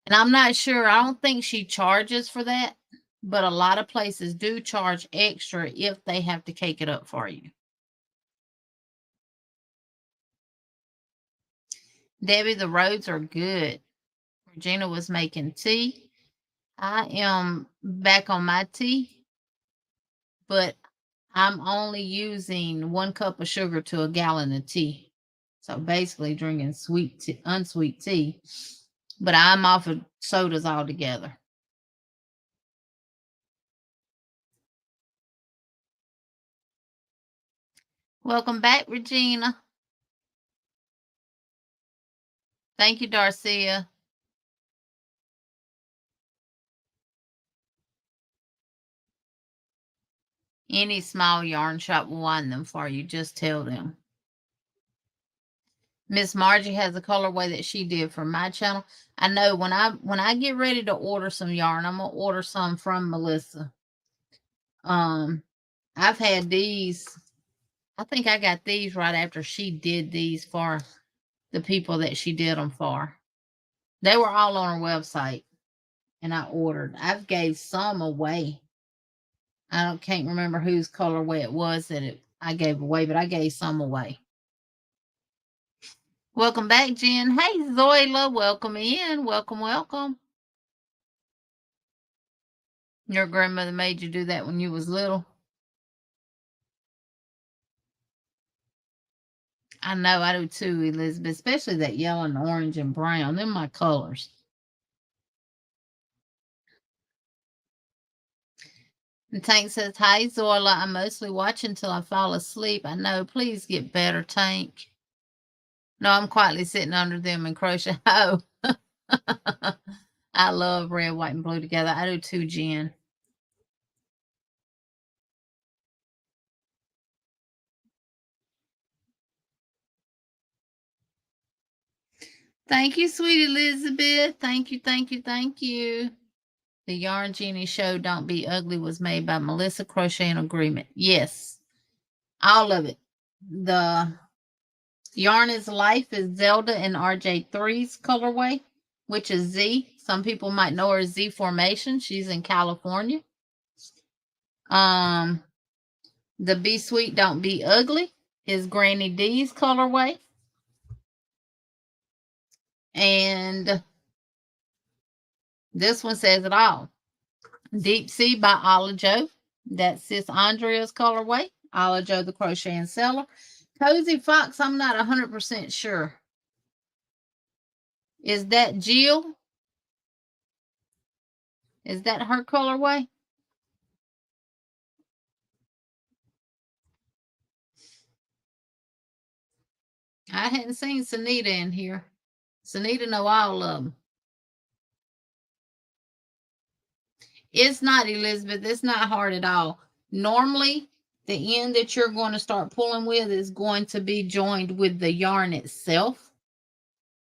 S1: And I'm not sure, I don't think she charges for that, but a lot of places do charge extra if they have to cake it up for you. Debbie, the roads are good. Regina was making tea. I am back on my tea, but I'm only using 1 cup of sugar to a gallon of tea. So basically drinking sweet tea, unsweet tea, but I'm off of sodas altogether. Welcome back, Regina. Thank you, Darcia. Any small yarn shop will wind them for you. Just tell them. Miss Margie has a colorway that she did for my channel. I know when I get ready to order some yarn, I'm gonna order some from Melissa. I've had these. I think I got these right after she did these for the people that she did them for. They were all on her website, and I ordered. I've gave some away. Can't remember whose colorway it was that I gave away, but I gave some away. Welcome back, Jen. Hey, Zoila, welcome in. Welcome, welcome. Your grandmother made you do that when you was little? I know, I do too, Elizabeth, especially that yellow and orange and brown. They're my colors. And Tank says, hi, Zoila. I'm mostly watching till I fall asleep. I know. Please get better, Tank. No, I'm quietly sitting under them and crochet. Oh, I love red, white, and blue together. I do too, Jen. Thank you, sweet Elizabeth. Thank you, thank you, thank you. The Yarn Genie Show Don't Be Ugly was made by Melissa Crochet and Agreement. Yes, all of it. The Yarn is Life is Zelda and RJ3's colorway, which is Z. Some people might know her as Z Formation. She's in California. The Be Sweet Don't Be Ugly is Granny D's colorway. And this one says it all. Deep Sea by Ala Joe. That's Sis Andrea's colorway. Ala Joe the Crochet and Seller. Cozy Fox, I'm not 100% sure. Is that Jill? Is that her colorway? I hadn't seen Sunita in here. Sunita know all of them. It's not, Elizabeth. It's not hard at all. Normally, the end that you're going to start pulling with is going to be joined with the yarn itself.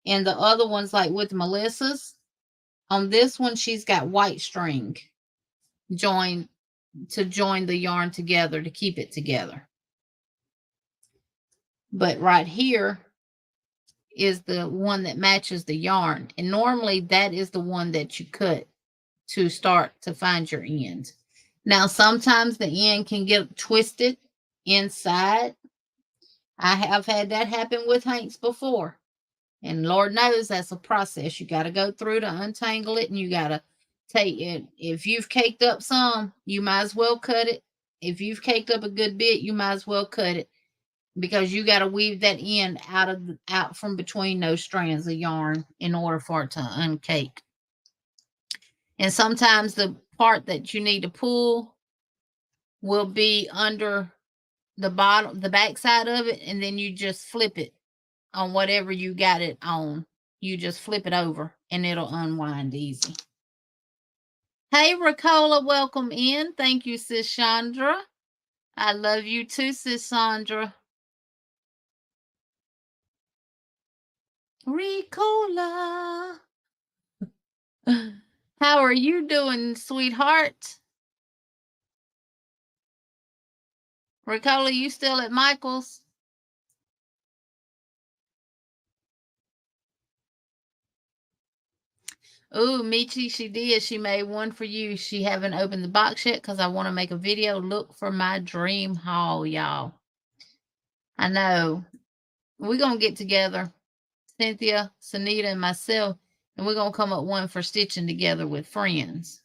S1: And the other ones, like with Melissa's, on this one, she's got white string joined to join the yarn together to keep it together. But right here is the one that matches the yarn. And normally that is the one that you cut to start to find your end. Now, sometimes the end can get twisted inside. I have had that happen with Hanks before. And Lord knows that's a process. You got to go through to untangle it, and you got to take it. If you've caked up some, you might as well cut it. If you've caked up a good bit, you might as well cut it, because you got to weave that end out from between those strands of yarn in order for it to uncake. And sometimes the part that you need to pull will be under the bottom, the back side of it, and then you just flip it on whatever you got it on. You just flip it over and it'll unwind easy. Hey, Ricola, welcome in. Thank you, Sis Chandra. I love you too, Sis Sandra. Ricola. How are you doing, sweetheart? Ricola, you still at Michael's? Ooh, Michi, she did. She made one for you. She haven't opened the box yet because I want to make a video. Look for my dream haul, y'all. I know. We're going to get together, Cynthia, Sunita, and myself, and we're going to come up one for stitching together with friends.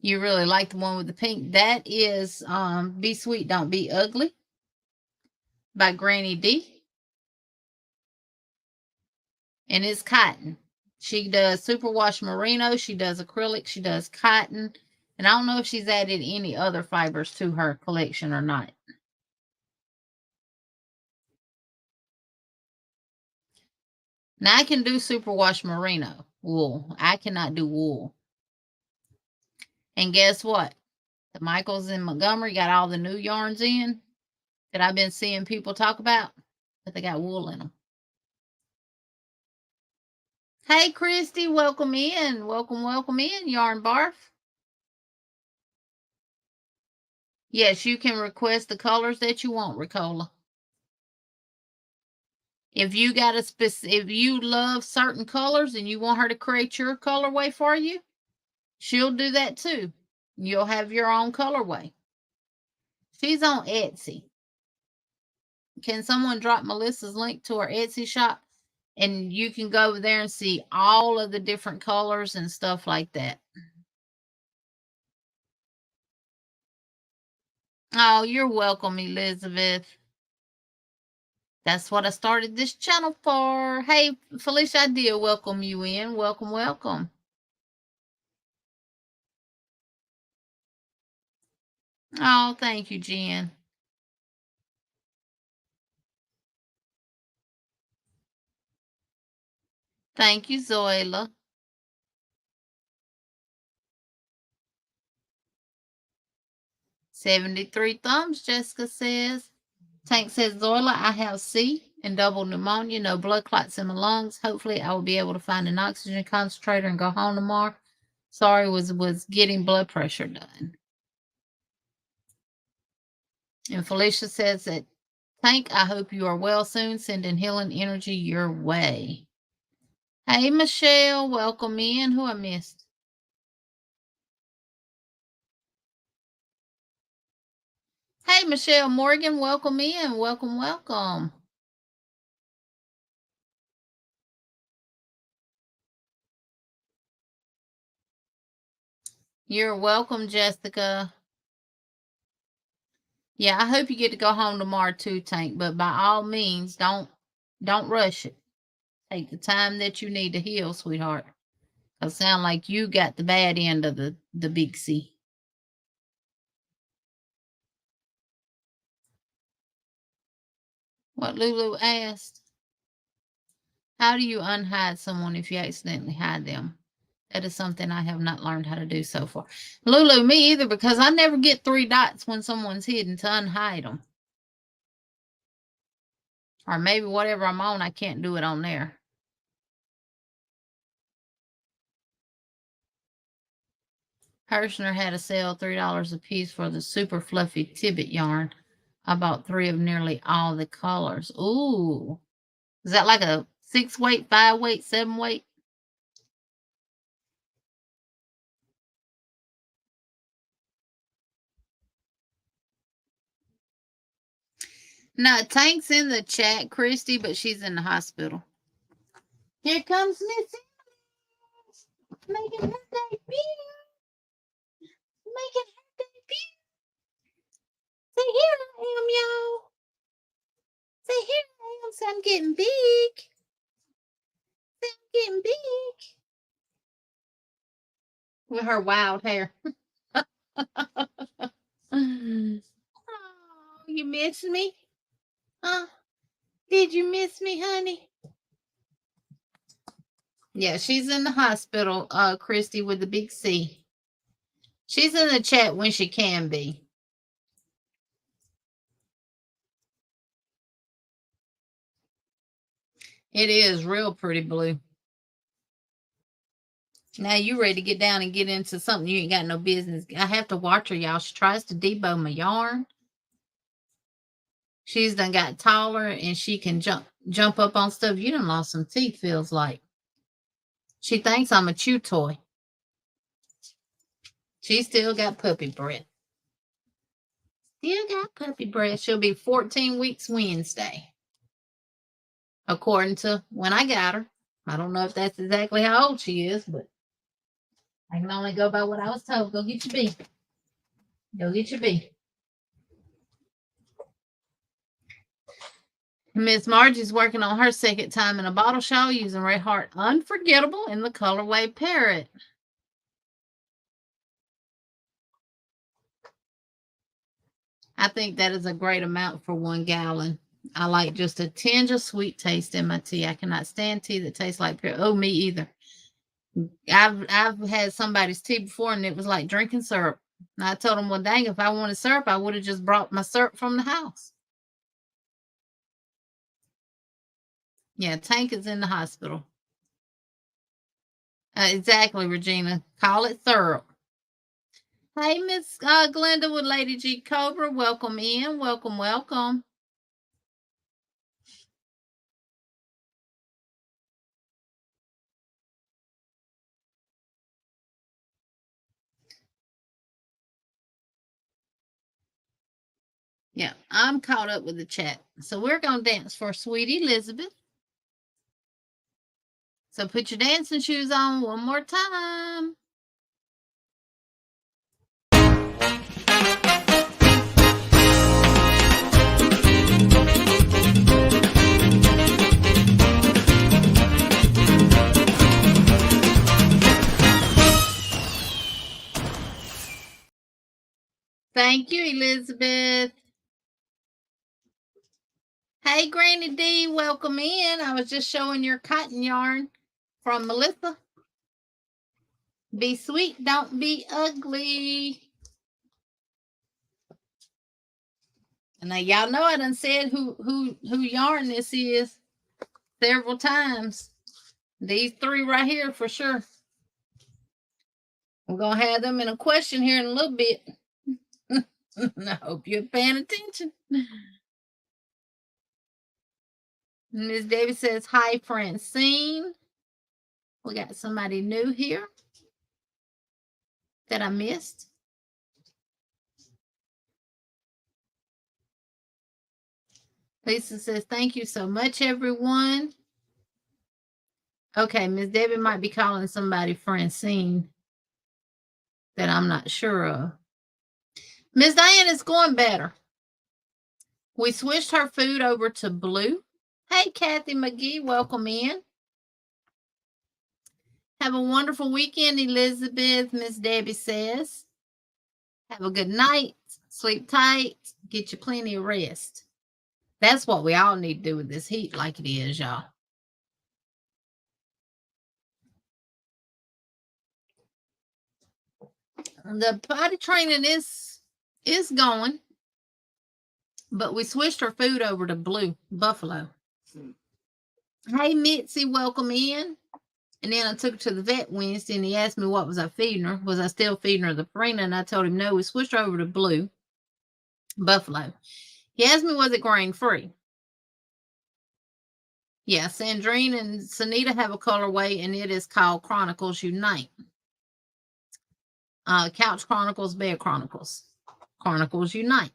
S1: You really like the one with the pink? That is Be Sweet, Don't Be Ugly by Granny D. And it's cotton. She does superwash merino. She does acrylic. She does cotton. And I don't know if she's added any other fibers to her collection or not. Now, I can do superwash merino wool. I cannot do wool. And guess what? The Michaels in Montgomery got all the new yarns in that I've been seeing people talk about, but they got wool in them. Hey, Christy, welcome in. Welcome in, Yarn Barf. Yes, you can request the colors that you want, Ricola. If you got if you love certain colors and you want her to create your colorway for you, she'll do that too. You'll have your own colorway. She's on Etsy. Can someone drop Melissa's link to her Etsy shop? And you can go over there and see all of the different colors and stuff like that. Oh, you're welcome, Elizabeth. That's what I started this channel for. Hey, Felicia, I did welcome you in. Welcome. Oh, thank you, Jen. Thank you, Zoila. 73 thumbs, Jessica says. Tank says, Zoila, I have C and double pneumonia, no blood clots in my lungs. Hopefully, I will be able to find an oxygen concentrator and go home tomorrow. Sorry, was getting blood pressure done. And Felicia says that, Tank, I hope you are well soon. Sending healing energy your way. Hey, Michelle, welcome in. Who I missed? Hey, Michelle Morgan, welcome in. Welcome. You're welcome, Jessica. Yeah, I hope you get to go home tomorrow too, Tank. But by all means, don't rush it. Take the time that you need to heal, sweetheart. Cause sound like you got the bad end of the big C. What Lulu asked? How do you unhide someone if you accidentally hide them? That is something I have not learned how to do so far. Lulu, me either, because I never get 3 dots when someone's hidden to unhide them. Or maybe whatever I'm on, I can't do it on there. Hirschner had a sale, $3 a piece for the super fluffy Tibbet yarn. I bought 3 of nearly all the colors. Ooh. Is that like a 6 weight, 5 weight, 7 weight? No, Tank's in the chat, Christy, but she's in the hospital. Here comes Missy. Making her debut. Making her debut. Say, here I am, y'all. Say, here I am. Say, I'm getting big. Say, I'm getting big. With her wild hair. Oh, you miss me? Huh? Did you miss me, honey? Yeah, she's in the hospital, Christy, with the big C. She's in the chat when she can be. It is real pretty blue. Now you ready to get down and get into something you ain't got no business. I have to watch her, y'all. She tries to debow my yarn. She's done got taller and she can jump up on stuff. You done lost some teeth, feels like. She thinks I'm a chew toy. She still got puppy breath. Still got puppy breath. She'll be 14 weeks Wednesday, according to when I got her. I don't know if that's exactly how old she is, but I can only go by what I was told. Go get your bee. Go get your bee. Miss Margie's working on her second time in a bottle shawl using Red Heart Unforgettable in the colorway Parrot. I think that is a great amount for 1 gallon. I like just a tinge of sweet taste in my tea. I cannot stand tea that tastes like Parrot. Oh, me either. I've had somebody's tea before and it was like drinking syrup. And I told them, well, dang, if I wanted syrup, I would have just brought my syrup from the house. Yeah, Tank is in the hospital. Exactly, Regina. Call it syrup. Hey, Miss Glenda with Lady G Cobra. Welcome in. Welcome, welcome. Yeah, I'm caught up with the chat. So we're going to dance for Sweetie Elizabeth. So put your dancing shoes on one more time. Thank you, Elizabeth. Hey, Granny D, welcome in. I was just showing your cotton yarn from Melissa. Be sweet, don't be ugly. And now y'all know I done said who yarn this is several times. These 3 right here for sure. We're gonna have them in a question here in a little bit. I hope you're paying attention. Miss Debbie says, hi, Francine. We got somebody new here that I missed. Lisa says, thank you so much, everyone. Okay, Miss Debbie might be calling somebody Francine that I'm not sure of. Miss Diane is going better. We switched her food over to blue. Hey, Kathy McGee, welcome in. Have a wonderful weekend, Elizabeth, Miss Debbie says. Have a good night. Sleep tight. Get you plenty of rest. That's what we all need to do with this heat like it is, y'all. The potty training is going, but we switched her food over to blue buffalo. Hey, Mitzi, welcome in. And then I took her to the vet Wednesday, and he asked me what was I feeding her. Was I still feeding her the Purina? And I told him no. We switched her over to blue buffalo. He asked me, was it grain-free? Yeah, Sandrine and Sunita have a colorway, and it is called Chronicles Unite. Couch Chronicles, Bed Chronicles. Chronicles Unite.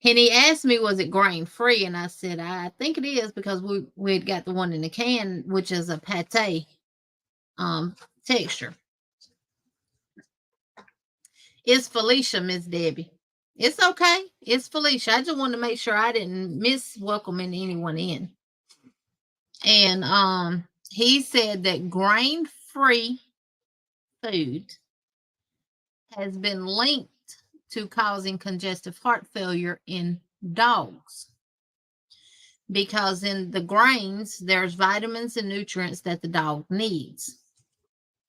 S1: And he asked me, was it grain-free? And I said, I think it is, because we had got the one in the can, which is a pate texture. It's Felicia, Miss Debbie. It's okay. It's Felicia. I just wanted to make sure I didn't miss welcoming anyone in. And he said that grain-free food has been linked to causing congestive heart failure in dogs, because in the grains there's vitamins and nutrients that the dog needs.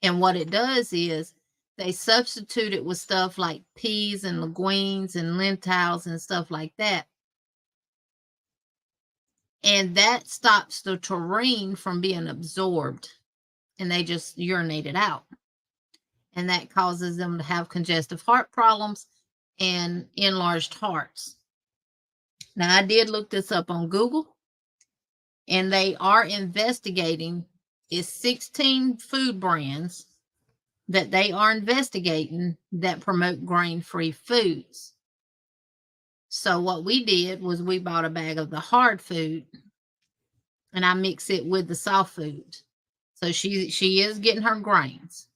S1: And what it does is they substitute it with stuff like peas and legumes and lentils and stuff like that. And that stops the taurine from being absorbed and they just urinate it out. And that causes them to have congestive heart problems and enlarged hearts. Now, I did look this up on Google, and they are investigating. It's 16 food brands that they are investigating that promote grain-free foods. So what we did was we bought a bag of the hard food, and I mix it with the soft food. So she is getting her grains.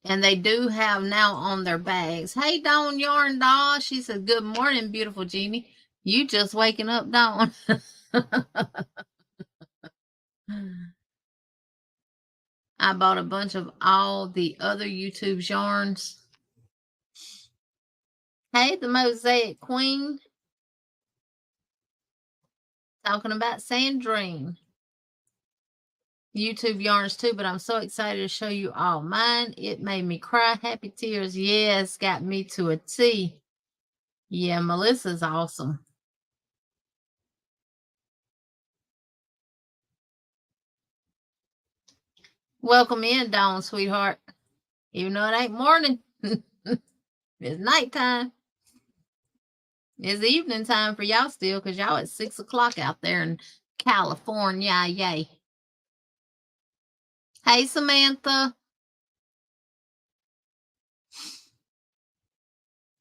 S1: And they do have now on their bags. Hey, Dawn Yarn Doll. She said, good morning, beautiful Jeannie. You just waking up, Dawn. I bought a bunch of all the other YouTube's yarns. Hey, the Mosaic Queen. Talking about Sandrine. YouTube yarns too, but I'm so excited to show you all mine. It made me cry. Happy tears. Yes, got me to a T. Yeah, Melissa's awesome. Welcome in, Dawn, sweetheart. Even though it ain't morning, it's nighttime. It's evening time for y'all still, because y'all at 6 o'clock out there in California. Yay. Hey, Samantha.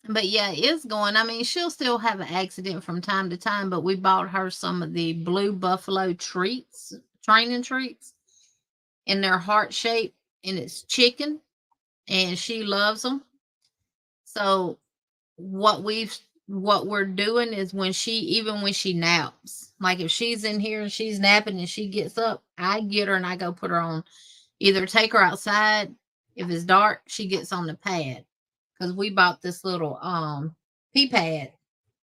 S1: But yeah, it's going. I mean, she'll still have an accident from time to time, but we bought her some of the Blue Buffalo treats, training treats, and they're heart shaped, and it's chicken, and she loves them. So what we're doing is when she naps, like if she's in here and she's napping and she gets up, I get her and I go put her on, either take her outside. If it's dark, she gets on the pad, because we bought this little pee pad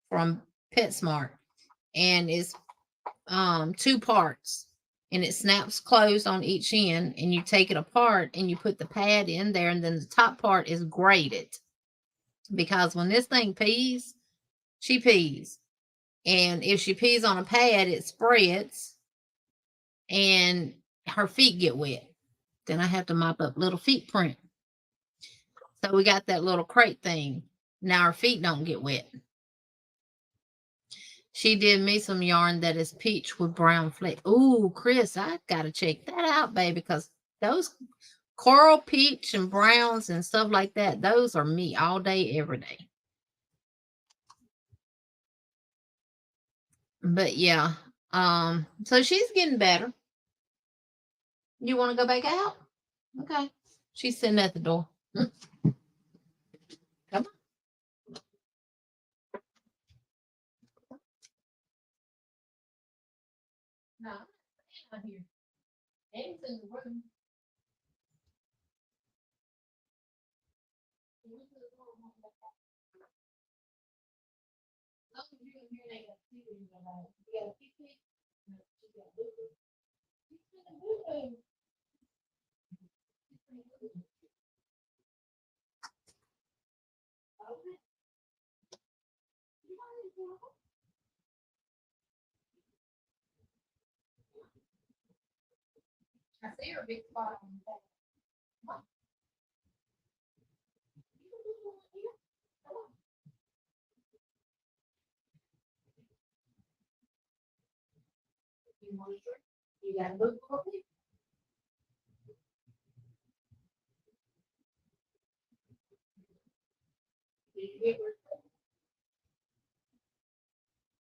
S1: from PetSmart, and it's 2 parts, and it snaps closed on each end, and you take it apart and you put the pad in there, and then the top part is graded, because when this thing pees, she pees, and if she pees on a pad, it spreads and her feet get wet. Then I have to mop up little feet print. So we got that little crate thing. Now her feet don't get wet. She did me some yarn that is peach with brown fleck. Ooh, Chris, I gotta check that out, baby, because those coral peach and browns and stuff like that, those are me all day, every day. But yeah, so she's getting better. You want to go back out? Okay. She's sitting at the door. Come on. No, I'm not here. Eddie's in the room. I see her big spot on the back. Come on. Come on. You want to drink? You got to move a little bit. Did you get her?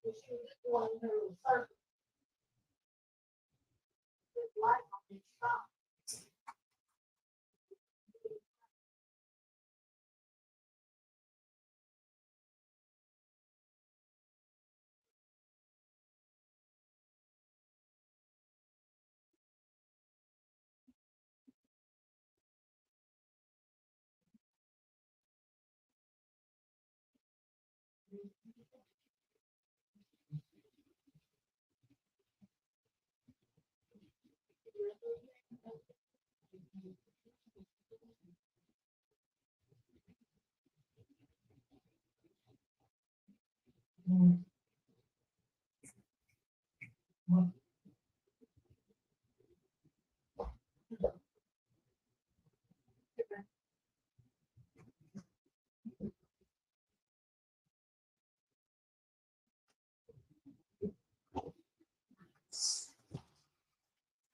S1: Just go on her little circle. Just light on this spot.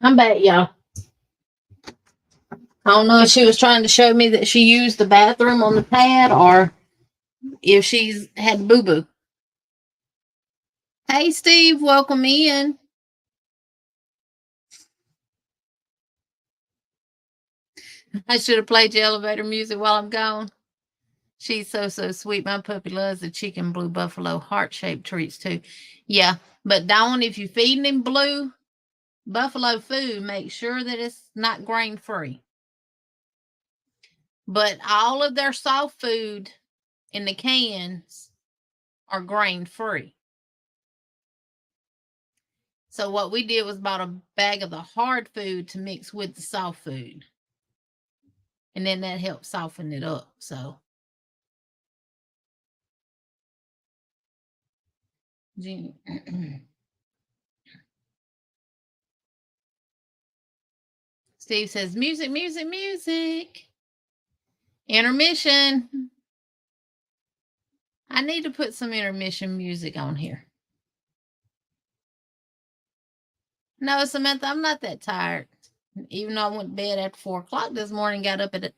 S1: I'm back, y'all. I don't know if she was trying to show me that she used the bathroom on the pad or if she's had boo boo. Hey, Steve, welcome in. I should have played your elevator music while I'm gone. She's so sweet. My puppy loves the chicken blue buffalo heart shaped treats too. Yeah, but Dawn, if you're feeding him blue buffalo food, make sure that it's not grain free. But all of their soft food in the cans are grain free. So what we did was bought a bag of the hard food to mix with the soft food. And then that helps soften it up. So Steve says, music, music, music. Intermission. I need to put some intermission music on here. No, Samantha, I'm not that tired. Even though I went to bed after 4 o'clock this morning, got up at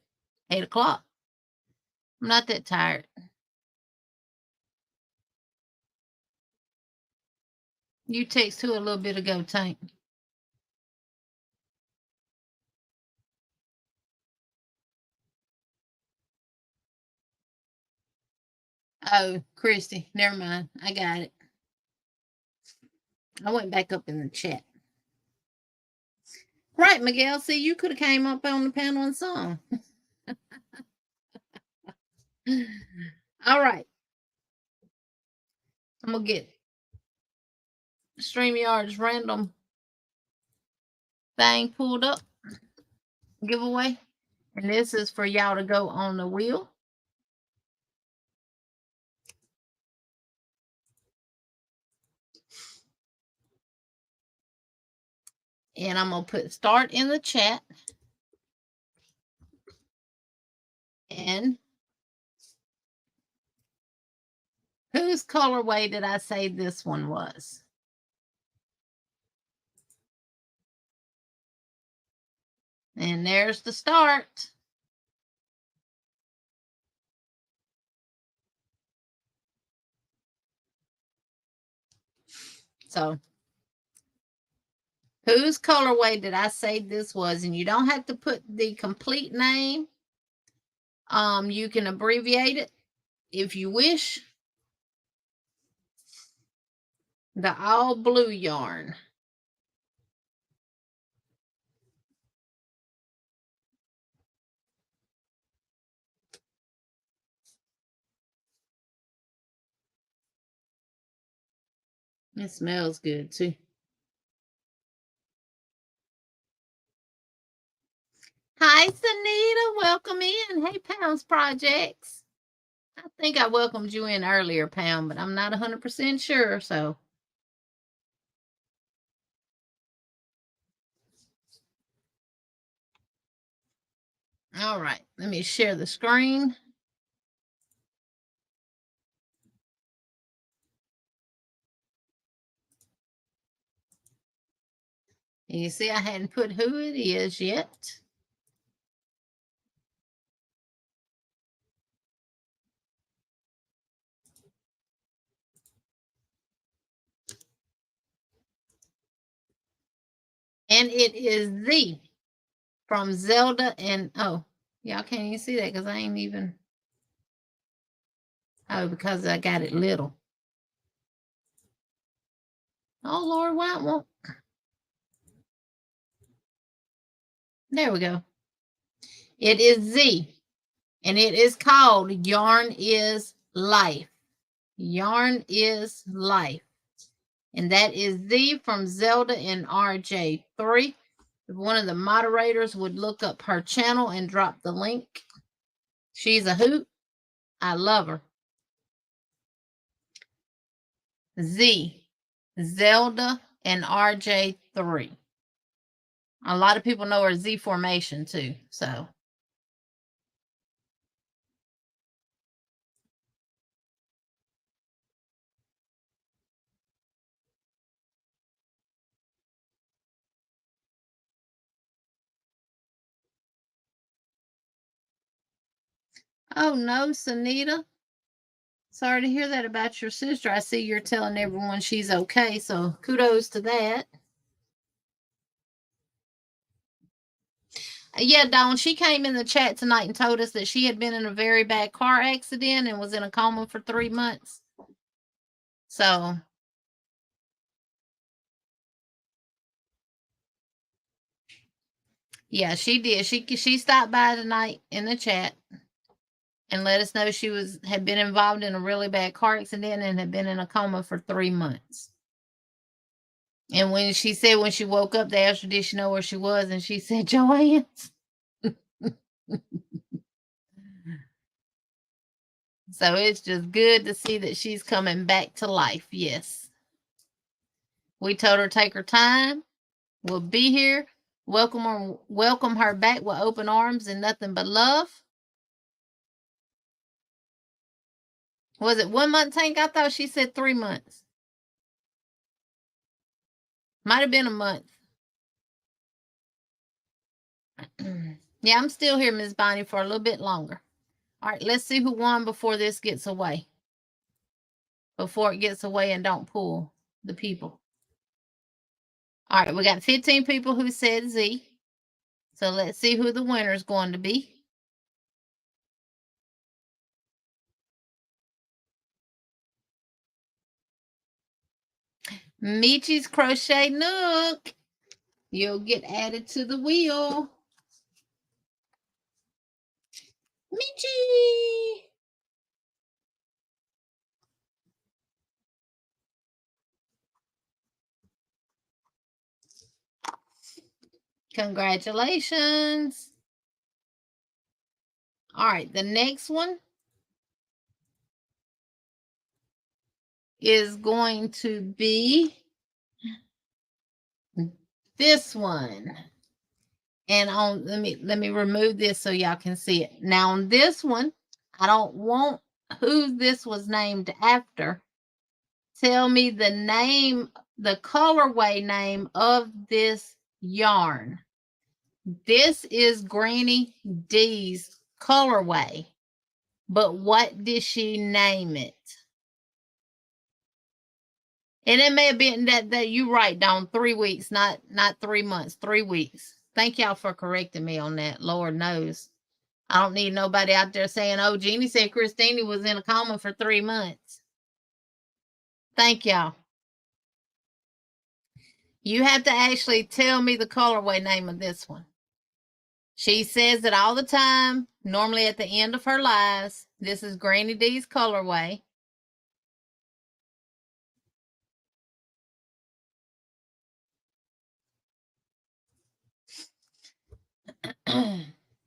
S1: 8 o'clock. I'm not that tired. You text who a little bit ago, Tank? Oh, Christy. Never mind. I got it. I went back up in the chat. Right, Miguel. See, you could have came up on the panel and sung. All right. I'm going to get StreamYard's random thing pulled up. Giveaway. And this is for y'all to go on the wheel. And I'm going to put start in the chat. And whose colorway did I say this one was? And there's the start. So, whose colorway did I say this was? And you don't have to put the complete name. You can abbreviate it if you wish. The all blue yarn. It smells good too. Hi, Sunita. Welcome in. Hey, Pounds Projects. I think I welcomed you in earlier, Pound, but I'm not 100% sure, so. All right, let me share the screen. And you see I hadn't put who it is yet. And it is Z from Zelda and, oh, y'all can't even see that because I ain't even, oh, because I got it little. Oh, Lord, why it won't? There we go. It is Z, and it is called Yarn is Life. Yarn is Life. And that is Z from Zelda and RJ3. If one of the moderators would look up her channel and drop the link. She's a hoot. I love her. Z, Zelda and RJ3. A lot of people know her Z Formation too. So Oh, no, Sunita. Sorry to hear that about your sister. I see you're telling everyone she's okay, so kudos to that. Yeah, Dawn, she came in the chat tonight and told us that she had been in a very bad car accident and was in a coma for 3 months. So, yeah, she did. She stopped by tonight in the chat and let us know she had been involved in a really bad car accident and had been in a coma for 3 months. And when she said when she woke up, they asked her, did she know where she was? And she said, Joanne's. So it's just good to see that she's coming back to life. Yes. We told her take her time. We'll be here. Welcome her back with open arms and nothing but love. Was it 1 month, Tank? I thought she said 3 months. Might have been a month. Yeah, I'm still here, Miss Bonnie, for a little bit longer. All right, let's see who won before this gets away. Before it gets away and don't pull the people. All right, we got 15 people who said Z. So let's see who the winner is going to be. Michi's Crochet Nook. You'll get added to the wheel. Michi. Congratulations. All right, the next one is going to be this one. And on let me remove this so y'all can see it. Now on this one, I don't want who this was named after. Tell me the name, the colorway name of this yarn. This is Granny D's colorway, but what did she name it? And it may have been that you right, Dawn, 3 weeks, not 3 months, 3 weeks. Thank y'all for correcting me on that. Lord knows. I don't need nobody out there saying, oh, Jeannie said Christina was in a coma for 3 months. Thank y'all. You have to actually tell me the colorway name of this one. She says it all the time, normally at the end of her lives. This is Granny D's colorway.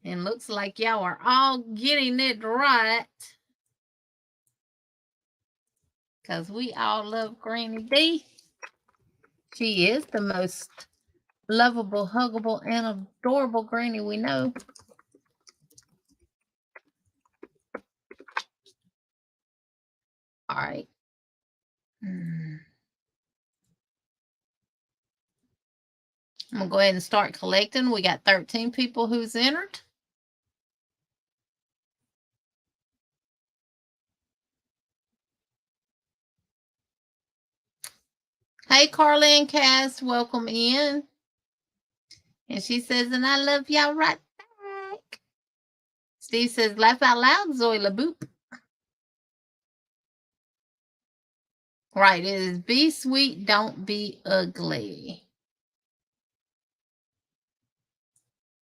S1: And looks like y'all are all getting it right. Because we all love Granny D. She is the most lovable, huggable, and adorable granny we know. All right. I'm going to go ahead and start collecting. We got 13 people who's entered. Hey, Carla and Cass, welcome in. And she says, and I love y'all right back. Steve says, laugh out loud, Zoe LaBoop. Right, it is be sweet, don't be ugly.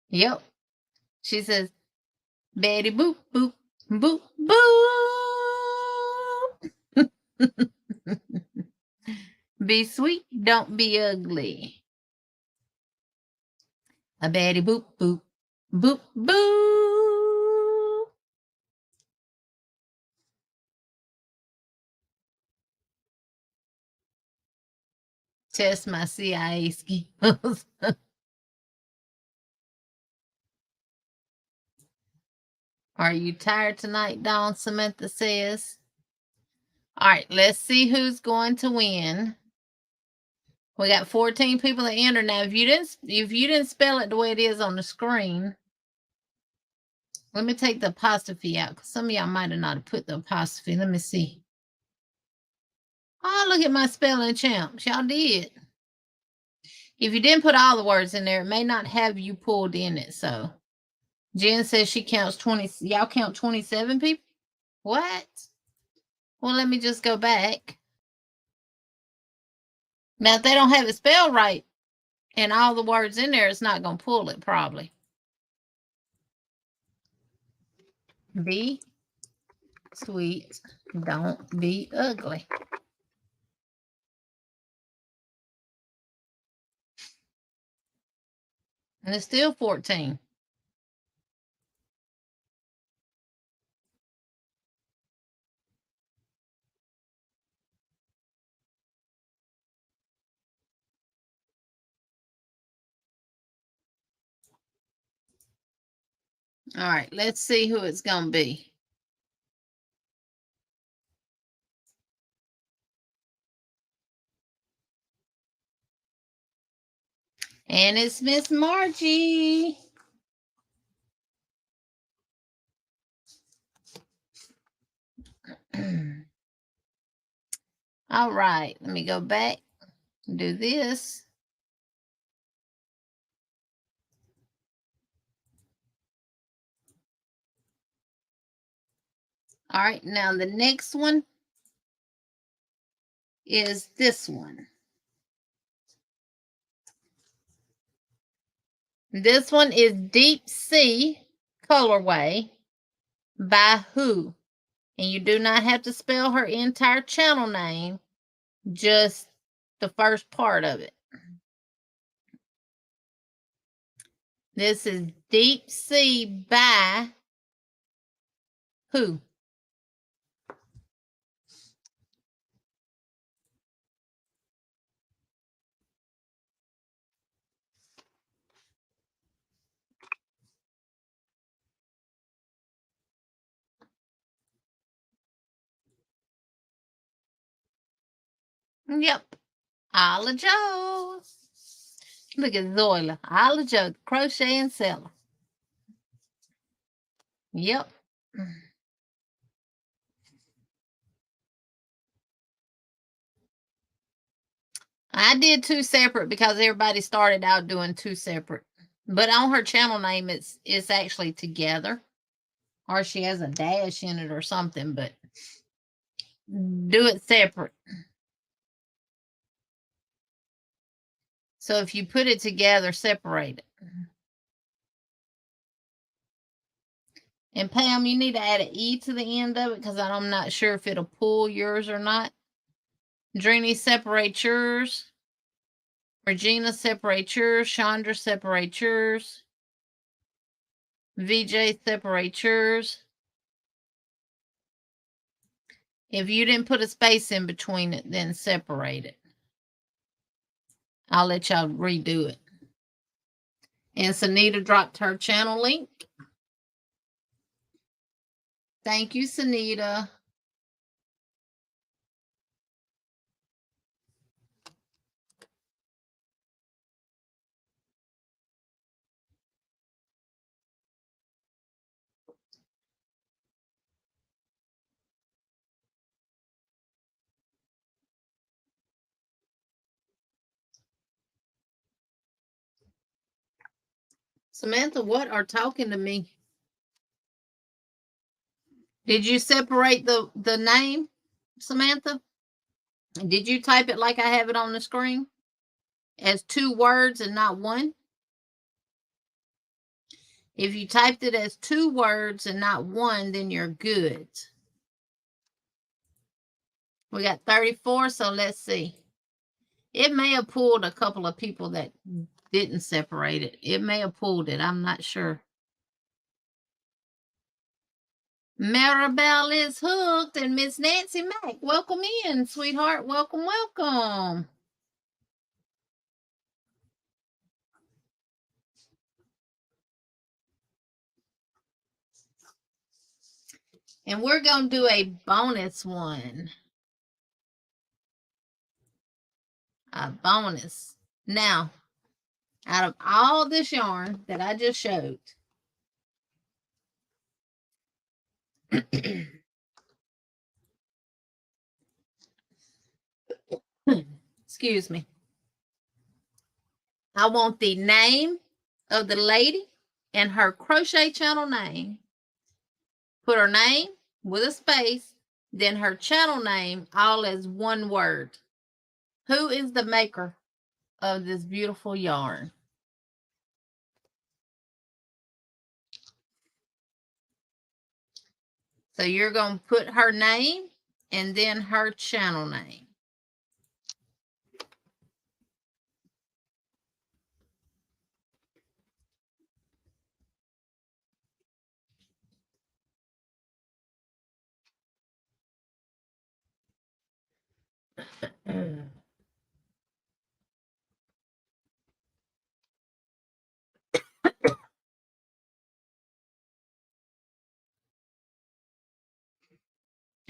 S1: Yep. She says, Betty boop, boop, boop, boop. Be sweet, don't be ugly. A Betty boop, boop, boop, boop. Test my CIA skills. Are you tired tonight, Dawn? Samantha says. All right, let's see who's going to win. We got 14 people that entered. Now, if you didn't spell it the way it is on the screen, Let me take the apostrophe out because some of y'all might have not put the apostrophe. Let me see. Oh, look at my spelling champs. Y'all did. If you didn't put all the words in there, it may not have you pulled in it. So Jen says she counts 20. Y'all count 27 people? What? Well, let me just go back. Now, if they don't have it spelled right and all the words in there, it's not going to pull it probably. Be sweet. Don't be ugly. And it's still 14. All right, let's see who it's going to be. And it's Miss Margie. All right, let me go back and do this. All right, now the next one is this one. This one is Deep Sea Colorway by Who. And you do not have to spell her entire channel name, just the first part of it. This is Deep Sea by Who. Yep. Isla Joe. Look at Zoila. Isla Joe, crochet and seller. Yep. I did two separate because everybody started out doing two separate. But on her channel name, it's actually together. Or she has a dash in it or something, but do it separate. So if you put it together, separate it. And Pam, you need to add an E to the end of it because I'm not sure if it'll pull yours or not. Drini, separate yours. Regina, separate yours. Chandra, separate yours. VJ, separate yours. If you didn't put a space in between it, then separate it. I'll let y'all redo it. And Sunita dropped her channel link. Thank you, Sunita. Samantha, what are talking to me? Did you separate the name, Samantha? Did you type it like I have it on the screen? As two words and not one? If you typed it as two words and not one, then you're good. We got 34, so let's see. It may have pulled a couple of people that didn't separate it. It may have pulled it. I'm not sure. Maribel is hooked, and Miss Nancy Mack, welcome in, sweetheart. Welcome, welcome. And we're going to do a bonus one. A bonus. Now, out of all this yarn that I just showed, Excuse me. I want the name of the lady and her crochet channel name. Put her name with a space, then her channel name, all as one word. Who is the maker of this beautiful yarn? So you're going to put her name and then her channel name.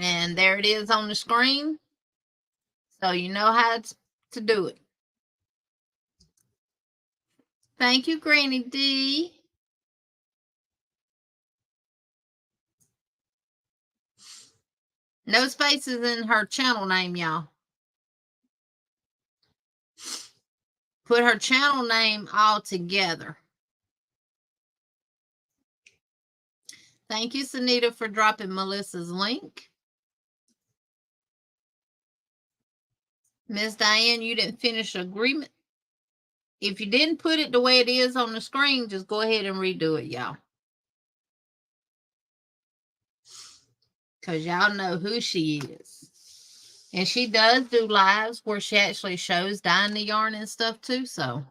S1: And there it is on the screen. So you know how to do it. Thank you, Granny D. No spaces in her channel name, y'all. Put her channel name all together. Thank you, Sunita, for dropping Melissa's link. Miss Diane, you didn't finish agreement. If you didn't put it the way it is on the screen, just go ahead and redo it, y'all. Because y'all know who she is. And she does do lives where she actually shows dyeing the yarn and stuff too. So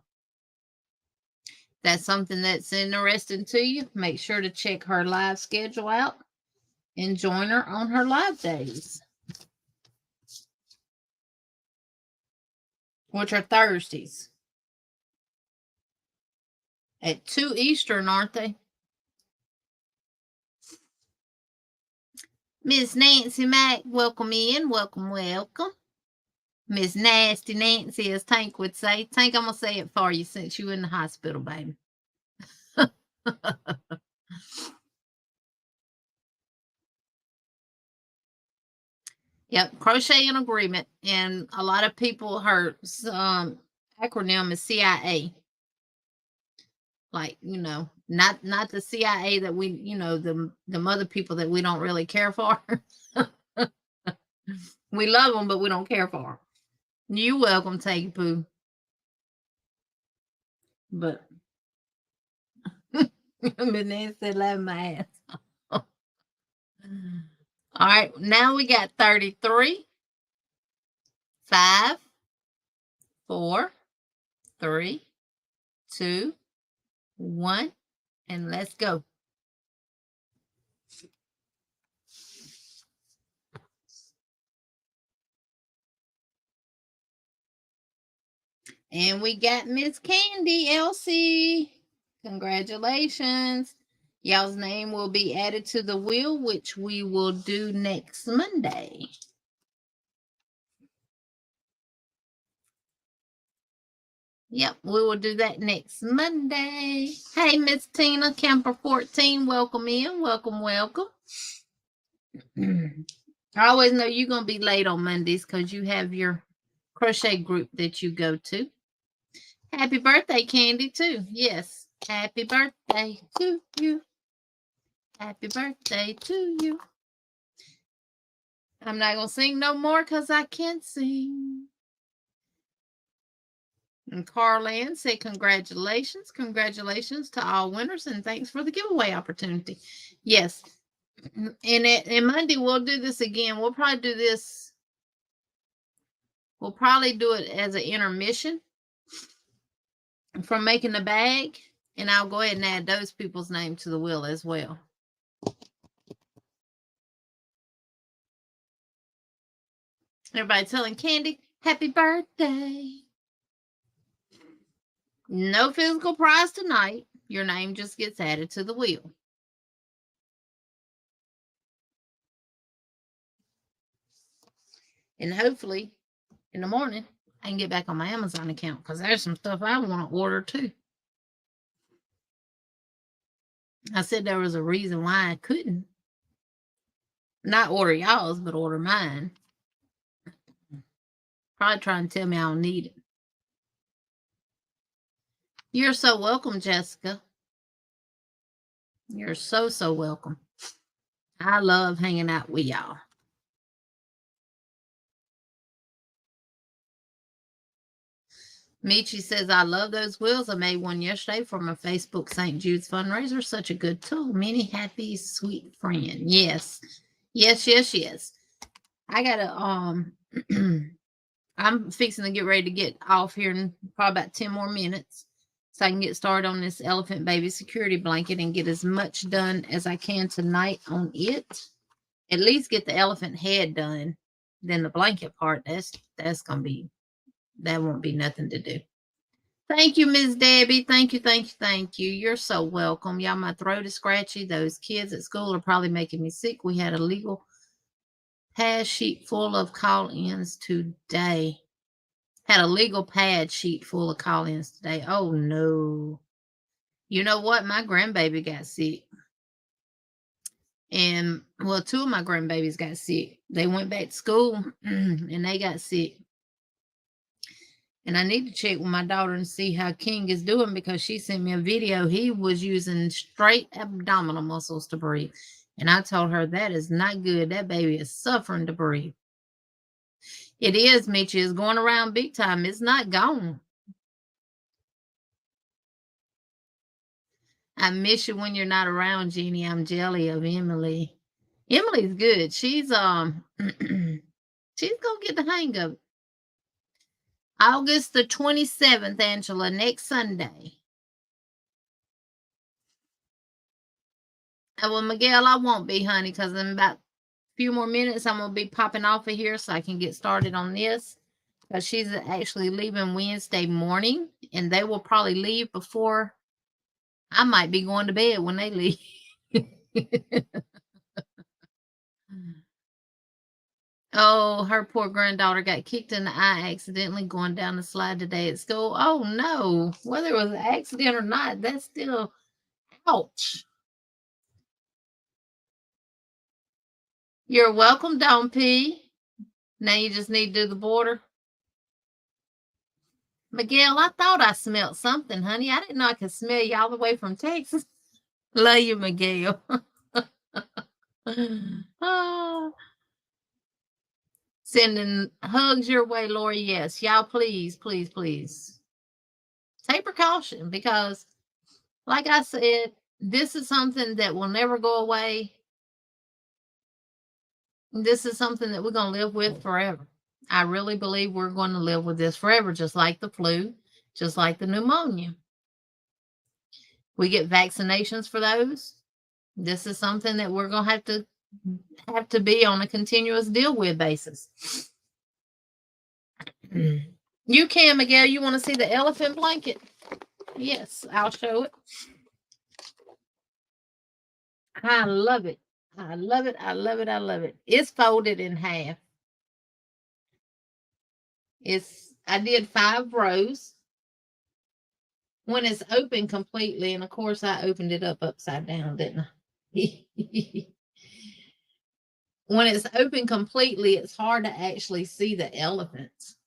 S1: that's something that's interesting to you. Make sure to check her live schedule out and join her on her live days, which are Thursdays at 2 Eastern, aren't they? Miss Nancy Mack, welcome in. Welcome, welcome. Miss Nasty Nancy, as Tank would say. Tank, I'm going to say it for you since you're in the hospital, baby. Yep, crochet in agreement. And a lot of people, her acronym is CIA. Like, you know, not the CIA that we, you know, the other people that we don't really care for. We love them, but we don't care for them. You're welcome, Take Poo. But Nancy said, "Love my ass." All right, now we got 33, 5, 4, 3, 2, 1, and let's go. And we got Miss Candy, Elsie. Congratulations. Y'all's name will be added to the wheel, which we will do next Monday. Yep, we will do that next Monday. Hey, Miss Tina, Camper 14, welcome in. Welcome, welcome. I always know you're going to be late on Mondays because you have your crochet group that you go to. Happy birthday, Candy, too. Yes, happy birthday to you. Happy birthday to you. I'm not going to sing no more because I can't sing. And Carlin said, congratulations. Congratulations to all winners, and thanks for the giveaway opportunity. Yes. And Monday, we'll do this again. We'll probably do this. We'll probably do it as an intermission from making the bag. And I'll go ahead and add those people's name to the wheel as well. Everybody telling Candy, happy birthday. No physical prize tonight. Your name just gets added to the wheel. And hopefully, in the morning, I can get back on my Amazon account because there's some stuff I want to order too. I said there was a reason why I couldn't. Not order y'all's, but order mine. Probably trying to tell me I don't need it. You're so welcome, Jessica. You're so welcome. I love hanging out with y'all. Michi says, I love those wheels. I made one yesterday for my Facebook St. Jude's fundraiser. Such a good tool. Many happy, sweet friend. Yes. Yes. I gotta I'm fixing to get ready to get off here in probably about 10 more minutes so I can get started on this elephant baby security blanket and get as much done as I can tonight on it. At least get the elephant head done. Then the blanket part, that's gonna be, that won't be nothing to do. Thank you, Miss Debbie. Thank you. You're so welcome. Y'all, my throat is scratchy. Those kids at school are probably making me sick. We had a legal pad sheet full of call-ins today. Had a legal pad sheet full of call-ins today. Oh, no. You know what? My grandbaby got sick. And, well, two of my grandbabies got sick. They went back to school, and they got sick. And I need to check with my daughter and see how King is doing because she sent me a video. He was using straight abdominal muscles to breathe. And I told her that is not good. That baby is suffering to breathe. It is, Mitchie. It's going around big time. It's not gone. I miss you when you're not around, Jeannie. I'm jelly of Emily. Emily's good. She's she's gonna get the hang of it. August the 27th, Angela, next Sunday. Well, Miguel, I won't be, honey, because in about a few more minutes, I'm going to be popping off of here so I can get started on this. Because she's actually leaving Wednesday morning, and they will probably leave before I might be going to bed when they leave. Oh, her poor granddaughter got kicked in the eye accidentally going down the slide today at school. Oh, no. Whether it was an accident or not, that's still, ouch. You're welcome, Don P. Now you just need to do the border. Miguel, I thought I smelled something, honey. I didn't know I could smell you all the way from Texas. Love you, Miguel. Oh. Sending hugs your way, Lori. Yes, y'all, please. Take precaution because, like I said, this is something that will never go away. This is something that we're going to live with forever. I really believe we're going to live with this forever, just like the flu, just like the pneumonia. We get vaccinations for those. This is something that we're going to have to be on a continuous deal with basis. You can, Miguel. You want to see the elephant blanket? Yes, I'll show it. I love it. I love it. It's folded in half. I did 5 rows. When it's open completely, and of course I opened it up upside down, didn't I? When it's open completely, it's hard to actually see the elephants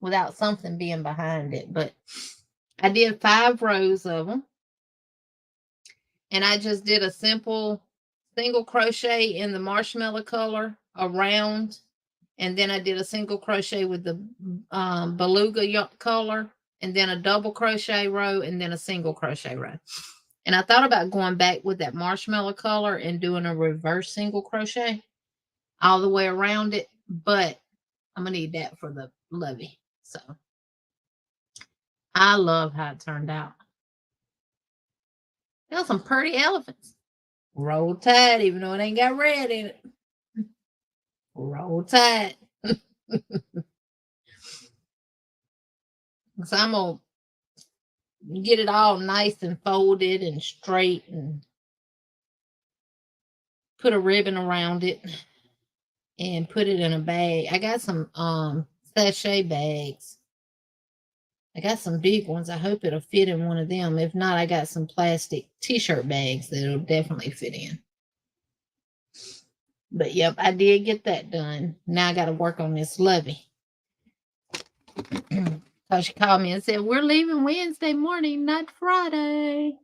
S1: without something being behind it. But I did 5 rows of them. And I just did a simple single crochet in the marshmallow color around. And then I did a single crochet with the beluga color. And then a double crochet row. And then a single crochet row. And I thought about going back with that marshmallow color and doing a reverse single crochet all the way around it. But I'm going to need that for the lovey. So I love how it turned out. There's some pretty elephants. Roll Tide, even though it ain't got red in it. Roll Tide. So I'm going to get it all nice and folded and straight and put a ribbon around it and put it in a bag. I got some sachet bags. I got some big ones. I hope it'll fit in one of them. If not, I got some plastic t-shirt bags that'll definitely fit in. But yep, I did get that done. Now I got to work on this lovey. Because she called me and said, we're leaving Wednesday morning, not Friday.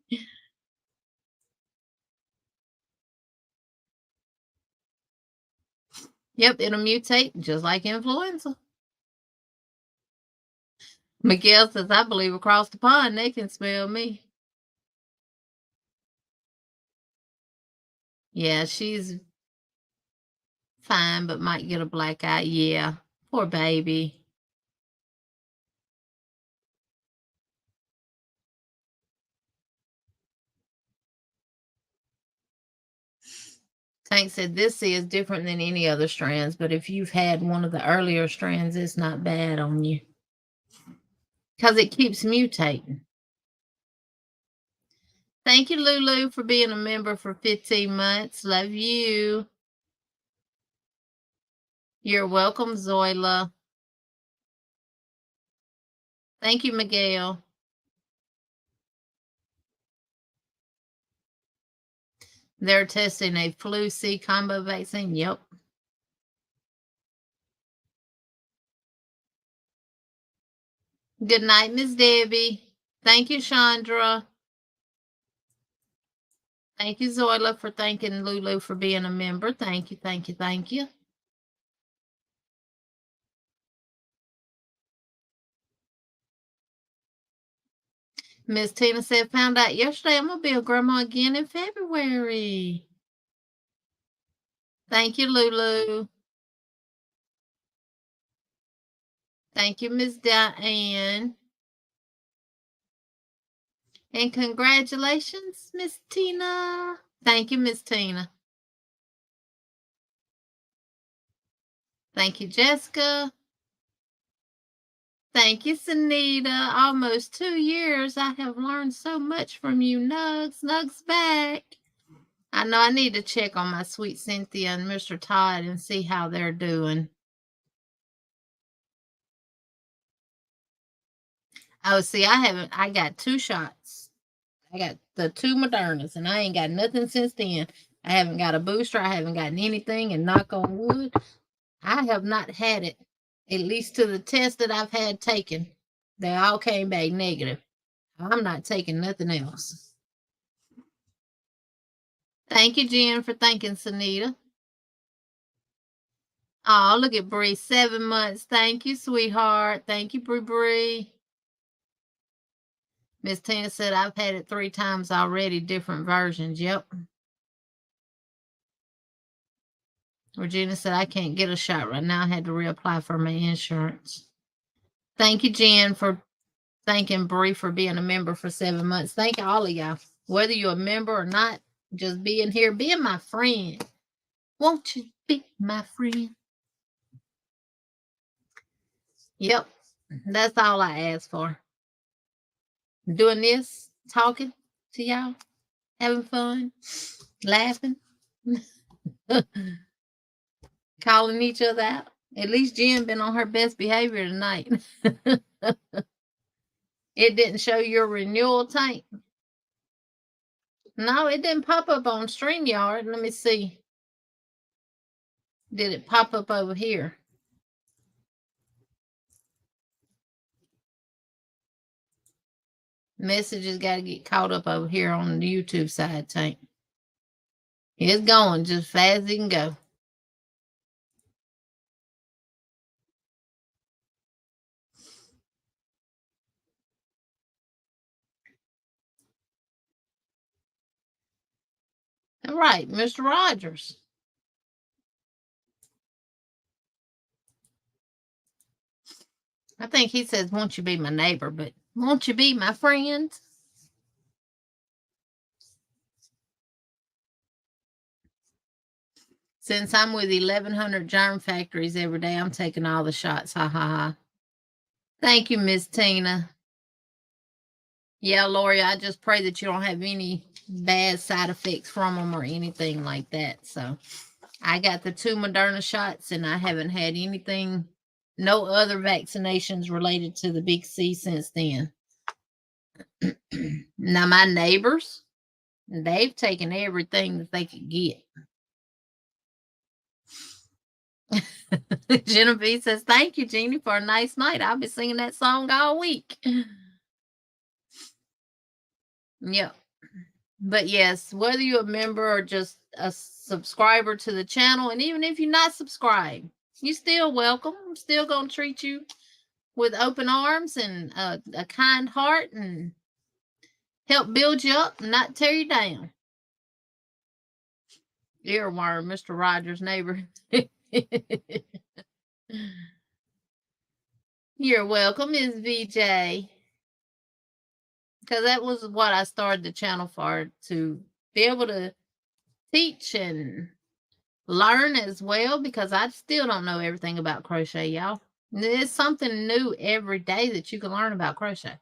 S1: Yep, it'll mutate just like influenza. Miguel says, I believe across the pond they can smell me. Yeah, she's fine, but might get a black eye. Yeah, poor baby. Tank said this is different than any other strands, but if you've had one of the earlier strands, it's not bad on you. Because it keeps mutating. Thank you, Lulu, for being a member for 15 months. Love you. You're welcome, Zoila. Thank you, Miguel. They're testing a flu C combo vaccine. Yep. Good night, Miss Debbie. Thank you, Chandra. Thank you, Zoila, for thanking Lulu for being a member. Thank you, thank you, thank you. Miss Tina said, found out yesterday I'm going to be a grandma again in February. Thank you, Lulu. Thank you, Miss Diane. And congratulations, Miss Tina. Thank you, Miss Tina. Thank you, Jessica. Thank you, Sunita. Almost 2 years. I have learned so much from you, Nugs. Nugs back. I know I need to check on my sweet Cynthia and Mr. Todd and see how they're doing. Oh, see, I got 2 shots. I got the 2 Modernas, and I ain't got nothing since then. I haven't got a booster. I haven't gotten anything, and knock on wood, I have not had it, at least to the test that I've had taken. They all came back negative. I'm not taking nothing else. Thank you, Jen, for thanking Sunita. Oh, look at Bree, 7 months. Thank you, sweetheart. Thank you, Bree. Miss Tina said, I've had it 3 times already, different versions. Yep. Regina said, I can't get a shot right now. I had to reapply for my insurance. Thank you, Jen, for thanking Bree for being a member for 7 months. Thank all of y'all. Whether you're a member or not, just being here, being my friend. Won't you be my friend? Yep. That's all I asked for. Doing this, talking to y'all, having fun, laughing, calling each other out. At least Jen been on her best behavior tonight. It didn't show your renewal tank. No, it didn't pop up on StreamYard. Let me see. Did it pop up over here? Messages got to get caught up over here on the YouTube side, Tank. It's going just fast as it can go. All right, Mr. Rogers. I think he says, won't you be my neighbor, but won't you be my friend? Since I'm with 1,100 germ factories every day, I'm taking all the shots. Ha ha ha. Thank you, Miss Tina. Yeah, Lori, I just pray that you don't have any bad side effects from them or anything like that. So I got the 2 Moderna shots and I haven't had anything, no other vaccinations related to the big C since then. Now, my neighbors, they've taken everything that they could get. Genevieve says, thank you, Jeannie, for a nice night. I'll be singing that song all week. Yep. But yes, whether you're a member or just a subscriber to the channel, and even if you're not subscribed, you're still welcome. I'm still going to treat you with open arms and a kind heart and help build you up and not tear you down. Earworm, Mr. Rogers' neighbor. You're welcome, Ms. VJ. Because that was what I started the channel for, to be able to teach and learn as well, because I still don't know everything about crochet, y'all. There's something new every day that you can learn about crochet.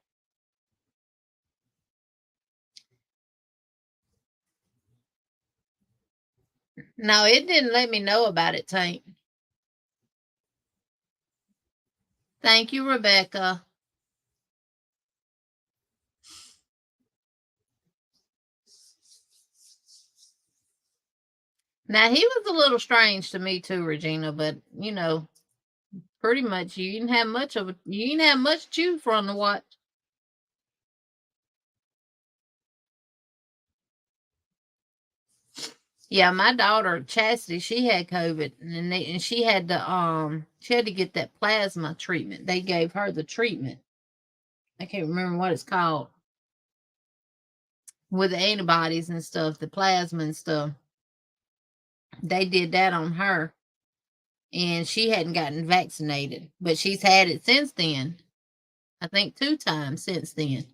S1: No, it didn't let me know about it, Tank. Thank you, Rebecca. Now, he was a little strange to me too, Regina, but you know, pretty much you didn't have much to choose from to watch. Yeah, my daughter Chastity, she had COVID, and she had to get that plasma treatment. They gave her the treatment. I can't remember what it's called, with the antibodies and stuff, the plasma and stuff. They did that on her, and she hadn't gotten vaccinated, but she's had it since then. I think 2 times since then.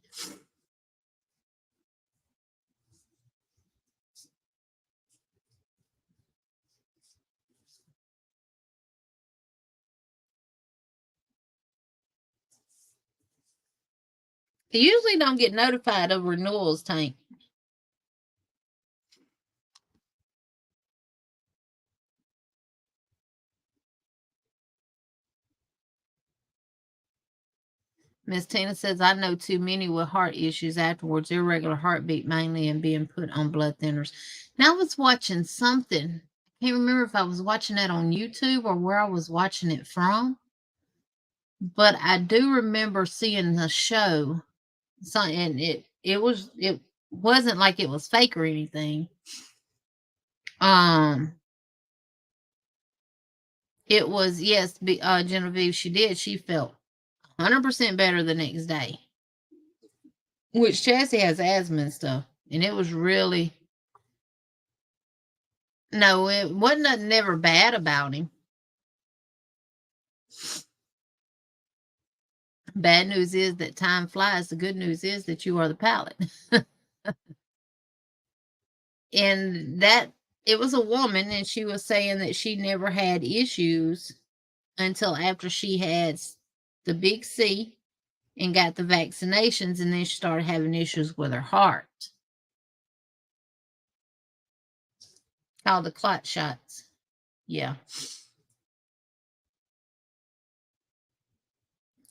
S1: You usually don't get notified of renewals, Tank. Miss Tina says, I know too many with heart issues afterwards, irregular heartbeat mainly, and being put on blood thinners. Now I was watching something. I can't remember if I was watching that on YouTube or where I was watching it from, but I do remember seeing the show. And it wasn't like it was fake or anything. It was, yes, Genevieve, she felt 100% better the next day. Which Chassie has asthma and stuff. And it was really, no, it wasn't nothing ever bad about him. Bad news is that time flies. The good news is that you are the palette. And that, it was a woman, and she was saying that she never had issues until after she had the big C and got the vaccinations, and then she started having issues with her heart. Called the clot shots. Yeah.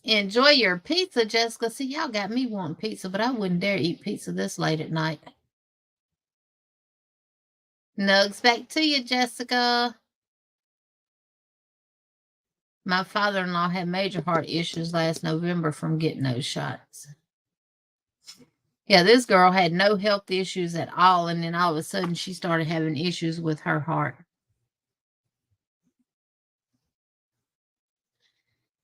S1: Enjoy your pizza, Jessica. See, y'all got me wanting pizza, but I wouldn't dare eat pizza this late at night. Nugs back to you, Jessica. My father-in-law had major heart issues last November from getting those shots. Yeah, this girl had no health issues at all, and then all of a sudden she started having issues with her heart.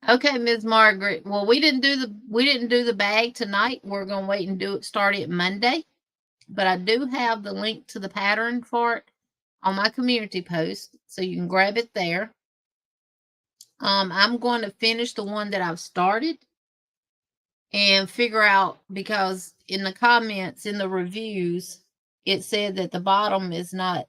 S1: Okay, Ms. Margaret. Well, we didn't do the bag tonight. We're gonna wait and start it Monday. But I do have the link to the pattern for it on my community post, so you can grab it there. I'm going to finish the one that I've started and figure out, because in the comments, in the reviews, it said that the bottom is not,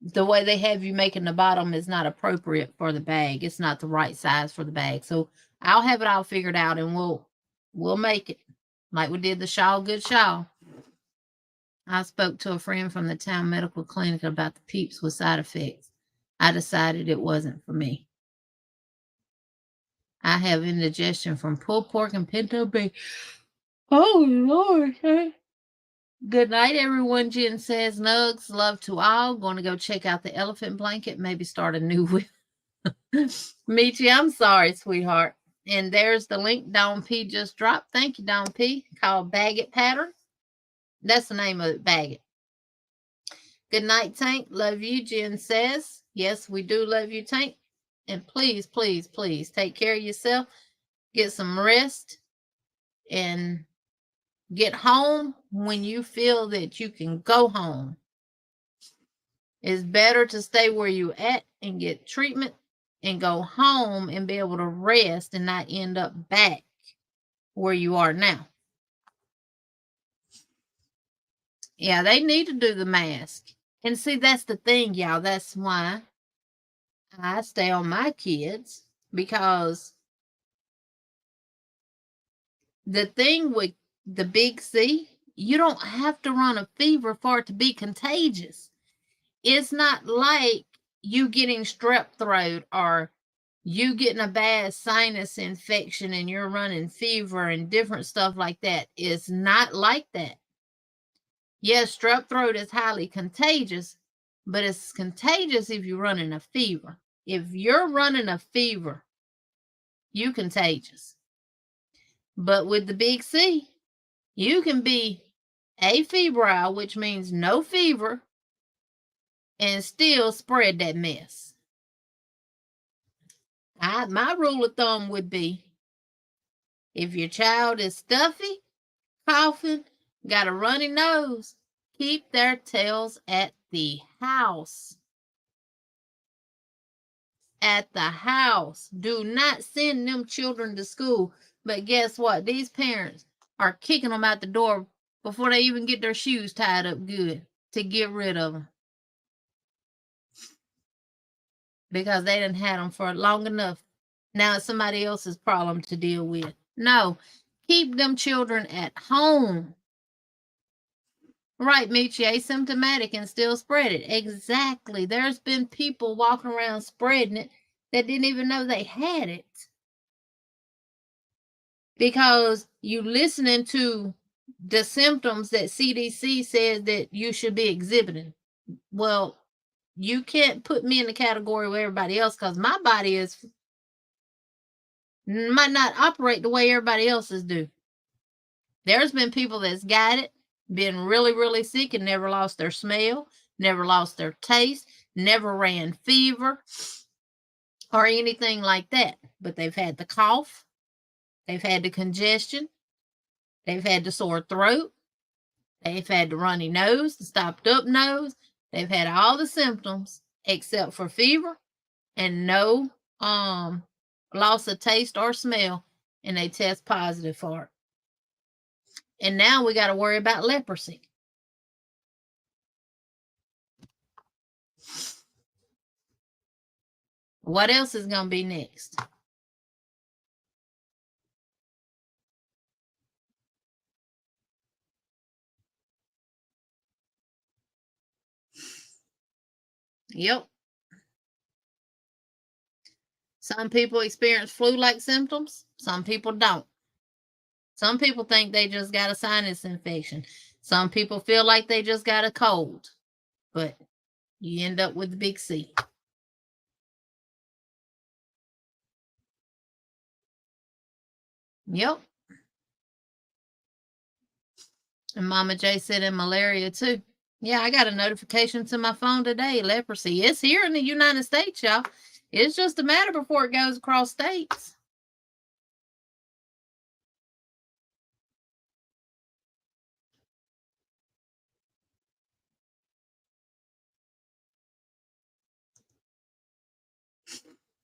S1: the way they have you making the bottom is not appropriate for the bag. It's not the right size for the bag. So I'll have it all figured out, and we'll make it like we did the shawl, good shawl. I spoke to a friend from the town medical clinic about the peeps with side effects. I decided it wasn't for me. I have indigestion from pulled pork and pinto beef. Oh, Lord. Good night, everyone. Jen says, Nugs, love to all. Going to go check out the elephant blanket, maybe start a new one. Michi, I'm sorry, sweetheart. And there's the link Dawn P just dropped. Thank you, Dawn P. Called Bag It Pattern. That's the name of it, Bag It. Good night, Tank. Love you, Jen says. Yes, we do love you, Tank. And please, please, please take care of yourself. Get some rest. And get home when you feel that you can go home. It's better to stay where you at and get treatment and go home and be able to rest and not end up back where you are now. Yeah, they need to do the mask. And see, that's the thing, y'all. That's why I stay on my kids, because the thing with the big C, you don't have to run a fever for it to be contagious. It's not like you getting strep throat or you getting a bad sinus infection and you're running fever and different stuff like that. It's not like that. Yes, strep throat is highly contagious, but it's contagious if you're running a fever. If you're running a fever, you contagious. But with the big C, you can be afebrile, which means no fever, and still spread that mess. My rule of thumb would be, if your child is stuffy, coughing, got a runny nose, keep their tails at the house. At the house. Do not send them children to school. But guess what? These parents are kicking them out the door before they even get their shoes tied up good to get rid of them. Because they didn't have them for long enough. Now it's somebody else's problem to deal with. No, keep them children at home. Right, Michi, asymptomatic and still spread it. Exactly. There's been people walking around spreading it that didn't even know they had it. Because you listening to the symptoms that CDC says that you should be exhibiting. Well, you can't put me in the category with everybody else, because my body might not operate the way everybody else's do. There's been people that's got it, been really, really sick and never lost their smell, never lost their taste, never ran fever or anything like that. But they've had the cough, they've had the congestion, they've had the sore throat, they've had the runny nose, the stopped up nose, they've had all the symptoms except for fever and no loss of taste or smell, and they test positive for it. And now we got to worry about leprosy. What else is going to be next? Yep. Some people experience flu-like symptoms. Some people don't. Some people think they just got a sinus infection. Some people feel like they just got a cold. But you end up with the big C. Yep. And Mama J said in malaria too. Yeah, I got a notification to my phone today. Leprosy. It's here in the United States, y'all. It's just a matter before it goes across states.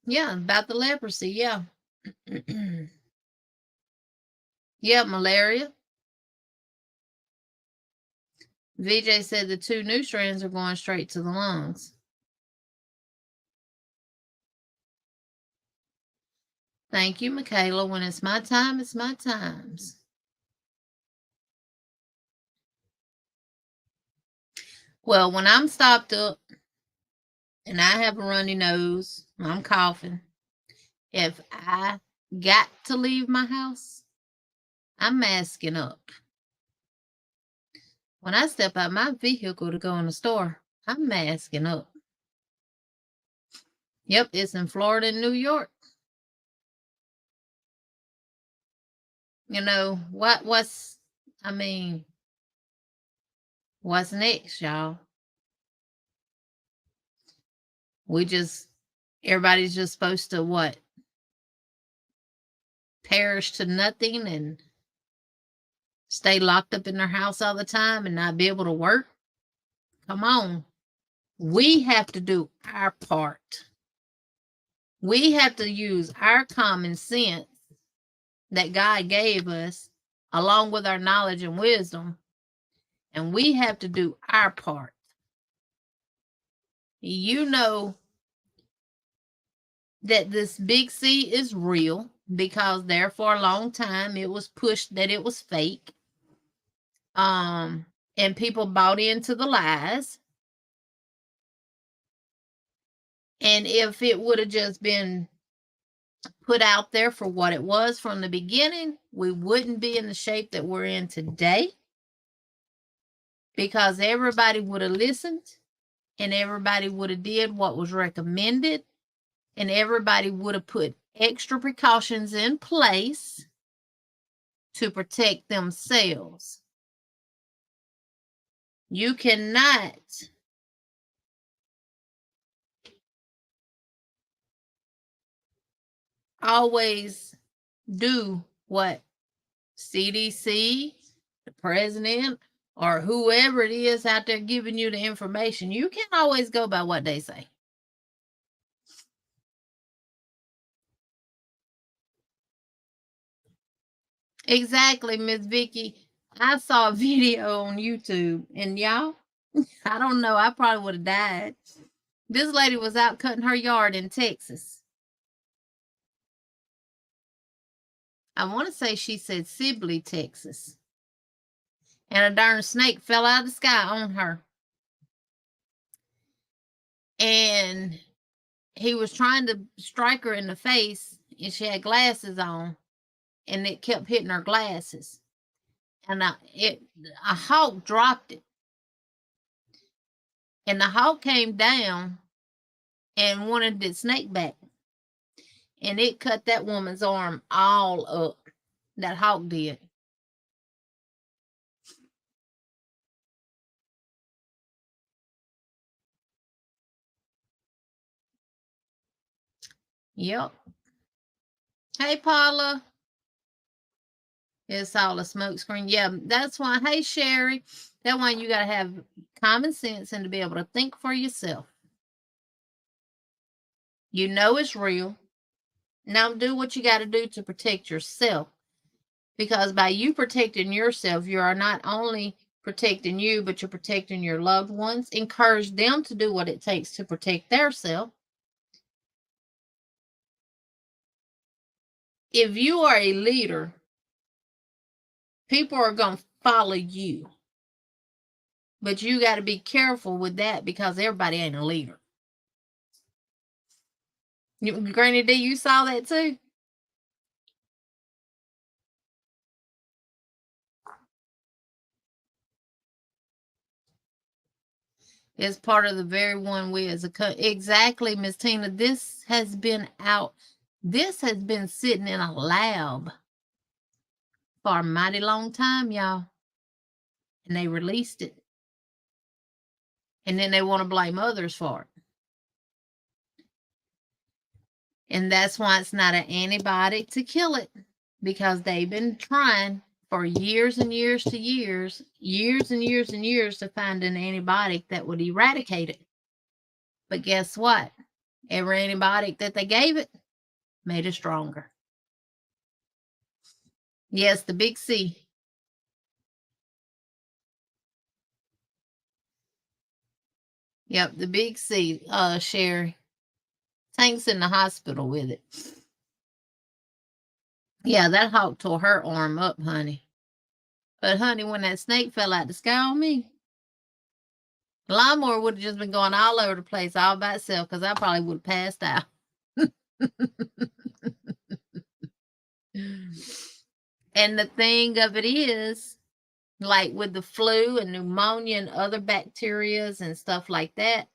S1: Yeah, about the leprosy. Yeah. Yeah, malaria. VJ said the 2 new strands are going straight to the lungs. Thank you, Michaela. When it's my time, it's my times. Well, when I'm stopped up and I have a runny nose, I'm coughing, if I got to leave my house, I'm masking up. When I step out my vehicle to go in the store, I'm masking up. Yep, it's in Florida and New York. You know, what's next, y'all? Everybody's just supposed to what? Perish to nothing and stay locked up in their house all the time and not be able to work? Come on. We have to do our part. We have to use our common sense that God gave us along with our knowledge and wisdom, and we have to do our part. You know that this big C is real because there for a long time it was pushed that it was fake. And people bought into the lies. And if it would have just been put out there for what it was from the beginning, we wouldn't be in the shape that we're in today, because everybody would have listened and everybody would have did what was recommended, and everybody would have put extra precautions in place to protect themselves. You cannot always do what CDC, the president, or whoever it is out there giving you the information. You can't always go by what they say. Exactly, Miss Vicky. I saw a video on YouTube, and y'all, I don't know, I probably would have died. This lady was out cutting her yard in Texas. I want to say she said Sibley, Texas. And a darn snake fell out of the sky on her. And he was trying to strike her in the face, and she had glasses on, and it kept hitting her glasses. And a hawk dropped it. And the hawk came down and wanted the snake back. And it cut that woman's arm all up. That hawk did. Yep. Hey, Paula. It's all a smokescreen. Yeah, that's why. Hey, Sherry. That's why you got to have common sense and to be able to think for yourself. You know it's real. Now do what you got to do to protect yourself. Because by you protecting yourself, you are not only protecting you, but you're protecting your loved ones. Encourage them to do what it takes to protect themselves. If you are a leader, people are going to follow you. But you got to be careful with that, because everybody ain't a leader. Granny D, you saw that too? It's part of the very one we as a exactly, Miss Tina. This has been sitting in a lab for a mighty long time, y'all. And they released it. And then they want to blame others for it. And that's why it's not an antibiotic to kill it, because they've been trying for years and years to years to find an antibiotic that would eradicate it. But guess what? Every antibiotic that they gave it made it stronger. Yes, the big C. Yep, the big C, Sherry. Tank's in the hospital with it. Yeah, that hawk tore her arm up, honey. But, honey, when that snake fell out the sky on me, the lawnmower would have just been going all over the place all by itself, because I probably would have passed out. And the thing of it is, like with the flu and pneumonia and other bacterias and stuff like that,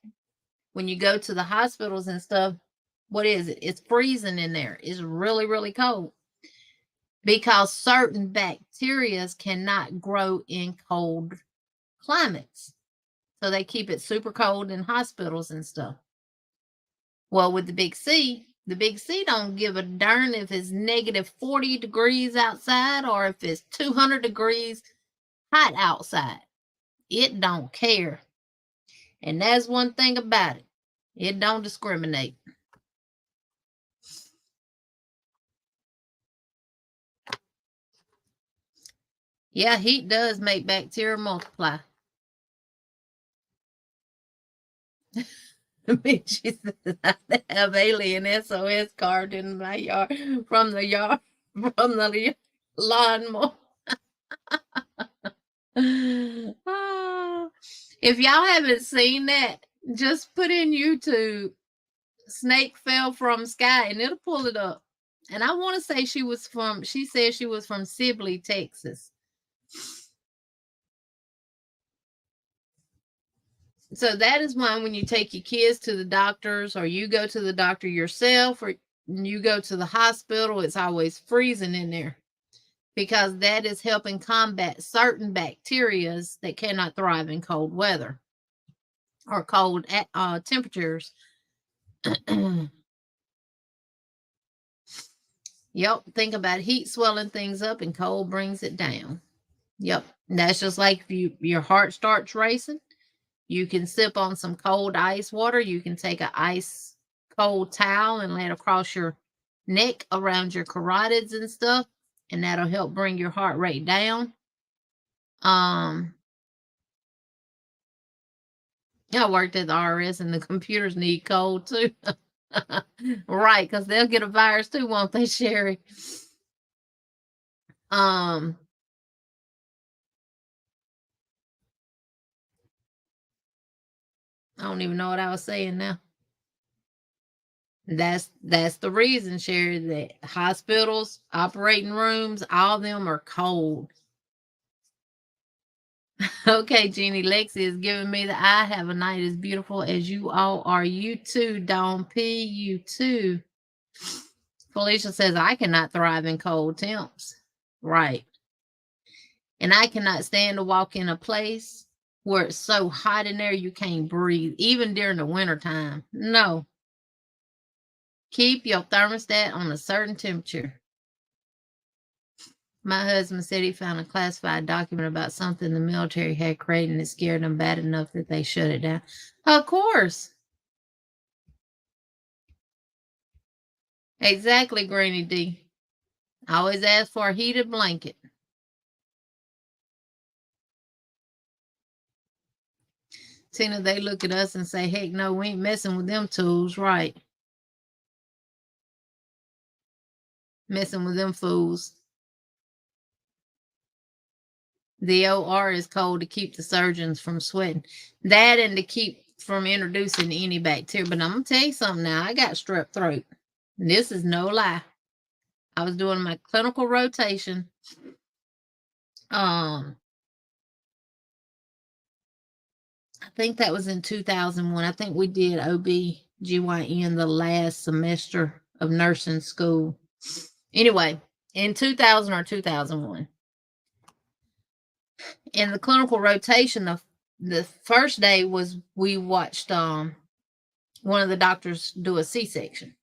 S1: when you go to the hospitals and stuff, what is it? It's freezing in there. It's really, really cold because certain bacterias cannot grow in cold climates. So they keep it super cold in hospitals and stuff. Well, with the big C don't give a darn if it's negative 40 degrees outside or if it's 200 degrees hot outside. It don't care. And that's one thing about it. It don't discriminate. Yeah, heat does make bacteria multiply. She says, I have alien SOS carved in my yard from the lawnmower. If y'all haven't seen that, just put in YouTube snake fell from sky and it'll pull it up. And I want to say she said she was from Sibley, Texas. So that is why when you take your kids to the doctors or you go to the doctor yourself or you go to the hospital, it's always freezing in there because that is helping combat certain bacteria that cannot thrive in cold weather or cold temperatures. Yep, think about heat swelling things up and cold brings it down. Yep, that's just like if your heart starts racing. You can sip on some cold ice water. You can take an ice cold towel and lay it across your neck around your carotids and stuff, and that'll help bring your heart rate down. I worked at the RS and the computers need cold too. Right, because they'll get a virus too, won't they, Sherry? I don't even know what I was saying now. That's the reason, Sherry, that hospitals, operating rooms, all of them are cold. Okay, Jeannie, Lexi is giving me the eye. Have a night as beautiful as you all are. You too, Dawn P. You too. Felicia says, I cannot thrive in cold temps. Right. And I cannot stand to walk in a place where it's so hot in there you can't breathe, even during the wintertime. No. Keep your thermostat on a certain temperature. My husband said he found a classified document about something the military had created and it scared them bad enough that they shut it down. Of course. Exactly, Granny D. I always ask for a heated blanket. Tina, they look at us and say, heck no, we ain't messing with them tools, right? Messing with them fools. The OR is cold to keep the surgeons from sweating. That and to keep from introducing any bacteria. But I'm going to tell you something now. I got strep throat. This is no lie. I was doing my clinical rotation. I think that was in 2001. I think we did OB-GYN the last semester of nursing school. Anyway, in 2000 or 2001. In the clinical rotation, the first day was we watched one of the doctors do a C-section.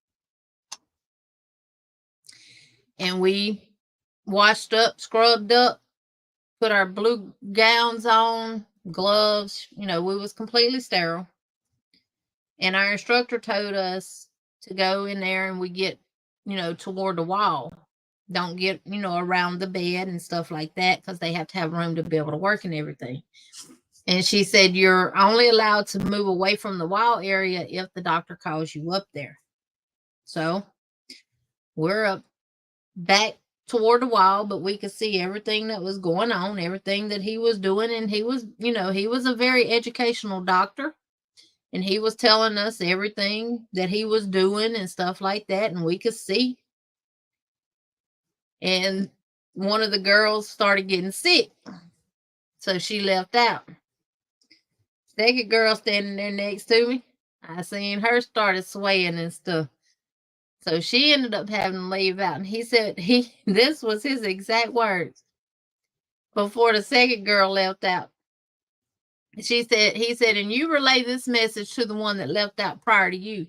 S1: And we washed up, scrubbed up, put our blue gowns on, gloves, we was completely sterile. And our instructor told us to go in there and we get, toward the wall. Don't get, around the bed and stuff like that because they have to have room to be able to work and everything. And she said, you're only allowed to move away from the wall area if the doctor calls you up there. So we're up back toward the wall, but we could see everything that was going on, everything that he was doing. And he was, he was a very educational doctor. And he was telling us everything that he was doing and stuff like that. And we could see. And one of the girls started getting sick. So she left out. Second girl standing there next to me, I seen her started swaying and stuff. So she ended up having to leave out. And he said this was his exact words before the second girl left out. He said, and you relay this message to the one that left out prior to you.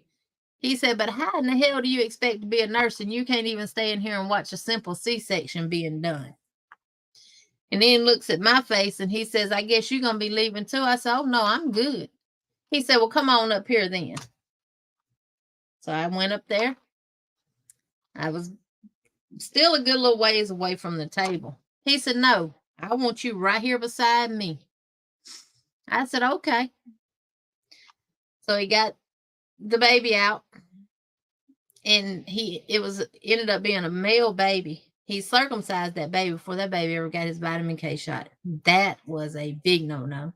S1: He said, but how in the hell do you expect to be a nurse and you can't even stay in here and watch a simple C-section being done? And then looks at my face and he says, I guess you're going to be leaving too. I said, oh, no, I'm good. He said, well, come on up here then. So I went up there. I was still a good little ways away from the table. He said, no, I want you right here beside me. I said, okay. So he got the baby out. And it ended up being a male baby. He circumcised that baby before that baby ever got his vitamin K shot. That was a big no-no.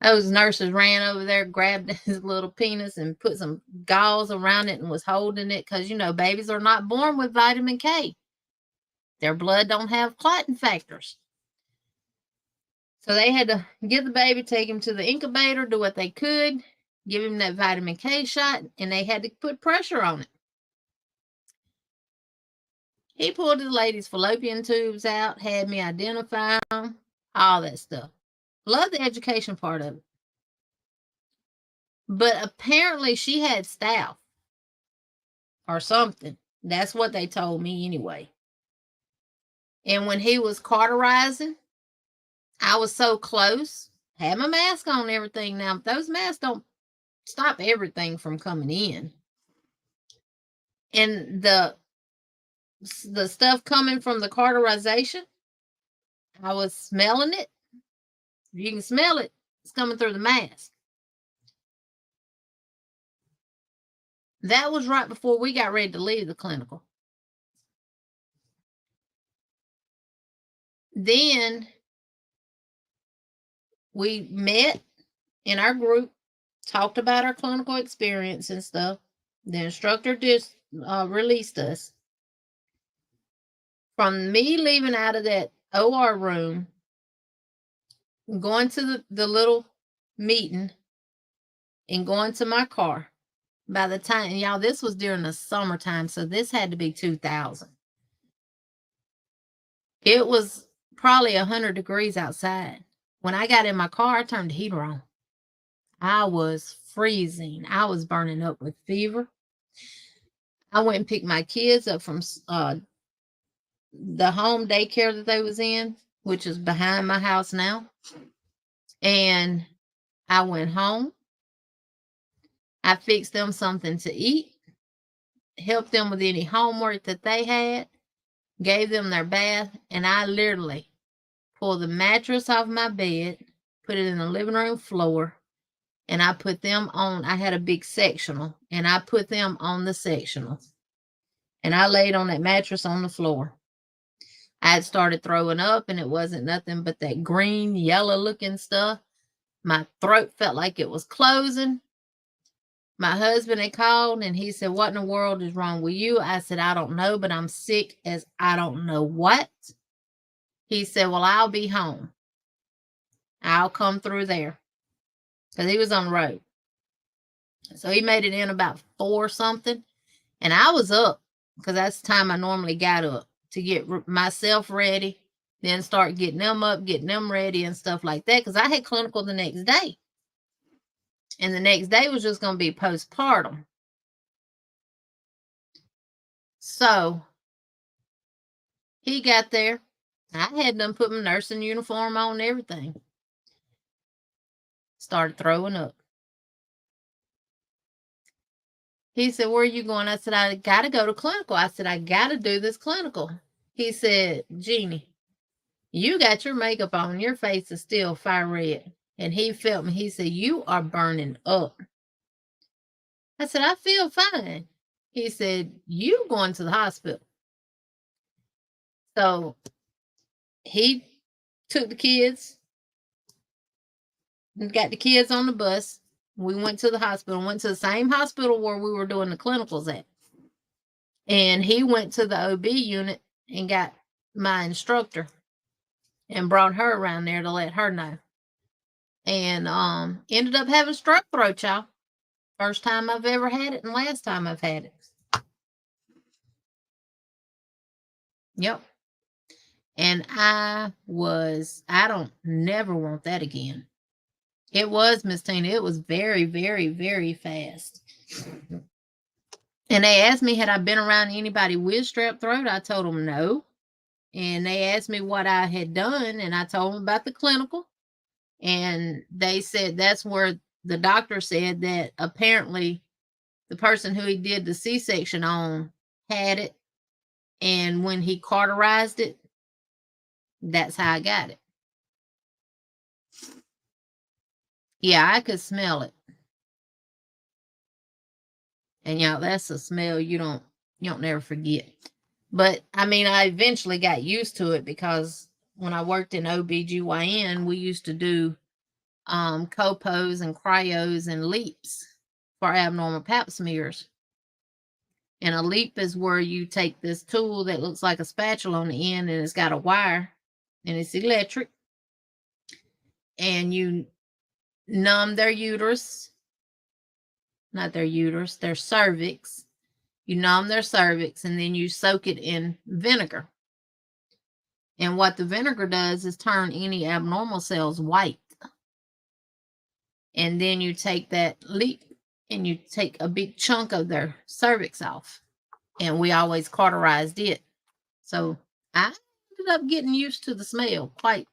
S1: Those nurses ran over there, grabbed his little penis and put some gauze around it and was holding it because, babies are not born with vitamin K. Their blood don't have clotting factors. So they had to get the baby, take him to the incubator, do what they could, give him that vitamin K shot, and they had to put pressure on it. He pulled the lady's fallopian tubes out, had me identify them, all that stuff. Love the education part of it. But apparently she had staph or something. That's what they told me anyway. And when he was cauterizing, I was so close. Had my mask on and everything. Now, those masks don't stop everything from coming in. And the stuff coming from the cauterization, I was smelling it. You can smell it. It's coming through the mask. That was right before we got ready to leave the clinical. Then we met in our group, talked about our clinical experience and stuff. The instructor just released us. From me leaving out of that OR room, going to the little meeting and going to my car, by the time, y'all, this was during the summertime, so this had to be 2000. It was probably 100 degrees outside. When I got in my car, I turned the heater on. I was freezing. I was burning up with fever. I went and picked my kids up from the home daycare that they was in, which is behind my house now. And I went home. I fixed them something to eat, helped them with any homework that they had, gave them their bath, and I literally pulled the mattress off my bed, put it in the living room floor, and I put them on. I had a big sectional, and I put them on the sectional. And I laid on that mattress on the floor. I had started throwing up, and it wasn't nothing but that green, yellow-looking stuff. My throat felt like it was closing. My husband had called, and he said, what in the world is wrong with you? I said, I don't know, but I'm sick as I don't know what. He said, well, I'll be home. I'll come through there. Because he was on the road. So he made it in about 4 something. And I was up, because that's the time I normally got up, to get myself ready, then start getting them up, getting them ready and stuff like that, because I had clinical the next day. And the next day was just going to be postpartum. So he got there. I had done put my nursing uniform on and everything. Started throwing up. He said, where are you going? I said, I got to go to clinical. I said, I got to do this clinical. He said, Jeannie, you got your makeup on. Your face is still fire red. And he felt me. He said, you are burning up. I said, I feel fine. He said, you going to the hospital. So he took the kids and got the kids on the bus. We went to the hospital, went to the same hospital where we were doing the clinicals at. And he went to the OB unit and got my instructor. and brought her around there to let her know. And ended up having strep throat, y'all. First time I've ever had it and last time I've had it. Yep. And I don't never want that again. It was, Miss Tina, it was very, very, very fast. And they asked me, had I been around anybody with strep throat? I told them no. And they asked me what I had done, and I told them about the clinical. And they said that's where the doctor said that apparently the person who he did the C-section on had it. And when he cauterized it, that's how I got it. Yeah, I could smell it. And y'all, that's a smell you don't never forget. But I mean, I eventually got used to it because when I worked in OBGYN, we used to do copos and cryos and leaps for abnormal pap smears. And a leap is where you take this tool that looks like a spatula on the end, and it's got a wire and it's electric, and you numb their uterus, not their uterus, their cervix. You numb their cervix, and then you soak it in vinegar. And what the vinegar does is turn any abnormal cells white. And then you take that leap and you take a big chunk of their cervix off. And we always cauterized it. So I ended up getting used to the smell quite,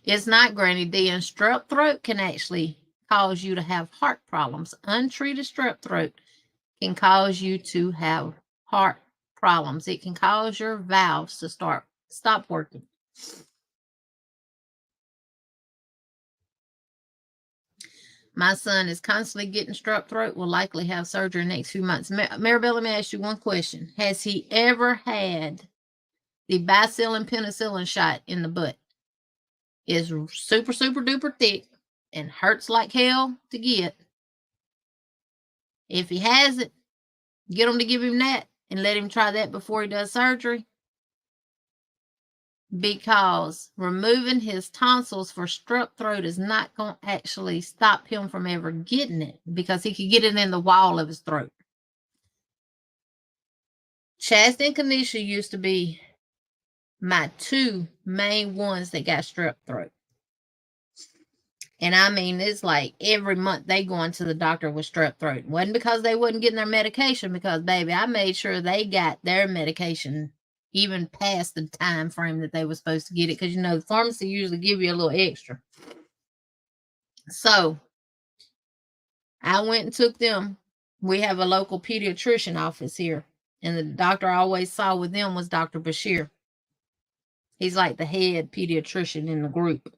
S1: It's not, Granny D, and strep throat can actually cause you to have heart problems. Untreated strep throat can cause you to have heart problems. It can cause your valves to stop working. My son is constantly getting strep throat, will likely have surgery in the next few months. Maribel, let me ask you one question. Has he ever had the bacillin penicillin shot in the butt? It's super, super duper thick and hurts like hell to get. If he has it, get him to give him that and let him try that before he does surgery. Because removing his tonsils for strep throat is not going to actually stop him from ever getting it, because he could get it in the wall of his throat. Chastity and Kanisha used to be my two main ones that got strep throat. And I mean, it's like every month they going to the doctor with strep throat. It wasn't because they wasn't getting their medication, because, baby, I made sure they got their medication even past the time frame that they were supposed to get it, because, the pharmacy usually give you a little extra. So I went and took them. We have a local pediatrician office here, and the doctor I always saw with them was Dr. Bashir. He's like the head pediatrician in the group.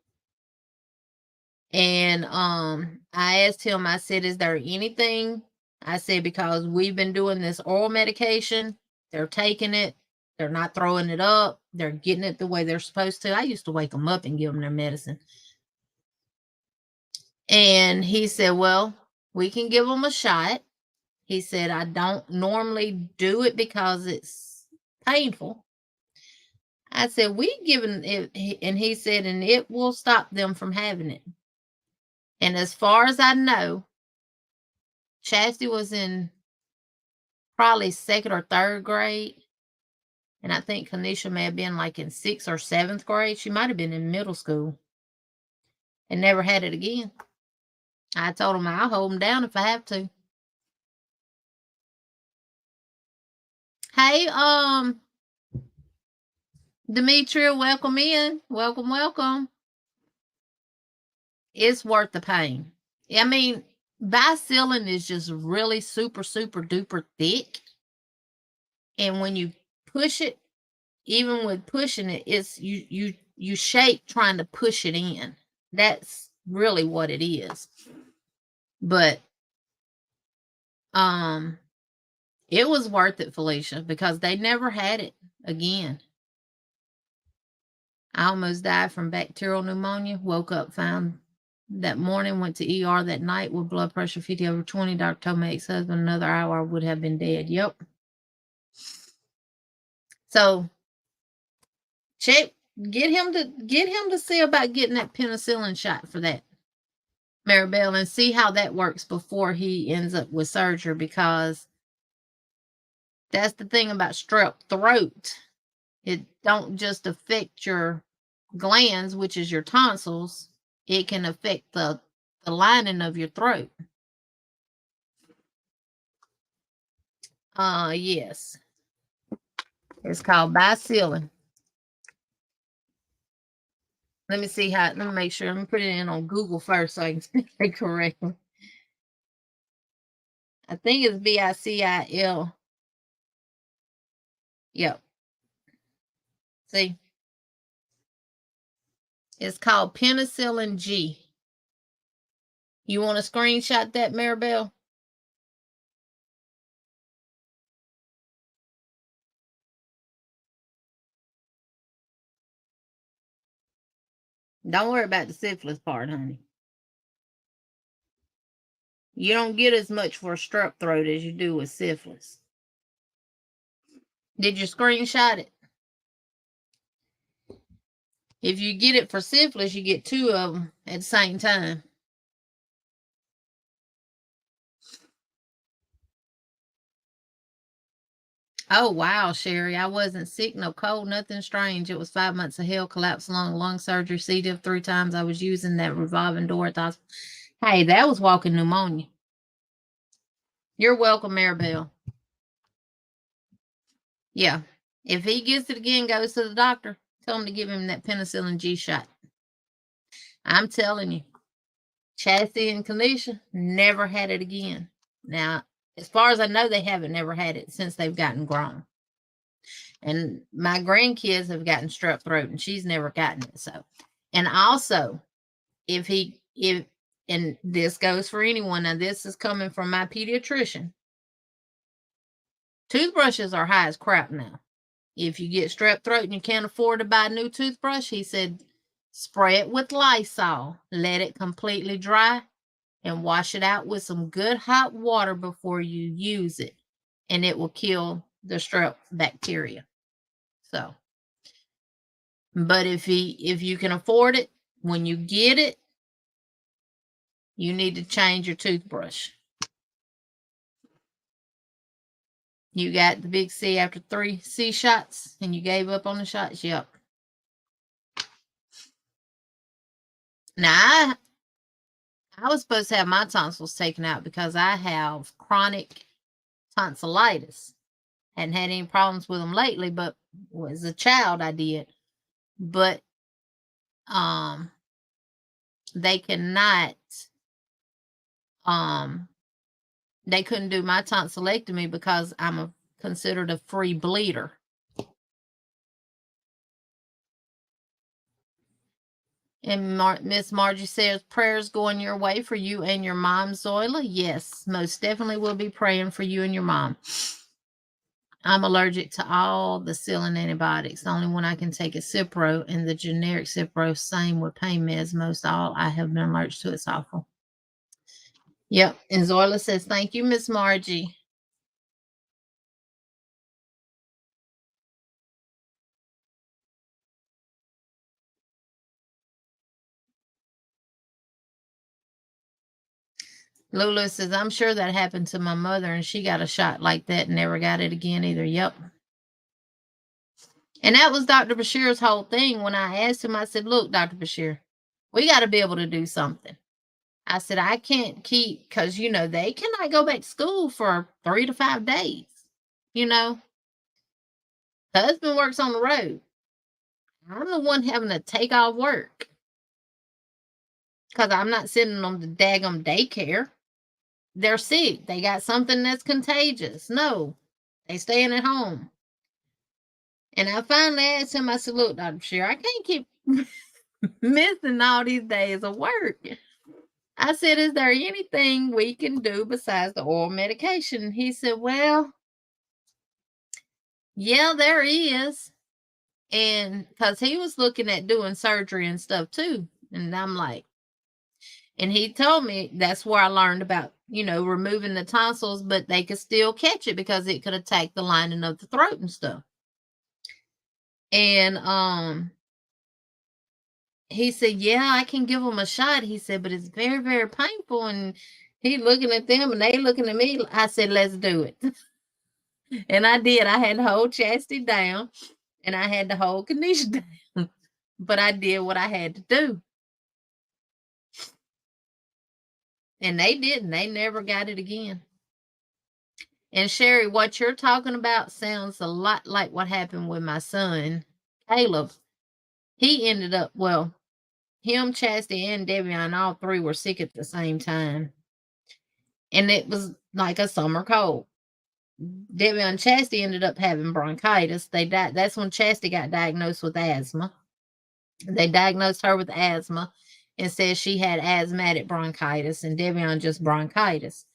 S1: And I asked him, I said, is there anything? I said, because we've been doing this oral medication, they're taking it, they're not throwing it up, they're getting it the way they're supposed to. I used to wake them up and give them their medicine. And he said, well, we can give them a shot. He said, I don't normally do it because it's painful. I said, we given it, and he said, and it will stop them from having it. And as far as I know, Chastity was in probably 2nd or 3rd grade. And I think Kanisha may have been like in 6th or 7th grade. She might have been in middle school and never had it again. I told him I'll hold them down if I have to. Hey, Demetria, welcome in. Welcome, welcome. It's worth the pain. I mean, bacillin is just really super, super duper thick. And when you push it, even with pushing it, it's you shake trying to push it in. That's really what it is. But it was worth it, Felicia, because they never had it again. I almost died from bacterial pneumonia. Woke up, found that morning, went to ER that night with blood pressure 50/20. Doctor told my ex-husband another hour I would have been dead. Yep. So check, get him to see about getting that penicillin shot for that, Maribel, and see how that works before he ends up with surgery, because that's the thing about strep throat. It don't just affect your glands, which is your tonsils. It can affect the lining of your throat. Yes. It's called bacillin. Let me see how, let me make sure. Let me put it in on Google first so I can speak it correctly. I think it's BICIL. Yep. See? It's called penicillin G. You want to screenshot that, Maribel? Don't worry about the syphilis part, honey. You don't get as much for strep throat as you do with syphilis. Did you screenshot it? If you get it for syphilis, you get 2 of them at the same time. Oh, wow, Sherry. I wasn't sick, no cold, nothing strange. It was 5 months of hell, collapsed lung surgery, C. diff 3 times. I was using that revolving door at the hospital. Hey, that was walking pneumonia. You're welcome, Maribel. Yeah. If he gets it again, goes to the doctor, tell him to give him that penicillin G shot. I'm telling you, Chastity and Kanisha never had it again. Now, as far as I know, they haven't never had it since they've gotten grown. And my grandkids have gotten strep throat, and she's never gotten it. So, and also, if and this goes for anyone, now this is coming from my pediatrician, toothbrushes are high as crap now. If you get strep throat and you can't afford to buy a new toothbrush, he said, spray it with Lysol, let it completely dry, and wash it out with some good hot water before you use it, and it will kill the strep bacteria. So, but if you can afford it, when you get it, you need to change your toothbrush. You got the big C after 3 C shots and you gave up on the shots? Yep. Now, I was supposed to have my tonsils taken out because I have chronic tonsillitis. Hadn't had any problems with them lately, but as a child I did. But they cannot, they couldn't do my tonsillectomy because I'm considered a free bleeder. And Miss Margie says, prayers going your way for you and your mom, Zoila. Yes, most definitely will be praying for you and your mom. I'm allergic to all the sealing antibiotics. The only one I can take is Cipro, and the generic Cipro, same with pain meds. Most all I have been allergic to. It's awful. Yep. And Zoila says, thank you, Miss Margie. Lulu says, I'm sure that happened to my mother, and she got a shot like that and never got it again either. Yep. And that was Dr. Bashir's whole thing. When I asked him, I said, look, Dr. Bashir, we got to be able to do something. I said, I can't keep, because, they cannot go back to school for 3 to 5 days. Husband works on the road. I'm the one having to take off work because I'm not sending them to daggum daycare. They're sick. They got something that's contagious. No, they staying at home. And I finally asked him, I said, look, Dr. Bashir, I can't keep missing all these days of work. I said, is there anything we can do besides the oral medication? He said, well, yeah, there is. And because he was looking at doing surgery and stuff too. And I'm like, And he told me that's where I learned about, removing the tonsils, but they could still catch it because it could attack the lining of the throat and stuff. And he said, yeah, I can give them a shot. He said, but it's very, very painful. And he looking at them and they looking at me. I said, let's do it. And I did. I had the whole chastity down and I had the whole condition down. But I did what I had to do. And they didn't. They never got it again. And Sherry, what you're talking about sounds a lot like what happened with my son, Caleb. He ended up, well, him, Chastity, and Devion, all three were sick at the same time. And it was like a summer cold. Devion and Chastity ended up having bronchitis. That's when Chastity got diagnosed with asthma. They diagnosed her with asthma and said she had asthmatic bronchitis, and Devion just bronchitis.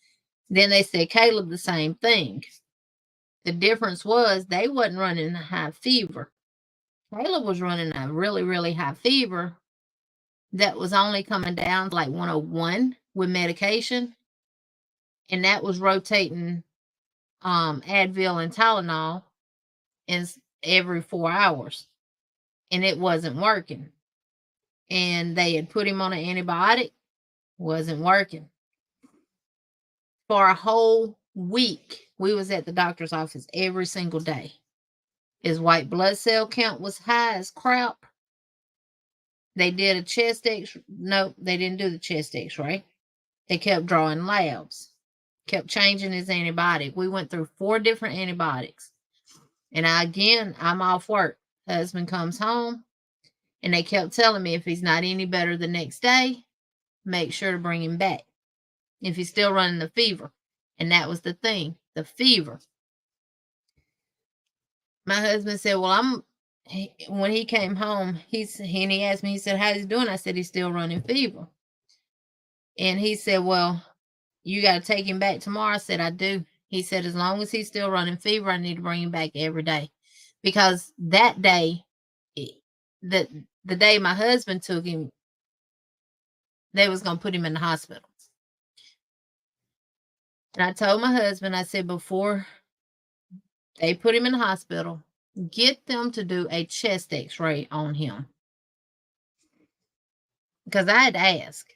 S1: Then they said Caleb the same thing. The difference was they wasn't running a high fever. Caleb was running a really, really high fever that was only coming down to like 101 with medication. And that was rotating Advil and Tylenol every 4 hours. And it wasn't working. And they had put him on an antibiotic. Wasn't working. For a whole week, we was at the doctor's office every single day. His white blood cell count was high as crap. They did a chest x. No, they didn't do the chest x-ray. They kept drawing labs. Kept changing his antibiotic. We went through 4 different antibiotics. And I'm off work. Husband comes home. And they kept telling me if he's not any better the next day, make sure to bring him back. If he's still running the fever. And that was the thing. The fever. My husband said, well, when he came home, he asked me, he said, how's he doing? I said, he's still running fever. And he said, well, you got to take him back tomorrow. I said, I do. He said, as long as he's still running fever, I need to bring him back every day. Because that day, the day my husband took him, they was going to put him in the hospital. And I told my husband, I said, before they put him in the hospital, get them to do a chest x-ray on him. Because I had to ask.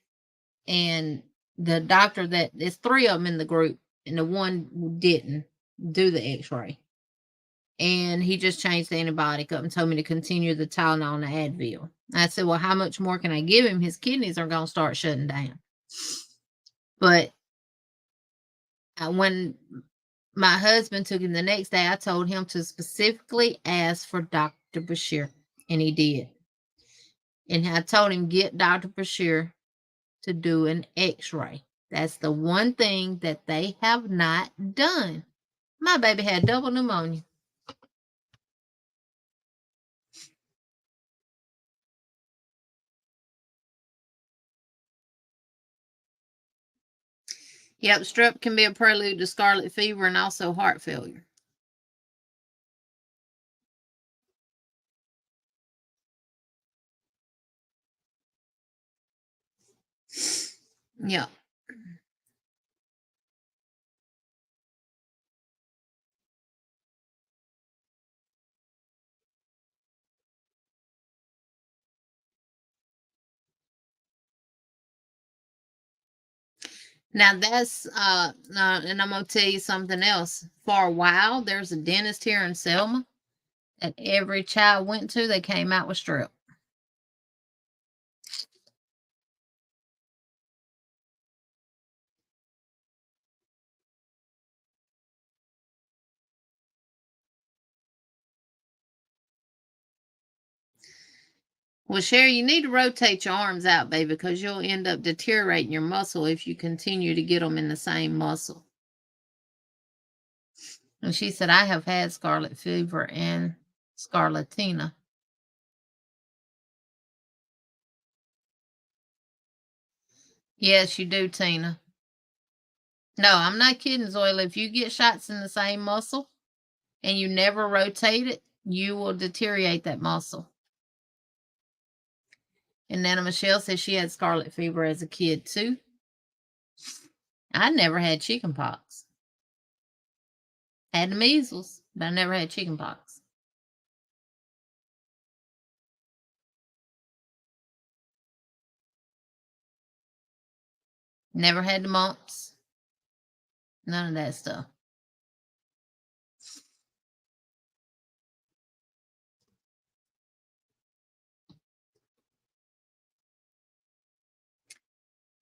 S1: And the doctor there's 3 of them in the group, and the one didn't do the x-ray. And he just changed the antibiotic up and told me to continue the Tylenol and the Advil. I said, well, how much more can I give him? His kidneys are going to start shutting down. But when my husband took him the next day, I told him to specifically ask for Dr. Bashir, and he did. And I told him, get Dr. Bashir to do an x-ray. That's the one thing that they have not done. My baby had double pneumonia. Yep, strep can be a prelude to scarlet fever and also heart failure. Yep. Now that's and I'm gonna tell you something else. For a while, there's a dentist here in Selma that every child went to, they came out with strep. Well, Sherry, you need to rotate your arms out, baby, because you'll end up deteriorating your muscle if you continue to get them in the same muscle. And she said, I have had scarlet fever and scarlatina. Yes, you do, Tina. No, I'm not kidding, Zoila. If you get shots in the same muscle and you never rotate it, you will deteriorate that muscle. And Nana Michelle says she had scarlet fever as a kid too. I never had chicken pox. Had the measles, but I never had chicken pox. Never had the mumps. None of that stuff.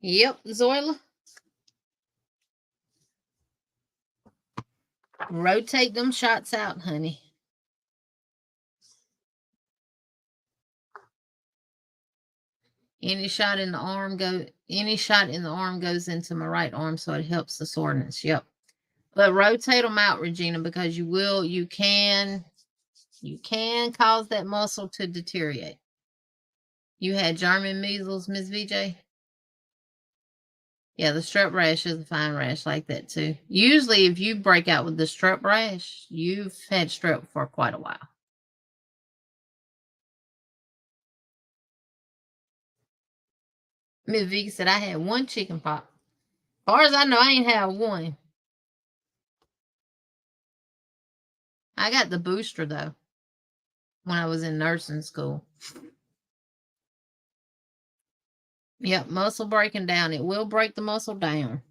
S1: Yep, Zoila. Rotate them shots out, honey. Any shot in the arm goes into my right arm, so it helps the soreness. Yep. But rotate them out, Regina, because you can cause that muscle to deteriorate. You had German measles, Miss VJ? Yeah, the strep rash is a fine rash like that too. Usually if you break out with the strep rash, you've had strep for quite a while. Miss Vicky said I had one chicken pox. As far as I know, I ain't had one. I got the booster though when I was in nursing school. Yep, muscle breaking down. It will break the muscle down.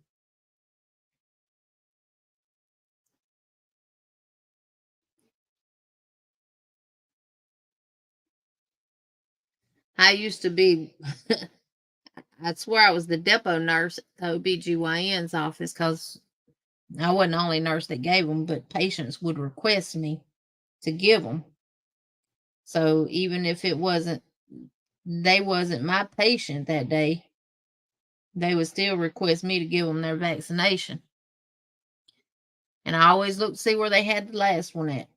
S1: I used to be, I swear I was the depot nurse at the OBGYN's office because I wasn't the only nurse that gave them, but patients would request me to give them. So even if they wasn't my patient that day, they would still request me to give them their vaccination. And I always looked to see where they had the last one at.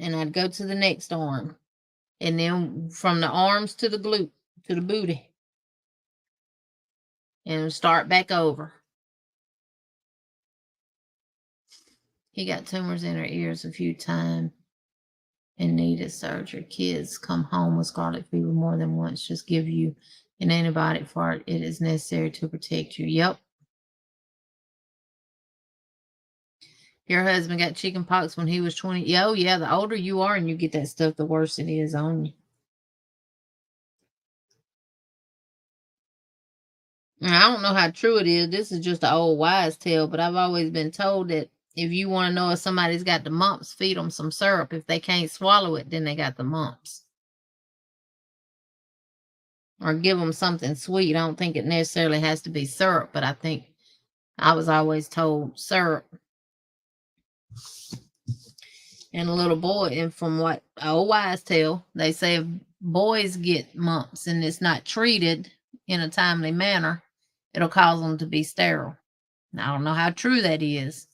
S1: And I'd go to the next arm. And then from the arms to the glute, to the booty. And start back over. He got tumors in her ears a few times and needed surgery. Kids come home with scarlet fever more than once. Just give you an antibiotic for it. It is necessary to protect you. Yep. Your husband got chicken pox when he was 20. Oh, yeah. The older you are and you get that stuff, the worse it is on you. I don't know how true it is. This is just an old wives' tale, but I've always been told that if you want to know if somebody's got the mumps, feed them some syrup. If they can't swallow it, then they got the mumps. Or give them something sweet. I don't think it necessarily has to be syrup, but I think I was always told syrup. And a little boy, and from what old wives tell, they say if boys get mumps and it's not treated in a timely manner, it'll cause them to be sterile. I don't know how true that is.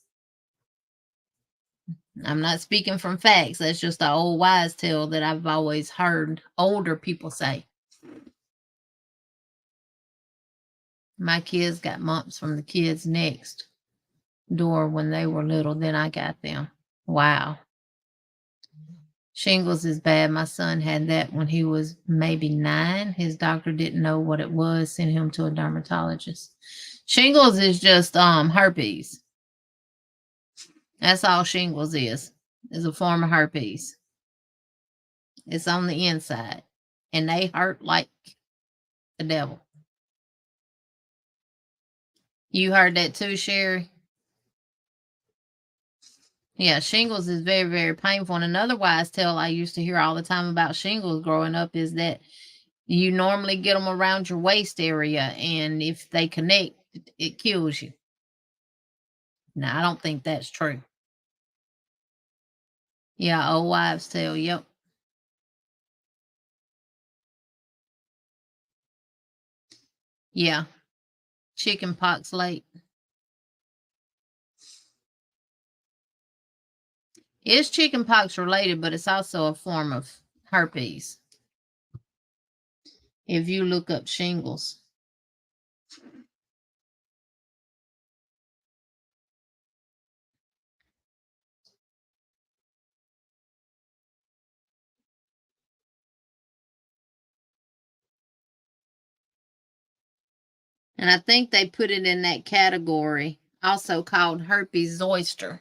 S1: I'm not speaking from facts. That's just the old wives' tale that I've always heard older people say. My kids got mumps from the kids next door when they were little. Then I got them. Wow. Shingles is bad. My son had that when he was maybe 9. His doctor didn't know what it was, sent him to a dermatologist. Shingles is just herpes. That's all shingles is a form of herpes. It's on the inside. And they hurt like the devil. You heard that too, Sherry? Yeah, shingles is very, very painful. And another wise tale I used to hear all the time about shingles growing up is that you normally get them around your waist area, and if they connect, it kills you. Now, I don't think that's true. Yeah, old wives' tale. Yep. Yeah. Chicken pox late. It's chicken pox related, but it's also a form of herpes. If you look up shingles. And I think they put it in that category, also called herpes zoster.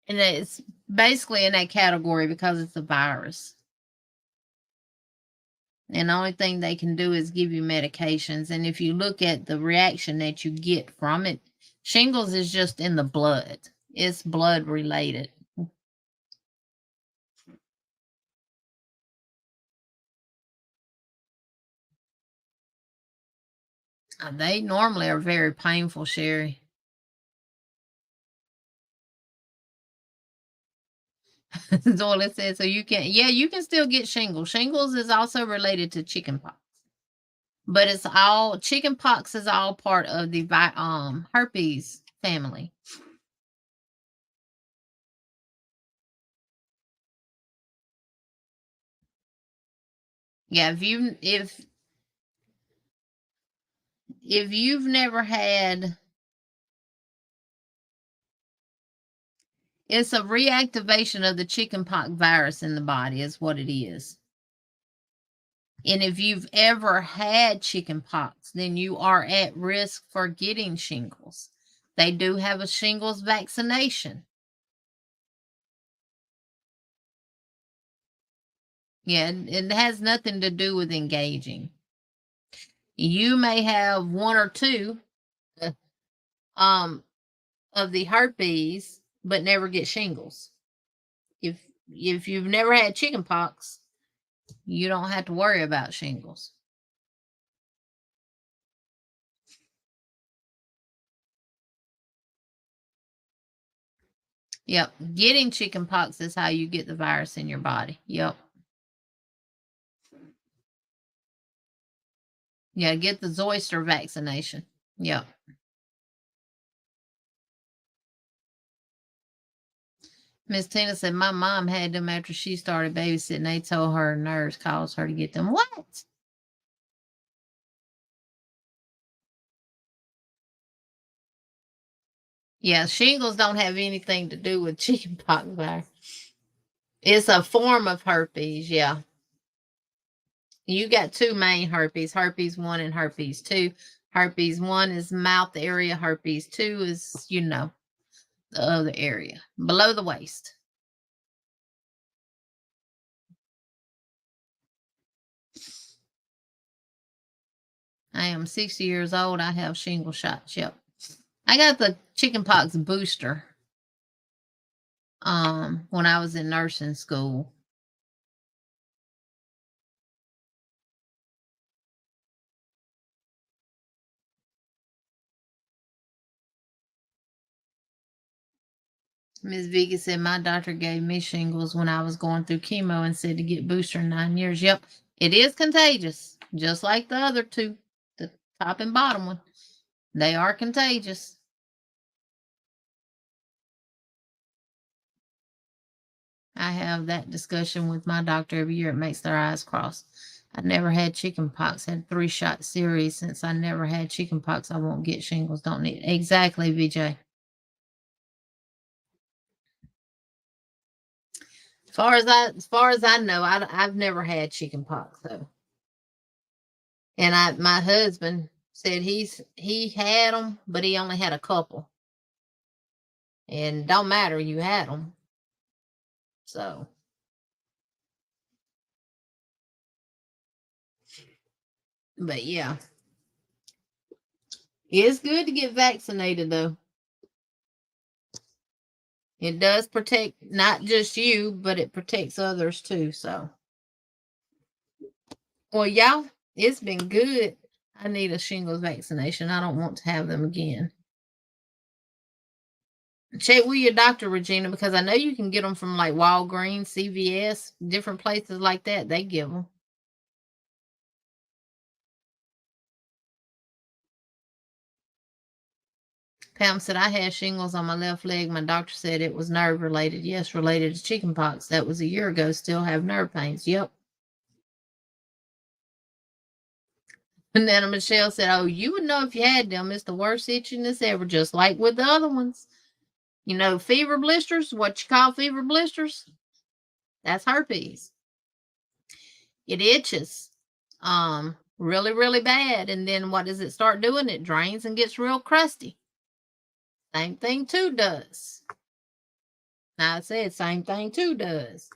S1: And it's basically in that category because it's a virus. And the only thing they can do is give you medications. And if you look at the reaction that you get from it, shingles is just in the blood. It's blood related. They normally are very painful, Sherry. That's all it says. So you can still get shingles. Shingles is also related to chickenpox. But it's all chickenpox is all part of the herpes family. Yeah, if you've never had, it's a reactivation of the chickenpox virus in the body is what it is. And if you've ever had chickenpox, then you are at risk for getting shingles. They do have a shingles vaccination. Yeah, it has nothing to do with engaging. You may have one or two um of the herpes, but never get shingles. If you've never had chickenpox, you don't have to worry about shingles. Yep, getting chickenpox is how you get the virus in your body. Yep. Yeah, get the zoster vaccination. Yep. Miss Tina said my mom had them after she started babysitting. They told her nurse calls her to get them. What? Yeah, shingles don't have anything to do with chickenpox virus. It's a form of herpes, yeah. You got two main herpes, herpes 1 and herpes 2. Herpes 1 is mouth area, herpes 2 is, the other area, below the waist. I am 60 years old. I have shingle shots. Yep. I got the chickenpox booster when I was in nursing school. Miss Vicky said my doctor gave me shingles when I was going through chemo and said to get booster in 9 years. Yep. It is contagious, just like the other two, the top and bottom one. They are contagious. I have that discussion with my doctor every year. It makes their eyes cross. I never had chickenpox. Had 3-shot series. Since I never had chickenpox, I won't get shingles. Don't need it. Exactly, VJ. As far as I know, I've never had chickenpox though. And my husband said he had them, but he only had a couple. And don't matter, you had them. So, but yeah, it's good to get vaccinated though. It does protect not just you, but it protects others too. So, well, y'all, it's been good. I need a shingles vaccination. I don't want to have them again. Check with your doctor, Regina, because I know you can get them from like Walgreens, CVS, different places like that. They give them. Pam said, I had shingles on my left leg. My doctor said it was nerve related. Yes, related to chickenpox. That was a year ago. Still have nerve pains. Yep. And then Michelle said, oh, you would know if you had them. It's the worst itchiness ever, just like with the other ones. Fever blisters, what you call fever blisters, that's herpes. It itches. really, really bad. And then what does it start doing? It drains and gets real crusty. Same thing 2 does. Now I said same thing 2 does.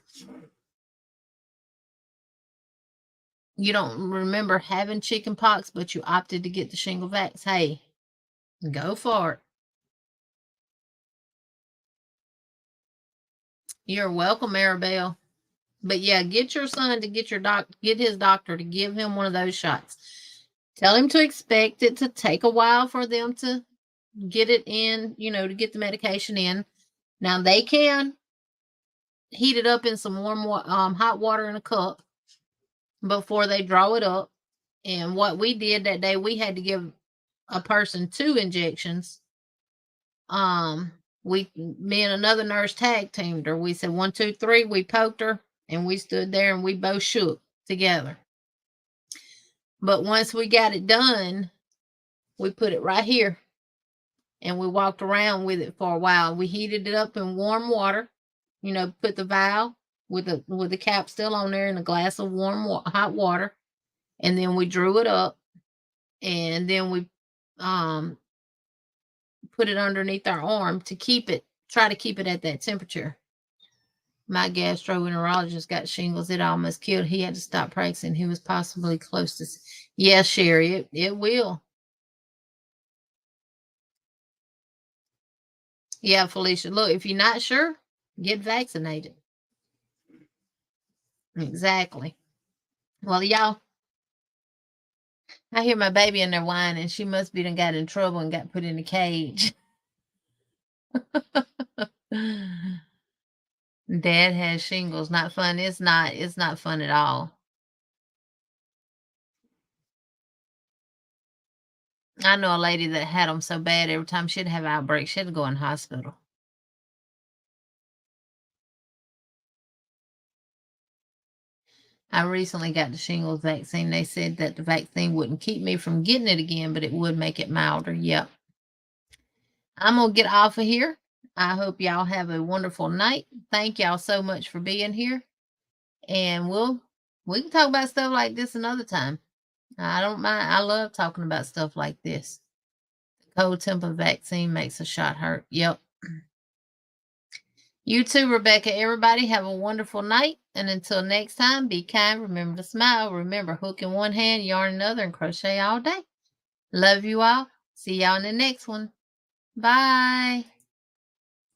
S1: You don't remember having chicken pox, but you opted to get the shingle vax. Hey, go for it. You're welcome, Maribel. But yeah, get your son to get his doctor to give him one of those shots. Tell him to expect it to take a while for them to get it in, to get the medication in. Now they can heat it up in some hot water in a cup before they draw it up. And what we did that day, we had to give a person 2 injections. Me and another nurse tag teamed her. We said 1, 2, 3. We poked her and we stood there and we both shook together. But once we got it done, we put it right here and we walked around with it for a while. We heated it up in warm water, put the vial with the cap still on there in a glass of hot water. And then we drew it up and then we put it underneath our arm to try to keep it at that temperature. My gastroenterologist got shingles. It almost killed. He had to stop practicing. He was possibly close to. Yes, Sherry, it will. Yeah, Felicia. Look, if you're not sure, get vaccinated. Exactly. Well, y'all, I hear my baby in there whining. She must be done got in trouble and got put in a cage. Dad has shingles. Not fun. It's not fun at all. I know a lady that had them so bad every time she'd have outbreaks, she had to go in hospital. I recently got the shingles vaccine. They said that the vaccine wouldn't keep me from getting it again, but it would make it milder. Yep. I'm going to get off of here. I hope y'all have a wonderful night. Thank y'all so much for being here. And we can talk about stuff like this another time. I don't mind. I love talking about stuff like this. The cold temper vaccine makes a shot hurt. Yep. You too, Rebecca. Everybody have a wonderful night. And until next time, be kind. Remember to smile. Remember, hook in one hand, yarn another, and crochet all day. Love you all. See y'all in the next one. Bye.